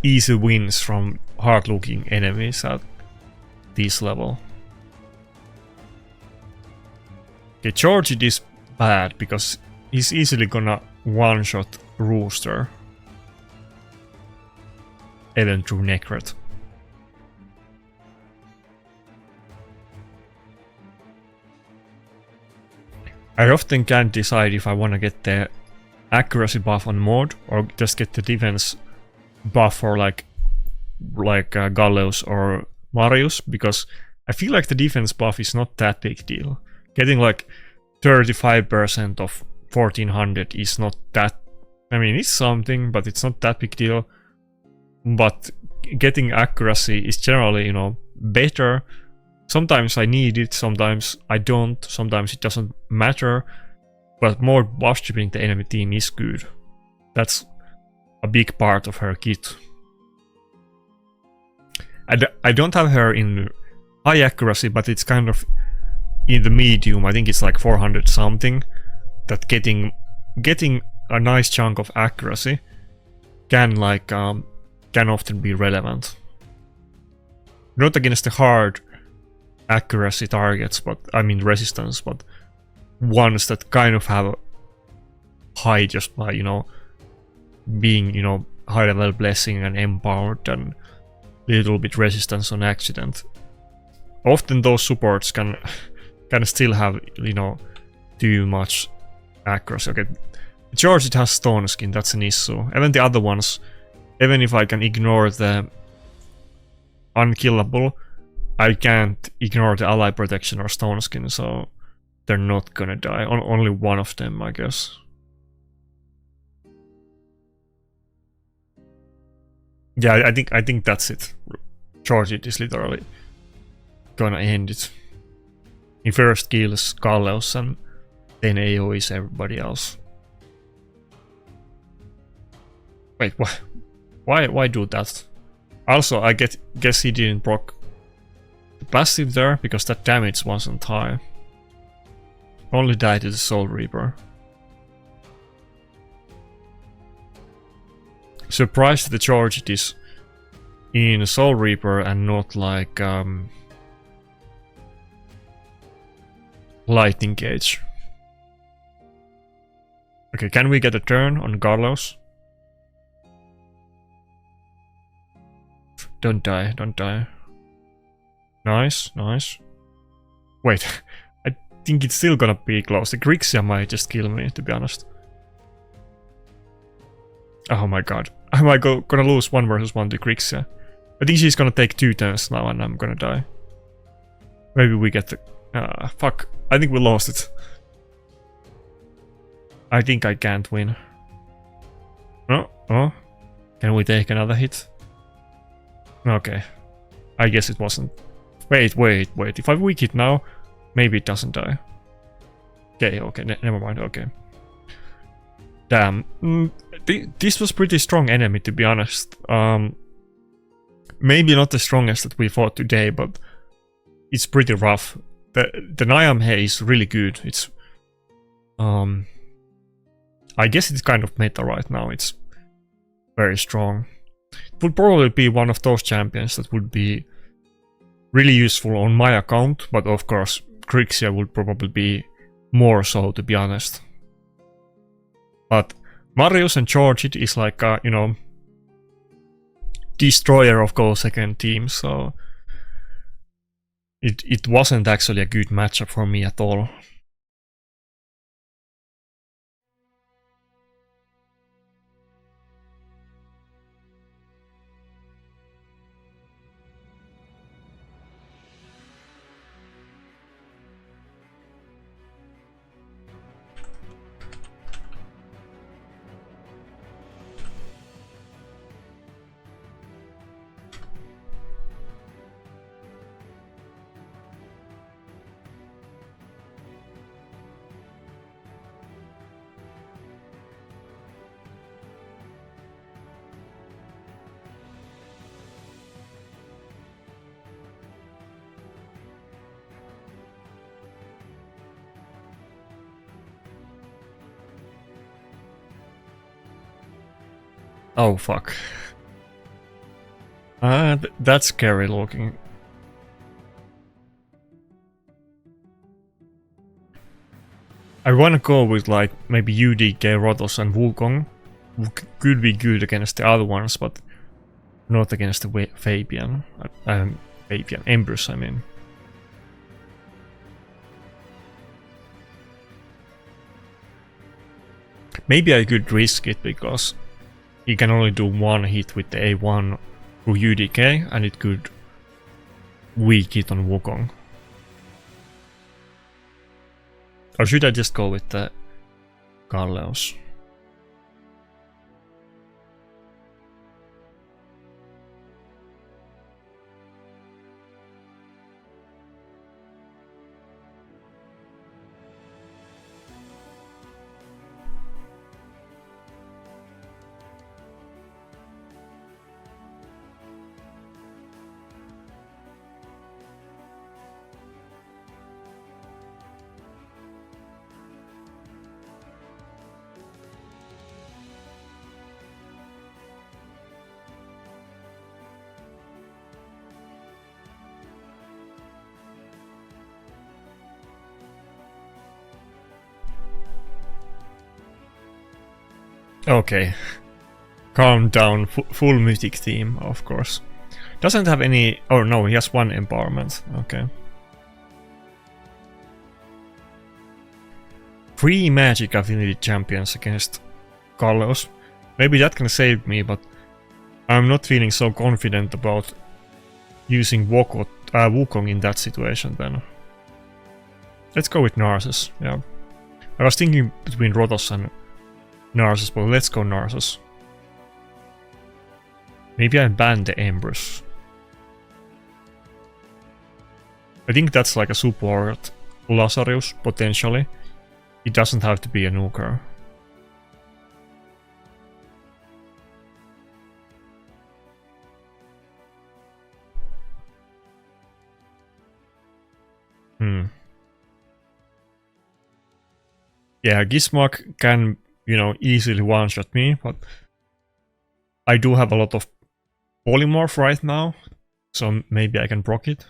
easy wins from hard-looking enemies at this level. Okay, George is bad because he's easily gonna one-shot Rooster. Even through Nekhret. I often can't decide if I wanna get the accuracy buff on mod or just get the defense buff for like Galleus or Marius, because I feel like the defense buff is not that big deal. Getting like 35% of 1400 is not that, I mean, it's something, but it's not that big deal. But getting accuracy is generally, you know, better. Sometimes I need it, sometimes I don't, sometimes it doesn't matter. But more buff stripping the enemy team is good. That's a big part of her kit. I don't have her in high accuracy, but it's kind of in the medium. I think it's like 400 something. That getting a nice chunk of accuracy can like can often be relevant. Not against the hard accuracy targets, but I mean resistance, but ones that kind of have high just by, you know, being, you know, high level blessing and empowered and little bit resistance on accident. Often those supports can still have, you know, too much accuracy. Okay, George, it has stone skin, that's an issue. Even the other ones, even if I can ignore the unkillable, I can't ignore the ally protection or stone skin, so they're not gonna die. Only one of them, I guess. Yeah, I think that's it. George is literally gonna end it. He first kills Galleus and then AoEs everybody else. Wait, why do that? Also, I guess he didn't proc the passive there because that damage wasn't high. Only died to the Soul Reaper. Surprised that the George is in Soul Reaper and not like Lightning Cage. Okay, can we get a turn on Galleus? Don't die, don't die. Nice, nice. Wait, I think it's still gonna be close. The Grixia might just kill me, to be honest. Oh my god. Am I gonna lose 1 versus 1 to Grixia? I think she's gonna take 2 turns now and I'm gonna die. Maybe we get the... fuck. I think we lost it. I think I can't win. Oh. Can we take another hit? Okay. I guess it wasn't. Wait. If I weak it now, maybe it doesn't die. Okay, never mind, okay. Damn. This was pretty strong enemy, to be honest. Maybe not the strongest that we fought today, but it's pretty rough. The Niam Hay is really good. It's I guess it's kind of meta right now. It's very strong. It would probably be one of those champions that would be really useful on my account, but of course Grixia would probably be more so, to be honest. But Marius and George, it is like a, you know, destroyer of Go second team, so It wasn't actually a good matchup for me at all. Oh fuck. That's scary looking. I wanna go with like maybe UDK, Rotos and Wukong. Could be good against the other ones, but not against the Fabian. Fabian. Empress, I mean. Maybe I could risk it because you can only do one hit with the A1 through UDK and it could weak it on Wukong. Or should I just go with the Galleos? Okay. Calm down, full mythic theme, of course. Doesn't have any... Oh no, he has one empowerment. Okay. 3 magic affinity champions against Galleos. Maybe that can save me, but I'm not feeling so confident about using Wukong in that situation then. Let's go with Narcissus, yeah. I was thinking between Rotos and Narcissus, but let's go Narcissus. Maybe I ban the Empress. I think that's like a support Lazarus, potentially. It doesn't have to be a nuker. Yeah, Gizmok can, you know, easily one-shot me, but I do have a lot of polymorph right now, so maybe I can proc it.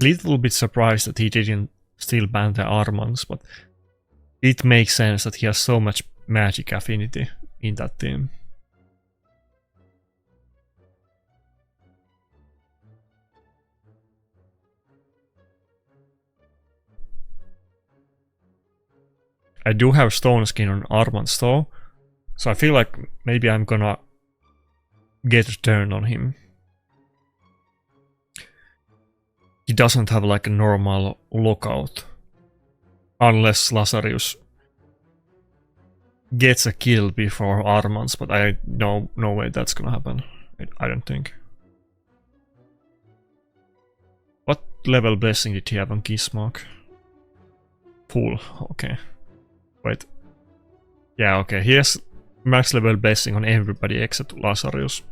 Little bit surprised that he didn't still ban the Armans, but it makes sense that he has so much magic affinity in that team. I do have Stone Skin on Armans though, so I feel like maybe I'm gonna get a turn on him. He doesn't have like a normal lockout. Unless Lazarus gets a kill before Armans, but I no way that's gonna happen. I don't think. What level blessing did he have on Gizmok? Full, okay. Wait. Yeah, okay, he has max level blessing on everybody except Lazarus.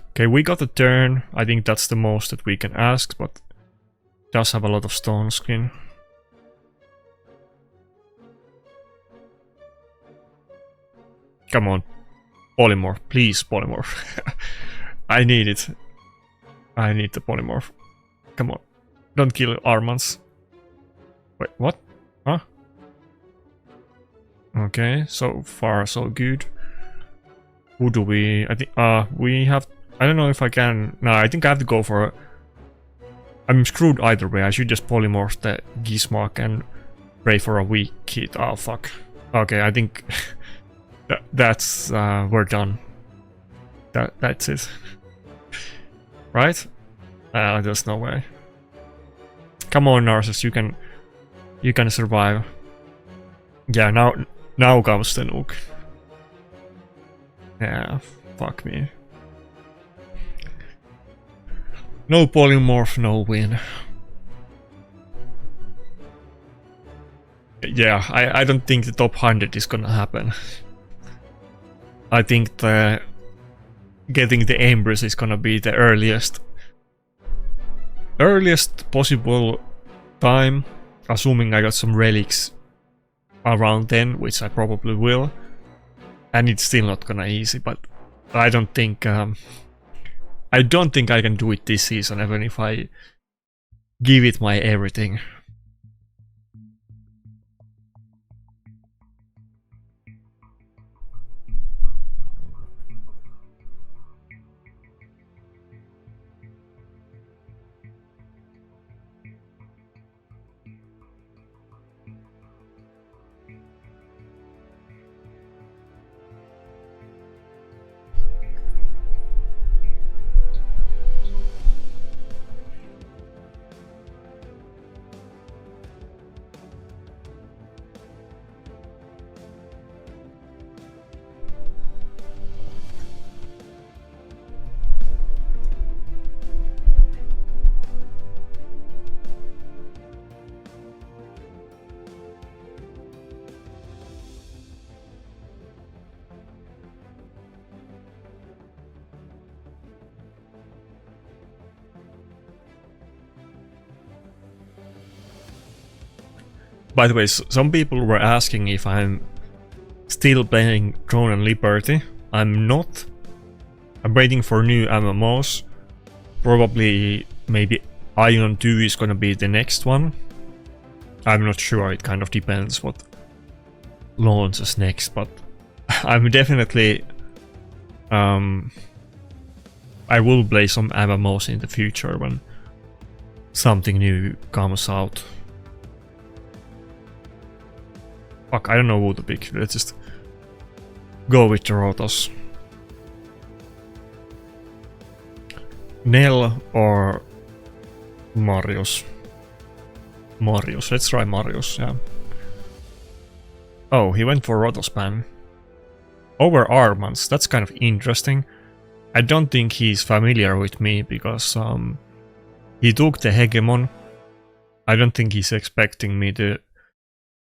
Okay, we got a turn. I think that's the most that we can ask, but does have a lot of Stone Skin. Come on. Polymorph. Please, Polymorph. I need it. I need the Polymorph. Come on. Don't kill Armans. Wait, what? Huh? Okay, so far so good. Who do we... I think we have... I don't know if I can... No, I think I have to go for... I'm screwed either way. I should just polymorph the Gizmoc and pray for a weak hit. Oh, fuck. Okay, I think... that's... we're done. That's it. Right? There's no way. Come on, Narcissus, you can survive. Yeah, now comes the nuke. Yeah, fuck me. No polymorph, no win. Yeah, I don't think the top 100 is gonna happen. I think getting the Empress is gonna be the earliest possible time, assuming I got some relics around then, which I probably will. And it's still not gonna easy, but I don't think I can do it this season, even if I give it my everything. By the way, some people were asking if I'm still playing Throne and Liberty. I'm not. I'm waiting for new MMOs. Probably, maybe Ion 2 is gonna be the next one. I'm not sure, it kind of depends what launches next, but I'm definitely... I will play some MMOs in the future when something new comes out. Fuck, I don't know who to pick. Let's just go with the Rotos. Nell or Marius? Marius, let's try Marius, yeah. Oh, he went for Rotospan. Over Armans, that's kind of interesting. I don't think he's familiar with me because he took the Hegemon. I don't think he's expecting me to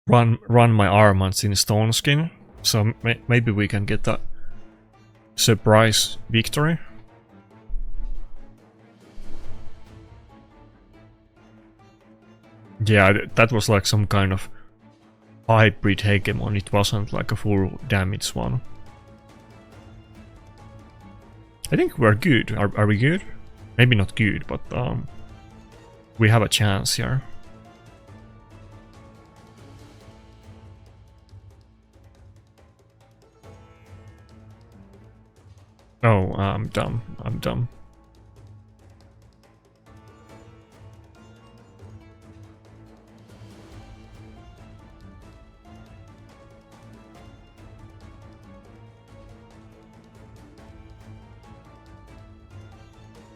run my Armans in Stone Skin, so maybe we can get a surprise victory. Yeah, that was like some kind of hybrid Hegemon, it wasn't like a full damage one. I think we're good. Are we good? Maybe not good, but we have a chance here. Oh, I'm dumb. I'm dumb.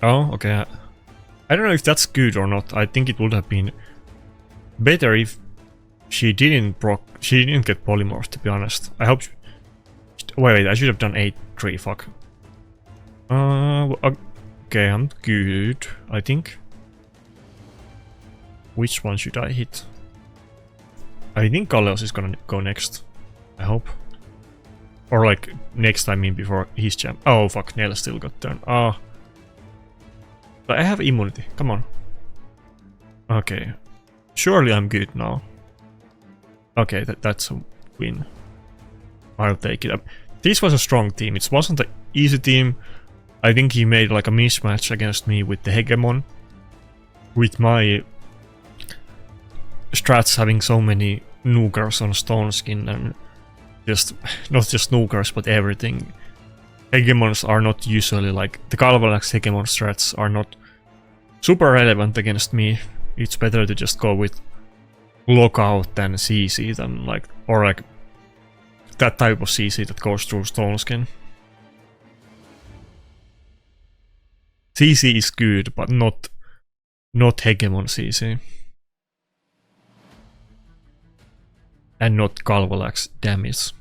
Oh, okay. I don't know if that's good or not. I think it would have been better if she didn't get polymorphed, to be honest. I hope... Wait, I should have done 8-3, fuck. Okay, I'm good, I think. Which one should I hit? I think Kaleos is gonna go next. I hope. Or like, next I mean before his champ. Oh fuck, Nell still got turn. Ah. But I have immunity, come on. Okay. Surely I'm good now. Okay, that's a win. I'll take it up. This was a strong team, it wasn't an easy team. I think he made like a mismatch against me with the Hegemon. With my strats having so many nukers on Stone Skin and just not just snookers but everything. Hegemons are not usually like the Galvalax Hegemon strats are not super relevant against me. It's better to just go with Lockout than CC than like, or like that type of CC that goes through Stone Skin. CC is good, but not Hegemon CC. And not Galvalax damage.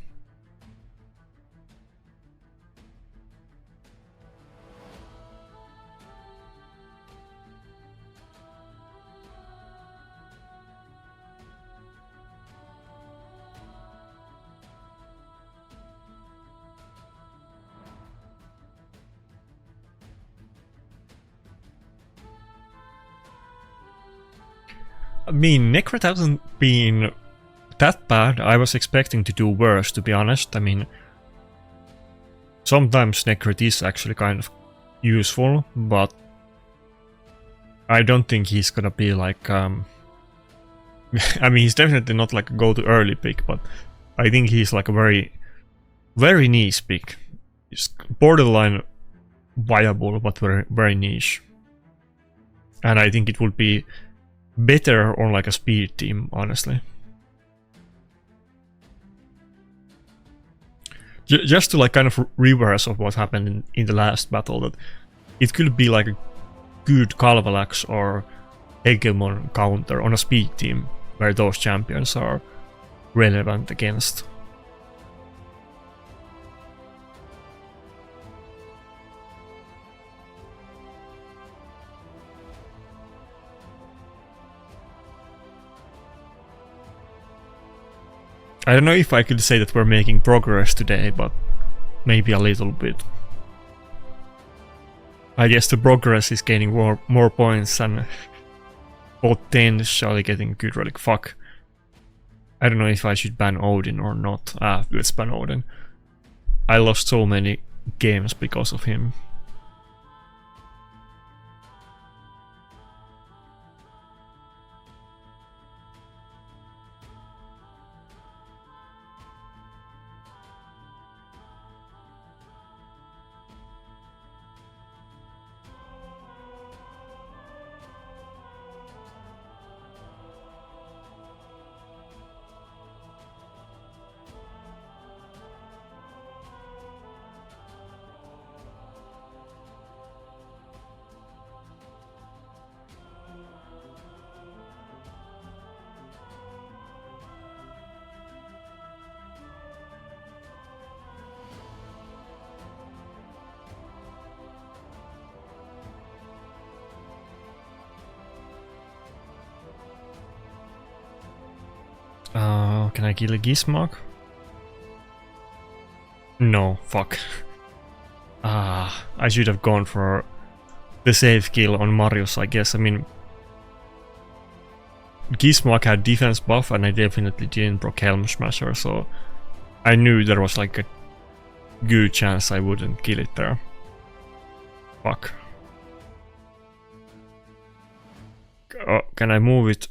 I mean, Nekhret hasn't been that bad. I was expecting to do worse, to be honest. I mean, sometimes Nekhret is actually kind of useful, but I don't think he's gonna be like... I mean, he's definitely not like a go-to-early pick, but I think he's like a very, very niche pick. He's borderline viable, but very, very niche. And I think it would be better on like a speed team, honestly. Just to like kind of reverse of what happened in the last battle, that it could be like a good Galvalax or Hegemon counter on a speed team where those champions are relevant against. I don't know if I could say that we're making progress today, but maybe a little bit. I guess the progress is gaining more points and potentially getting good relic. Fuck. I don't know if I should ban Odin or not. Let's ban Odin. I lost so many games because of him. Can I kill a Gizmog? No, fuck. I should have gone for the safe kill on Marius, I guess. I mean, Gizmog had defense buff and I definitely didn't proc Helm Smasher, so I knew there was like a good chance I wouldn't kill it there. Fuck. Can I move it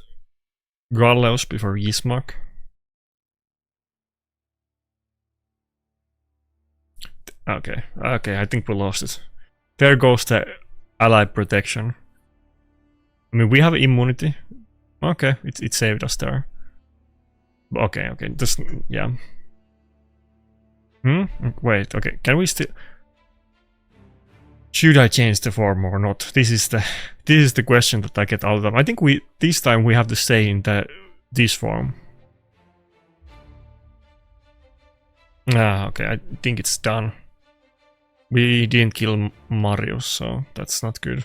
Galleos before Gizmog? Okay, I think we lost it. There goes the ally protection. I mean, we have immunity. Okay, it saved us there. Okay, just, yeah. Wait, okay, can we still... Should I change the form or not? This is the question that I get all the time. I think this time we have to stay in this form. Okay, I think it's done. We didn't kill Marius, so that's not good.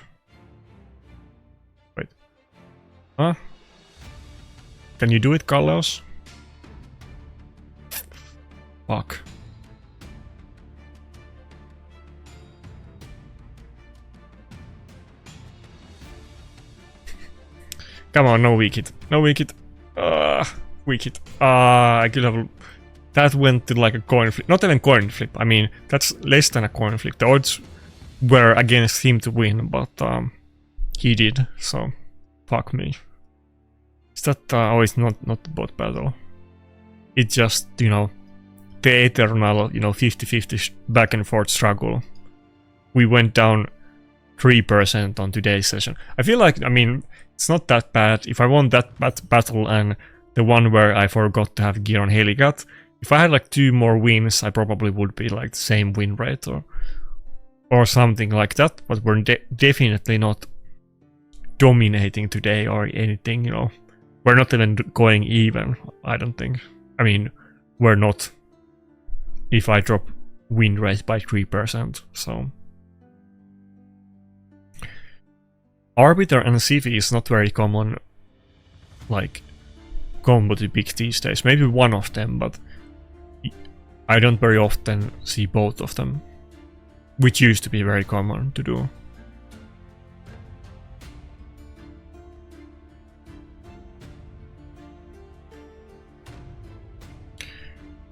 Wait. Huh? Can you do it, Galleos? Fuck. Come on, no weak hit. No weak hit. Weak hit. I could have... That went to like a coin flip. Not even coin flip. I mean, that's less than a coin flip. The odds were against him to win, but he did. So, fuck me. Is that... oh, it's not the bot battle. It just, you know, the eternal, 50-50 back and forth struggle. We went down 3% on today's session. I feel like, it's not that bad. If I won that battle and the one where I forgot to have gear on Heligat, if I had like 2 more wins, I probably would be like the same win rate or something like that. But we're definitely not dominating today or anything, We're not even going even, I don't think. We're not if I drop win rate by 3%, so... Arbiter and Civi is not very common, like, combo to pick these days. Maybe one of them, but I don't very often see both of them, which used to be very common to do.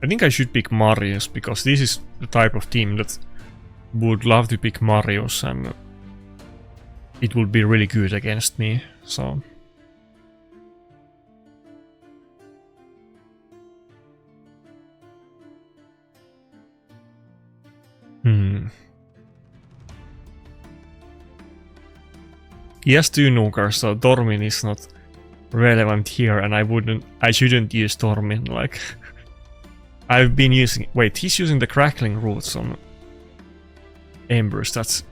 I think I should pick Marius, because this is the type of team that would love to pick Marius, and it would be really good against me, so... He has 2 nukers, so Dormin is not relevant here, and I shouldn't use Dormin, like... I've been using... Wait, he's using the crackling roots on Embers, that's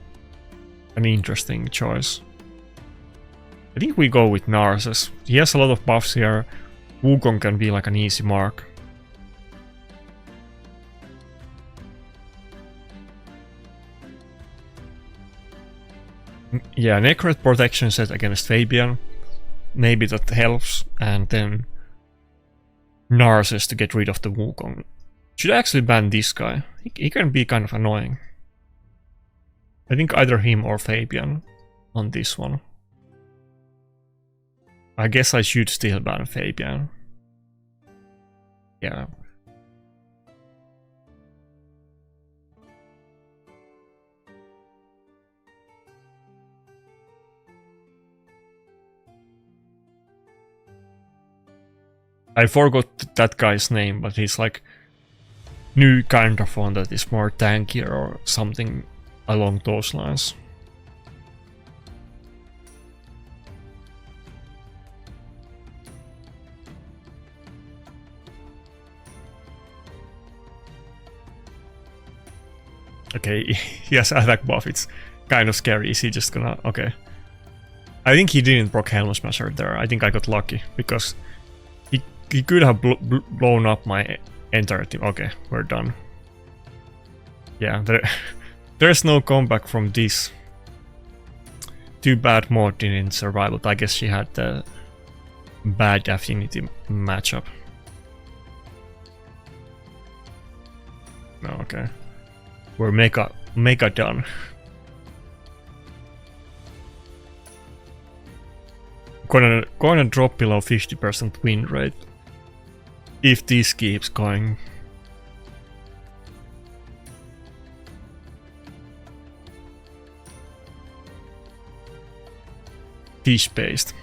an interesting choice. I think we go with Narses. He has a lot of buffs here. Wukong can be like an easy mark. Yeah, Nekhret protection set against Fabian. Maybe that helps. And then Narses to get rid of the Wukong. Should I actually ban this guy? He can be kind of annoying. I think either him or Fabian on this one. I guess I should still ban Fabian. Yeah. I forgot that guy's name, but he's like new kind of one that is more tankier or something along those lines. Okay, he has attack buff, it's kind of scary. Is he just gonna... Okay. I think he didn't proc Helm Smasher there. I think I got lucky, because he could have blown up my entire team. Okay, we're done. Yeah, there's no comeback from this. Too bad Morty in survival. I guess she had the bad affinity matchup. No, okay. We're mega done. Gonna drop below 50% win rate if this keeps going. Fish paste.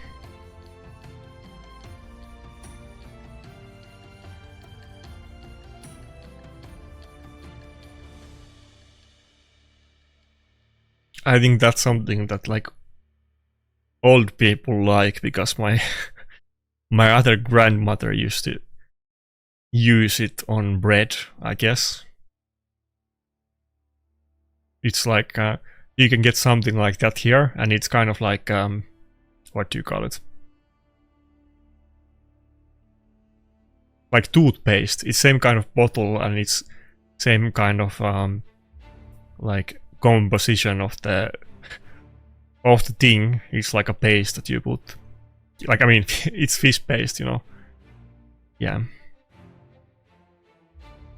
I think that's something that like old people like, because my my other grandmother used to use it on bread, I guess. It's like you can get something like that here, and it's kind of like what do you call it? Like toothpaste. It's same kind of bottle, and it's same kind of like composition of the thing. It's like a paste that you put. Like, I mean, it's fish paste, you know. Yeah.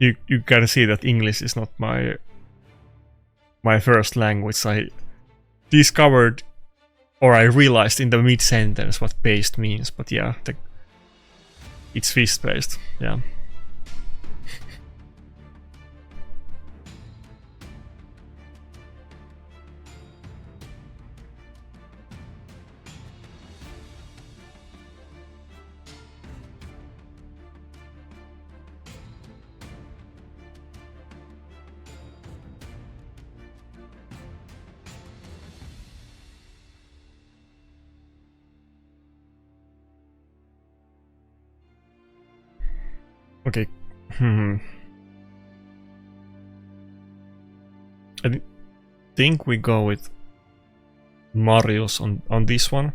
You gotta see that English is not my first language. I discovered, or I realized in the mid-sentence what paste means, but yeah, it's fish paste, yeah. Okay. I think we go with Marius on this one.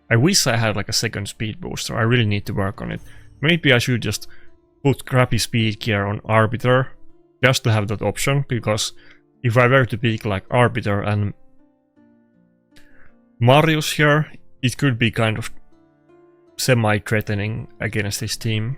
I wish I had like a second speed booster. I really need to work on it. Maybe I should just put crappy speed gear on Arbiter just to have that option, because if I were to pick like Arbiter and Marius here, it could be kind of semi-threatening against this team.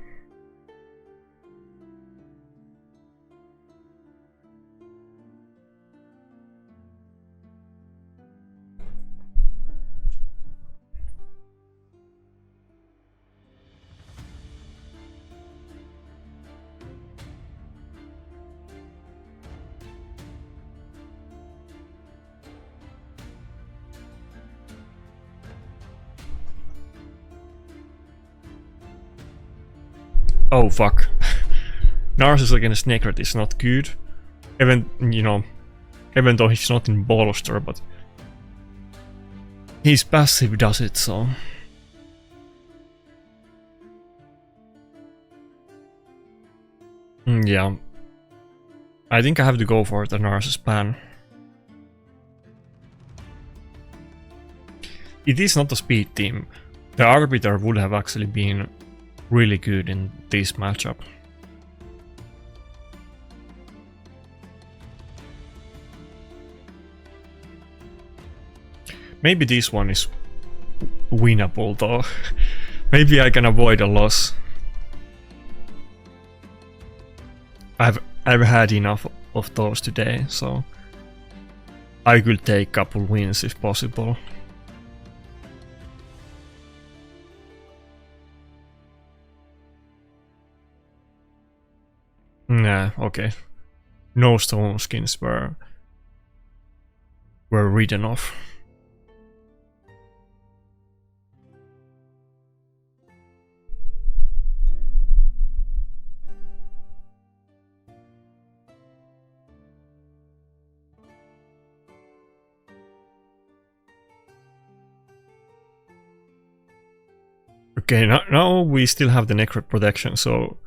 Oh fuck. Narcissus against Nekhret is not good. Even, you know, even though he's not in bolster, but his passive does it, so. Yeah. I think I have to go for the Narcissus ban. It is not a speed team. The Arbiter would have actually been really good in this matchup. Maybe this one is winnable though. Maybe I can avoid a loss. I've had enough of those today, so I could take a couple wins if possible. Nah, okay. No stone skins were written off. Okay, now we still have the Nekhret protection, so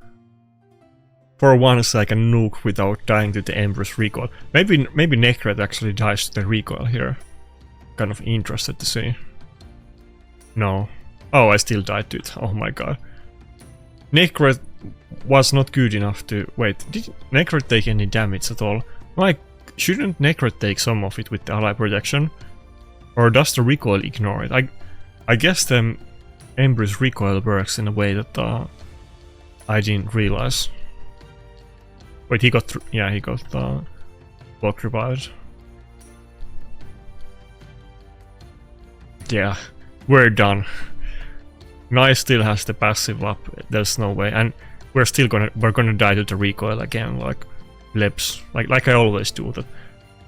for once I can nuke without dying to the Empress recoil. Maybe Nekhret actually dies to the recoil here. Kind of interested to see. No. Oh, I still died to it. Oh my god. Nekhret was not good enough to... Wait, did Nekhret take any damage at all? Like, shouldn't Nekhret take some of it with the ally protection? Or does the recoil ignore it? I guess the Empress recoil works in a way that I didn't realize. Wait, he got he got block revived. Yeah, we're done. Nye still has the passive up. There's no way, and we're gonna die to the recoil again, like Lebs, like I always do. That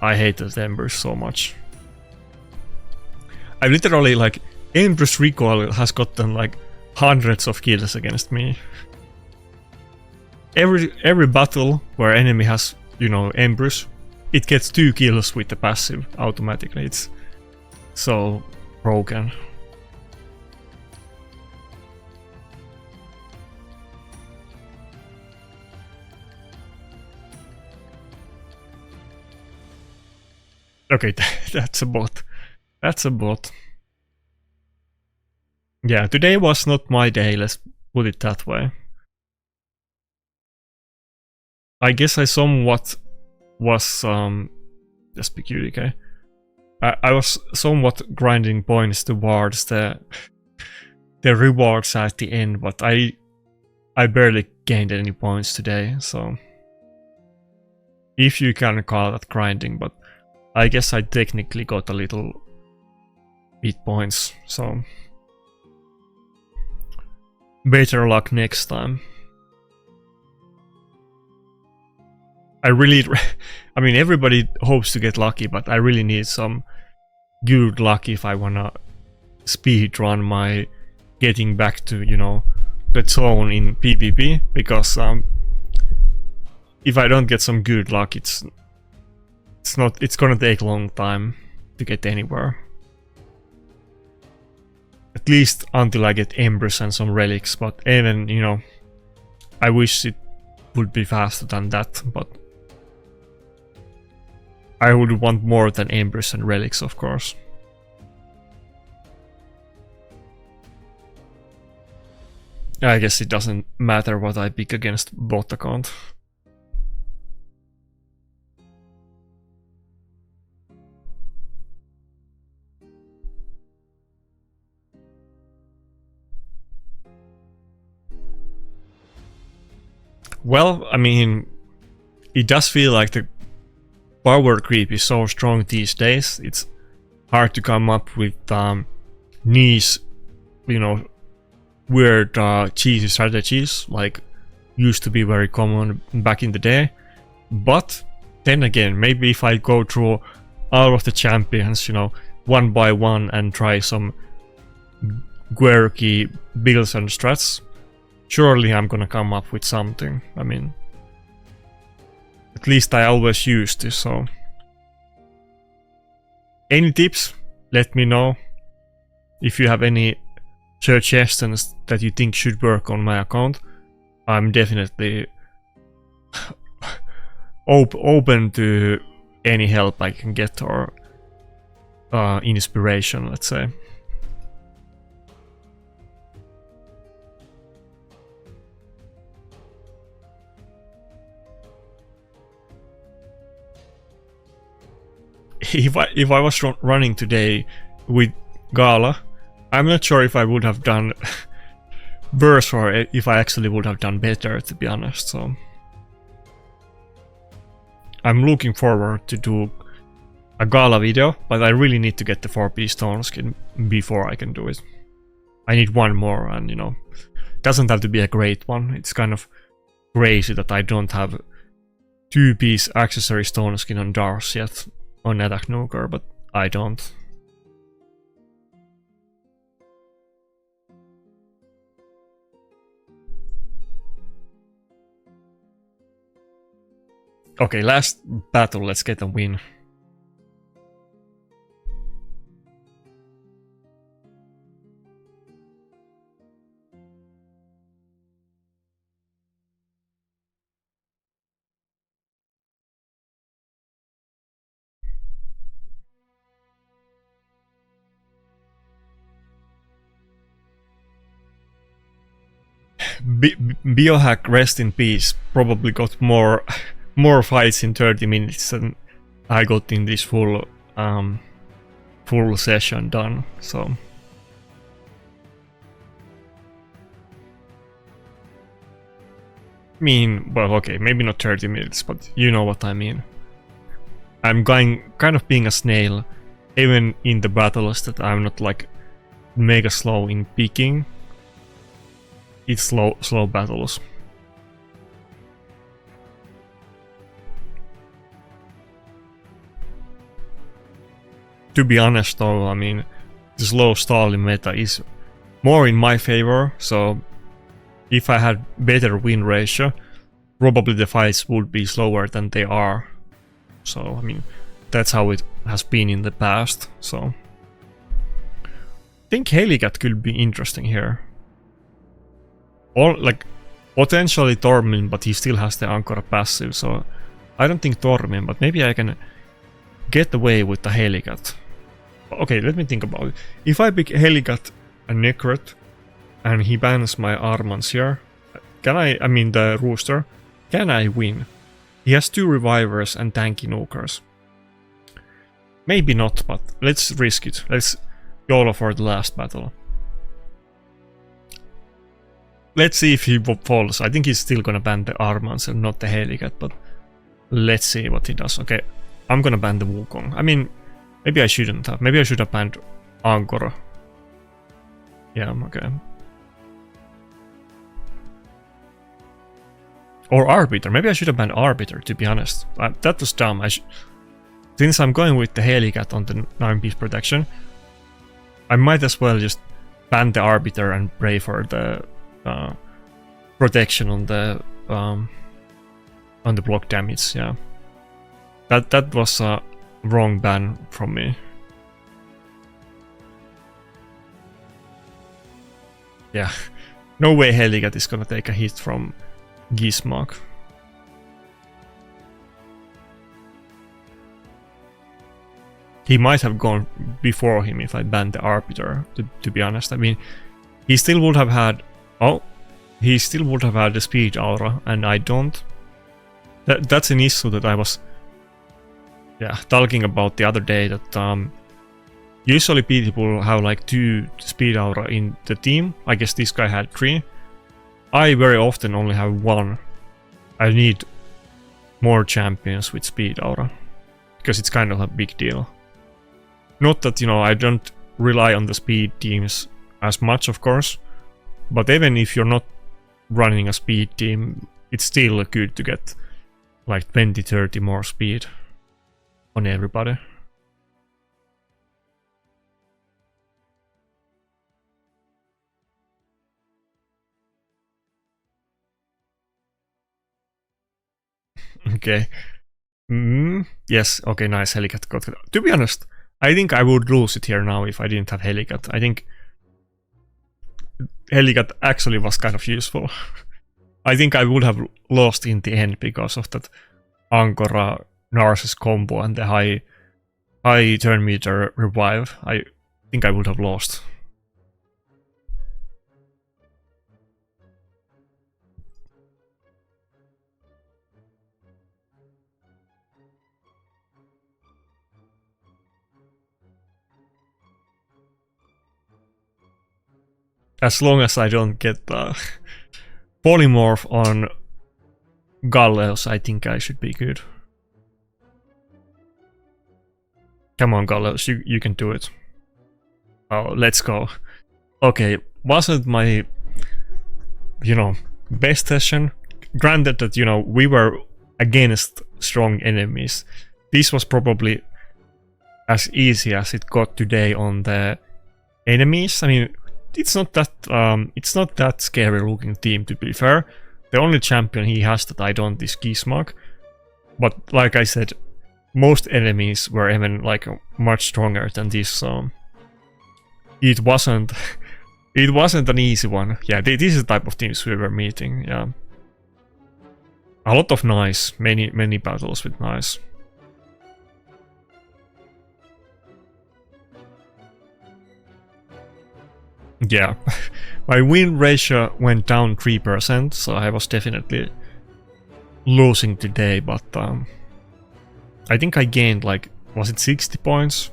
I hate the Embers so much. I literally like Empress recoil has gotten like hundreds of kills against me. Every battle where enemy has, you know, Empress, it gets 2 kills with the passive automatically. It's so broken. Okay, that's a bot. That's a bot. Yeah, today was not my day, let's put it that way. I guess I somewhat was just PQDK. I was somewhat grinding points towards the rewards at the end, but I barely gained any points today, so if you can call that grinding, but I guess I technically got a little bit points, so better luck next time. I mean, everybody hopes to get lucky, but I really need some good luck if I wanna speedrun my getting back to, you know, the zone in PvP, because if I don't get some good luck, it's gonna take a long time to get anywhere. At least until I get Embers and some relics, but even, you know, I wish it would be faster than that, but I would want more than Embers and Relics, of course. I guess it doesn't matter what I pick against bot account. Well, I mean, it does feel like the power creep is so strong these days. It's hard to come up with niche, you know, weird cheesy strategies like used to be very common back in the day. But then again, maybe if I go through all of the champions, you know, one by one and try some quirky builds and strats, surely I'm gonna come up with something. I mean, at least I always use this, so... Any tips? Let me know. If you have any suggestions that you think should work on my account, I'm definitely open to any help I can get, or inspiration, let's say. If I was running today with Gala, I'm not sure if I would have done worse or if I actually would have done better, to be honest. So I'm looking forward to do a Gala video, but I really need to get the 4-piece stone skin before I can do it. I need one more, and you know, it doesn't have to be a great one. It's kind of crazy that I don't have 2-piece accessory stone skin on Dars yet on Attack Nuker, but I don't. Okay, last battle, let's get a win. Biohack, rest in peace, probably got more fights in 30 minutes than I got in this full session done, so... I mean, well, okay, maybe not 30 minutes, but you know what I mean. I'm kind of being a snail, even in the battles that I'm not like mega slow in picking. It's slow battles. To be honest though, I mean, the slow stalling meta is more in my favor, so if I had better win ratio, probably the fights would be slower than they are. So, I mean, that's how it has been in the past, so... I think Helicat could be interesting here. Or, like, potentially Tormin, but he still has the Ankara passive, so... I don't think Tormin, but maybe I can get away with the Helicat. Okay, let me think about it. If I pick Helicat and Nekhret, and he bans my Armans here, can I mean the Rooster, can I win? He has 2 Revivers and tanky nukers. Maybe not, but let's risk it. Let's YOLO for the last battle. Let's see if he falls. I think he's still gonna ban the Armans and not the Helicat, but let's see what he does. Okay, I'm gonna ban the Wukong. I mean, maybe I shouldn't have. Maybe I should have banned Angkor. Yeah, okay. Or Arbiter. Maybe I should have banned Arbiter, to be honest. That was dumb. Since I'm going with the Helicat on the 9-piece protection, I might as well just ban the Arbiter and pray for the protection on the block damage. Yeah, that was a wrong ban from me. Yeah, no way Helicat is gonna take a hit from Gizmok. He might have gone before him if I banned the Arbiter, to be honest. I mean, he still would have had... Oh, he still would have had the speed aura, and I don't. That's an issue that I was talking about the other day, that usually people have like 2 speed aura in the team. I guess this guy had 3. I very often only have 1. I need more champions with speed aura, because it's kind of a big deal. Not that, you know, I don't rely on the speed teams as much, of course, but even if you're not running a speed team, it's still good to get like 20-30 more speed on everybody. Okay. Yes, okay, nice. Helicat got it. To be honest, I think I would lose it here now if I didn't have Helicat. I think Helicat actually was kind of useful. I think I would have lost in the end because of that Angora Narcissus combo and the high turn meter revive. I think I would have lost. As long as I don't get polymorph on Galleos, I think I should be good. Come on, Galleos, you can do it. Oh, let's go. Okay, wasn't my, you know, best session. Granted that, you know, we were against strong enemies. This was probably as easy as it got today on the enemies. I mean, it's not that scary looking team, to be fair. The only champion he has that I don't is Gizmok. But like I said, most enemies were even like much stronger than this, so it wasn't an easy one. Yeah, this is the type of teams we were meeting, yeah. A lot of nice, many battles with nice. Yeah, my win ratio went down 3%, so I was definitely losing today, but I think I gained like, was it 60 points?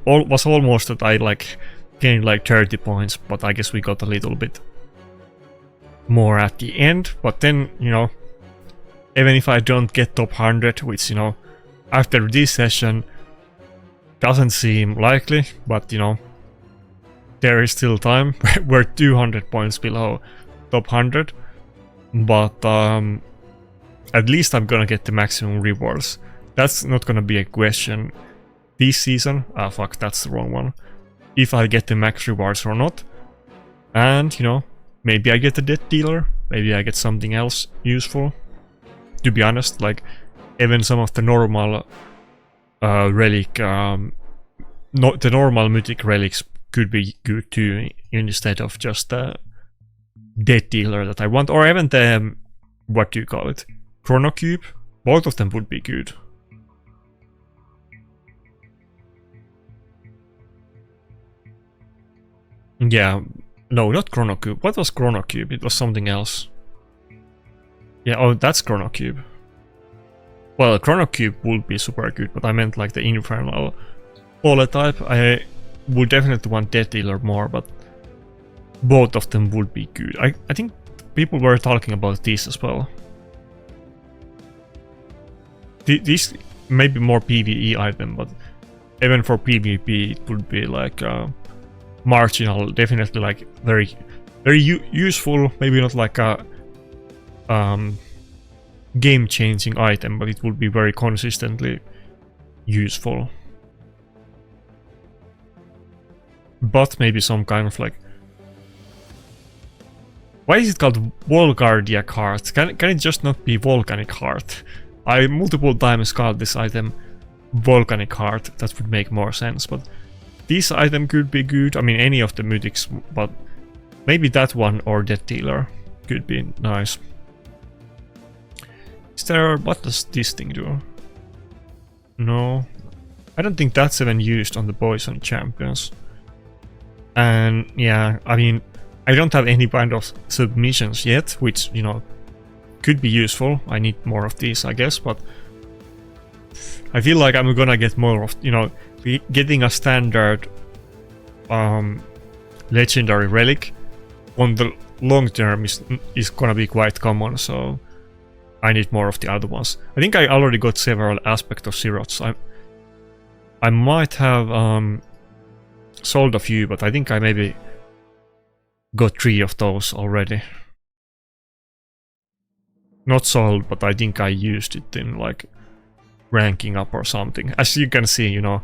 Was almost that I like gained like 30 points, but I guess we got a little bit more at the end. But then, you know, even if I don't get top 100, which, you know, after this session doesn't seem likely, but you know, there is still time. We're 200 points below top 100, but at least I'm gonna get the maximum rewards. That's not gonna be a question this season. Ah, fuck, that's the wrong one. If I get the max rewards or not. And, you know, maybe I get a death dealer, maybe I get something else useful. To be honest, like, even some of the normal relic, the normal mythic relics could be good too, instead of just the death dealer that I want, or even the, what do you call it, Chrono Cube. Both of them would be good. Yeah, no, not Chrono Cube. What was Chrono Cube? It was something else. Yeah, oh, that's Chrono Cube. Well, Chrono Cube would be super good, but I meant like the Infernal Pole type. I would definitely want Death Dealer more, but both of them would be good. I think people were talking about this as well. This may be more PvE item, but even for PvP it would be like marginal, definitely like very useful, maybe not like a game-changing item, but it would be very consistently useful. But maybe some kind of like... Why is it called Volgardiac Heart? Can it just not be Volcanic Heart? I multiple times called this item Volcanic Heart. That would make more sense, but this item could be good. I mean, any of the mythics, but maybe that one or Death Dealer. could be nice. Is there... what does this thing do? No. I don't think that's even used on the poison champions. And yeah, I mean, I don't have any kind of submissions yet, which, you know, could be useful. I need more of these, I guess, but I feel like I'm gonna get more of, you know, getting a standard legendary relic on the long term is gonna be quite common, so I need more of the other ones. I think I already got several aspects of Zeroths. I might have sold a few, but I think I maybe got 3 of those already. Not sold, but I think I used it in like ranking up or something. As you can see, you know,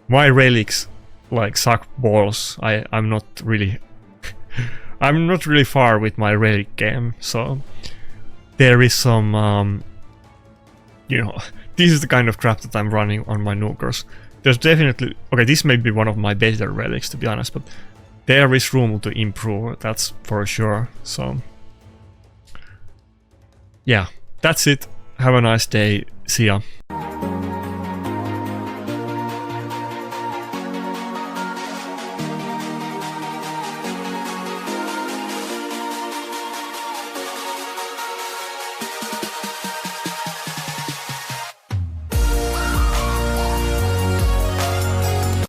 my relics like suck balls. I'm not really I'm not really far with my relic game, so there is some you know, this is the kind of crap that I'm running on my nukers. There's definitely... okay, this may be one of my better relics, to be honest, but there is room to improve, that's for sure, so... yeah, that's it. Have a nice day. See ya.